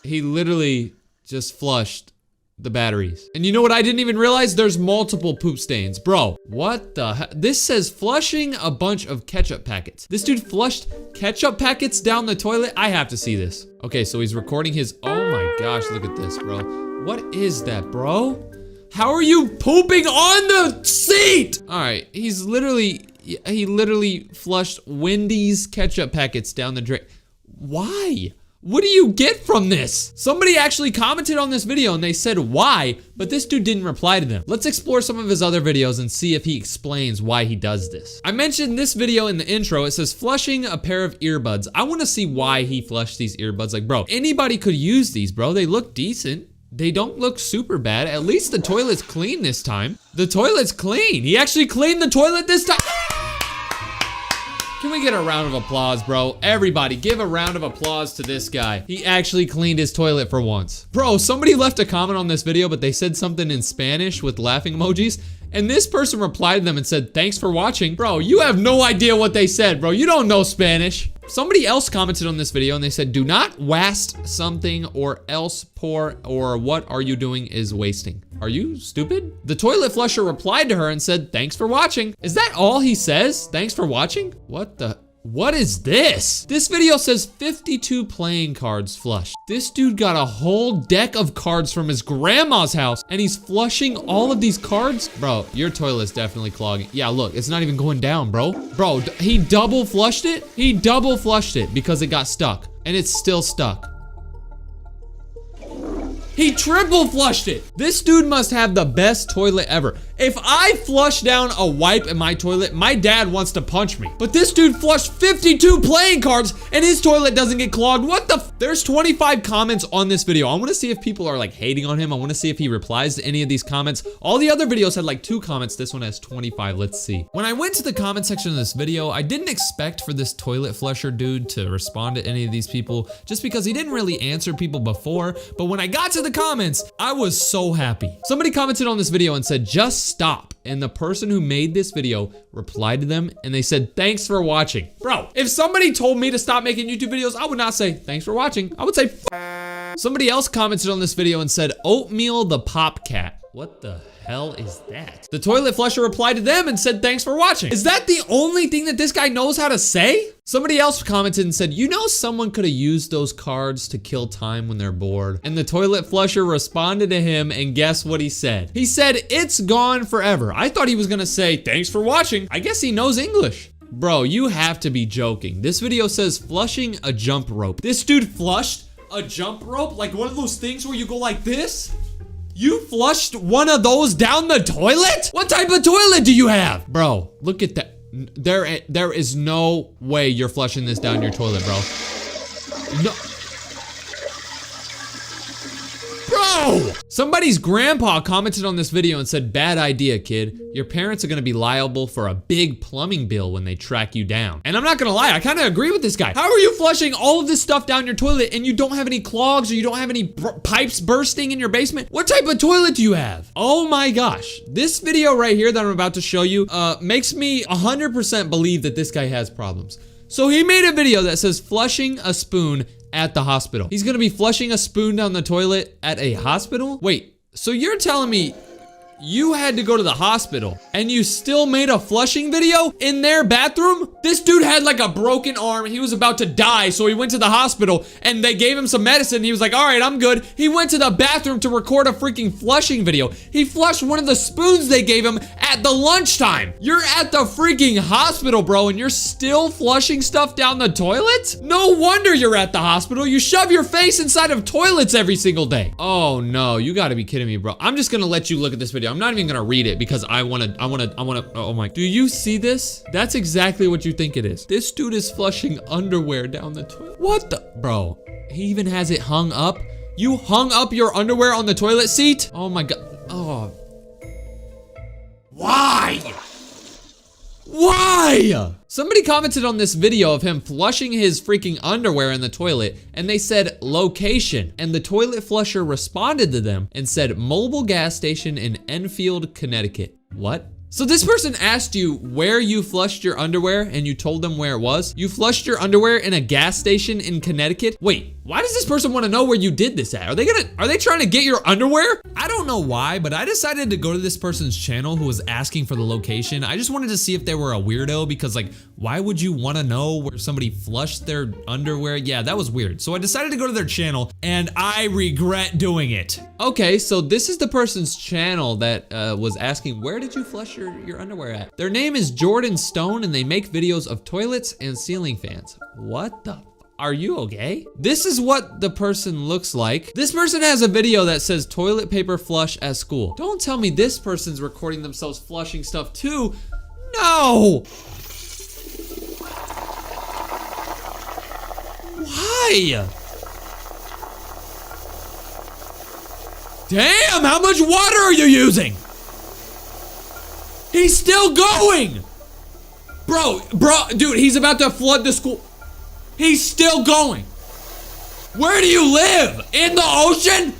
He literally just flushed the batteries. And you know what I didn't even realize? There's multiple poop stains. Bro, what the heck? This says flushing a bunch of ketchup packets. This dude flushed ketchup packets down the toilet? I have to see this. Okay, so he's recording his, oh my gosh, look at this, bro. What is that, bro? How are you pooping on the seat? All right, he literally flushed Wendy's ketchup packets down the drain. Why? What do you get from this? Somebody actually commented on this video and they said why, but this dude didn't reply to them. Let's explore some of his other videos and see if he explains why he does this. I mentioned this video in the intro. It says flushing a pair of earbuds. I want to see why he flushed these earbuds. Like, bro, anybody could use these, bro. They look decent. They don't look super bad. At least the toilet's clean this time. The toilet's clean. He actually cleaned the toilet this time. Can we get a round of applause, bro? Everybody, give a round of applause to this guy. He actually cleaned his toilet for once. Bro, somebody left a comment on this video, but they said something in Spanish with laughing emojis. And this person replied to them and said, thanks for watching. Bro, you have no idea what they said, bro. You don't know Spanish. Somebody else commented on this video and they said, do not waste something or else pour, or what are you doing is wasting. Are you stupid? The toilet flusher replied to her and said, thanks for watching. Is that all he says? Thanks for watching? What is this? This video says 52 playing cards flushed. This dude got a whole deck of cards from his grandma's house and he's flushing all of these cards? Bro, your toilet's definitely clogging. Yeah, look, it's not even going down, bro. Bro, he double flushed it? He double flushed it because it got stuck and it's still stuck. He triple flushed it. This dude must have the best toilet ever. If I flush down a wipe in my toilet, my dad wants to punch me. But this dude flushed 52 playing cards and his toilet doesn't get clogged. What the f? There's 25 comments on this video. I want to see if people are like hating on him. I want to see if he replies to any of these comments. All the other videos had like 2 comments. This one has 25. Let's see. When I went to the comment section of this video, I didn't expect for this toilet flusher dude to respond to any of these people just because he didn't really answer people before. But when I got to the comments, I was so happy. Somebody commented on this video and said, just stop. And the person who made this video replied to them and they said, thanks for watching. Bro, if somebody told me to stop making YouTube videos, I would not say, thanks for watching. I would say, F. Somebody else commented on this video and said, oatmeal the pop cat. What the hell is that? The toilet flusher replied to them and said, thanks for watching. Is that the only thing that this guy knows how to say? Somebody else commented and said, you know, someone could have used those cards to kill time when they're bored. And the toilet flusher responded to him and guess what he said? He said, it's gone forever. I thought he was gonna say, thanks for watching. I guess he knows English. Bro, you have to be joking. This video says flushing a jump rope. This dude flushed a jump rope? Like one of those things where you go like this? You flushed one of those down the toilet? What type of toilet do you have? Bro, look at that. There is no way you're flushing this down your toilet, bro. No. Bro! Somebody's grandpa commented on this video and said, bad idea, kid. Your parents are gonna be liable for a big plumbing bill when they track you down. And I'm not gonna lie, I kinda agree with this guy. How are you flushing all of this stuff down your toilet and you don't have any clogs or you don't have any pipes bursting in your basement? What type of toilet do you have? Oh my gosh. This video right here that I'm about to show you makes me 100% believe that this guy has problems. So he made a video that says flushing a spoon at the hospital. He's gonna be flushing a spoon down the toilet at a hospital? Wait, so you're telling me you had to go to the hospital and you still made a flushing video in their bathroom? This dude had like a broken arm. He was about to die, so he went to the hospital and they gave him some medicine. He was like, all right, I'm good. He went to the bathroom to record a freaking flushing video. He flushed one of the spoons they gave him at the lunchtime. You're at the freaking hospital, bro, and you're still flushing stuff down the toilet? No wonder you're at the hospital. You shove your face inside of toilets every single day. Oh no, you gotta be kidding me, bro. I'm just gonna let you look at this video. I'm not even gonna read it because I wanna, oh my. Do you see this? That's exactly what you think it is. This dude is flushing underwear down the toilet. What the, bro, he even has it hung up. You hung up your underwear on the toilet seat? Oh my God, oh. Why? Why? Somebody commented on this video of him flushing his freaking underwear in the toilet and they said location, and the toilet flusher responded to them and said mobile gas station in Enfield, Connecticut. What? So this person asked you where you flushed your underwear and you told them where it was? You flushed your underwear in a gas station in Connecticut? Wait, why does this person want to know where you did this at? Are they trying to get your underwear? I don't know why, but I decided to go to this person's channel who was asking for the location. I just wanted to see if they were a weirdo because like, why would you want to know where somebody flushed their underwear? Yeah, that was weird. So I decided to go to their channel and I regret doing it. Okay, so this is the person's channel that was asking, where did you flush your underwear at? Their name is Jordan Stone and they make videos of toilets and ceiling fans. What the? Are you okay? This is what the person looks like. This person has a video that says toilet paper flush at school. Don't tell me this person's recording themselves flushing stuff too. No! Why? Damn, how much water are you using? He's still going! Bro, dude, he's about to flood the school. He's still going. Where do you live? In the ocean?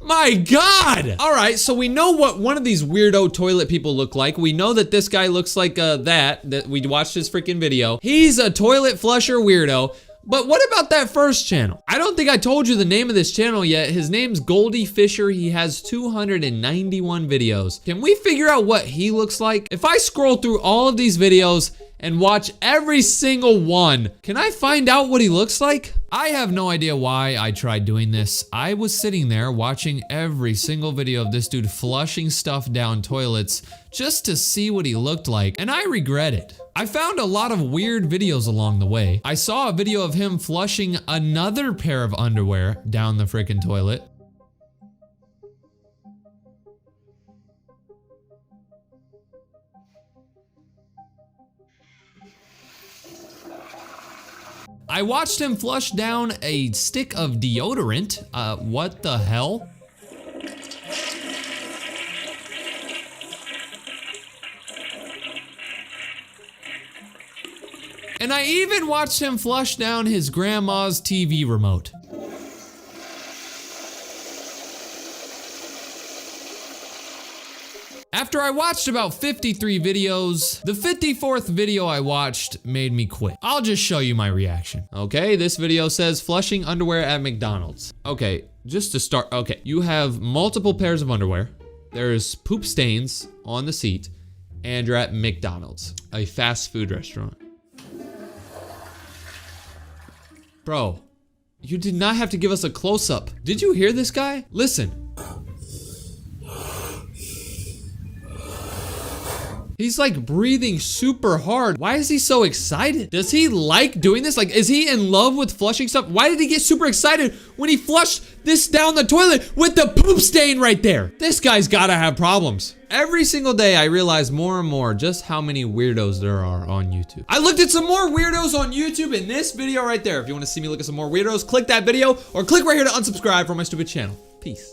My God. All right, so we know what one of these weirdo toilet people look like. We know that this guy looks like that we watched his freaking video. He's a toilet flusher weirdo. But what about that first channel? I don't think I told you the name of this channel yet. His name's Goldie Fisher. He has 291 videos. Can we figure out what he looks like? If I scroll through all of these videos and watch every single one, can I find out what he looks like? I have no idea why I tried doing this. I was sitting there watching every single video of this dude flushing stuff down toilets just to see what he looked like, and I regret it. I found a lot of weird videos along the way. I saw a video of him flushing another pair of underwear down the freaking toilet. I watched him flush down a stick of deodorant. What the hell? And I even watched him flush down his grandma's TV remote. After I watched about 53 videos, the 54th video I watched made me quit. I'll just show you my reaction. Okay, this video says flushing underwear at McDonald's. Okay, just to start, okay, you have multiple pairs of underwear. There's poop stains on the seat, and you're at McDonald's, a fast food restaurant. Bro, you did not have to give us a close-up. Did you hear this guy? Listen. He's like breathing super hard. Why is he so excited? Does he like doing this? Like, is he in love with flushing stuff? Why did he get super excited when he flushed this down the toilet with the poop stain right there? This guy's gotta have problems. Every single day I realize more and more just how many weirdos there are on YouTube. I looked at some more weirdos on YouTube in this video right there. If you wanna see me look at some more weirdos, click that video or click right here to unsubscribe from my stupid channel. Peace.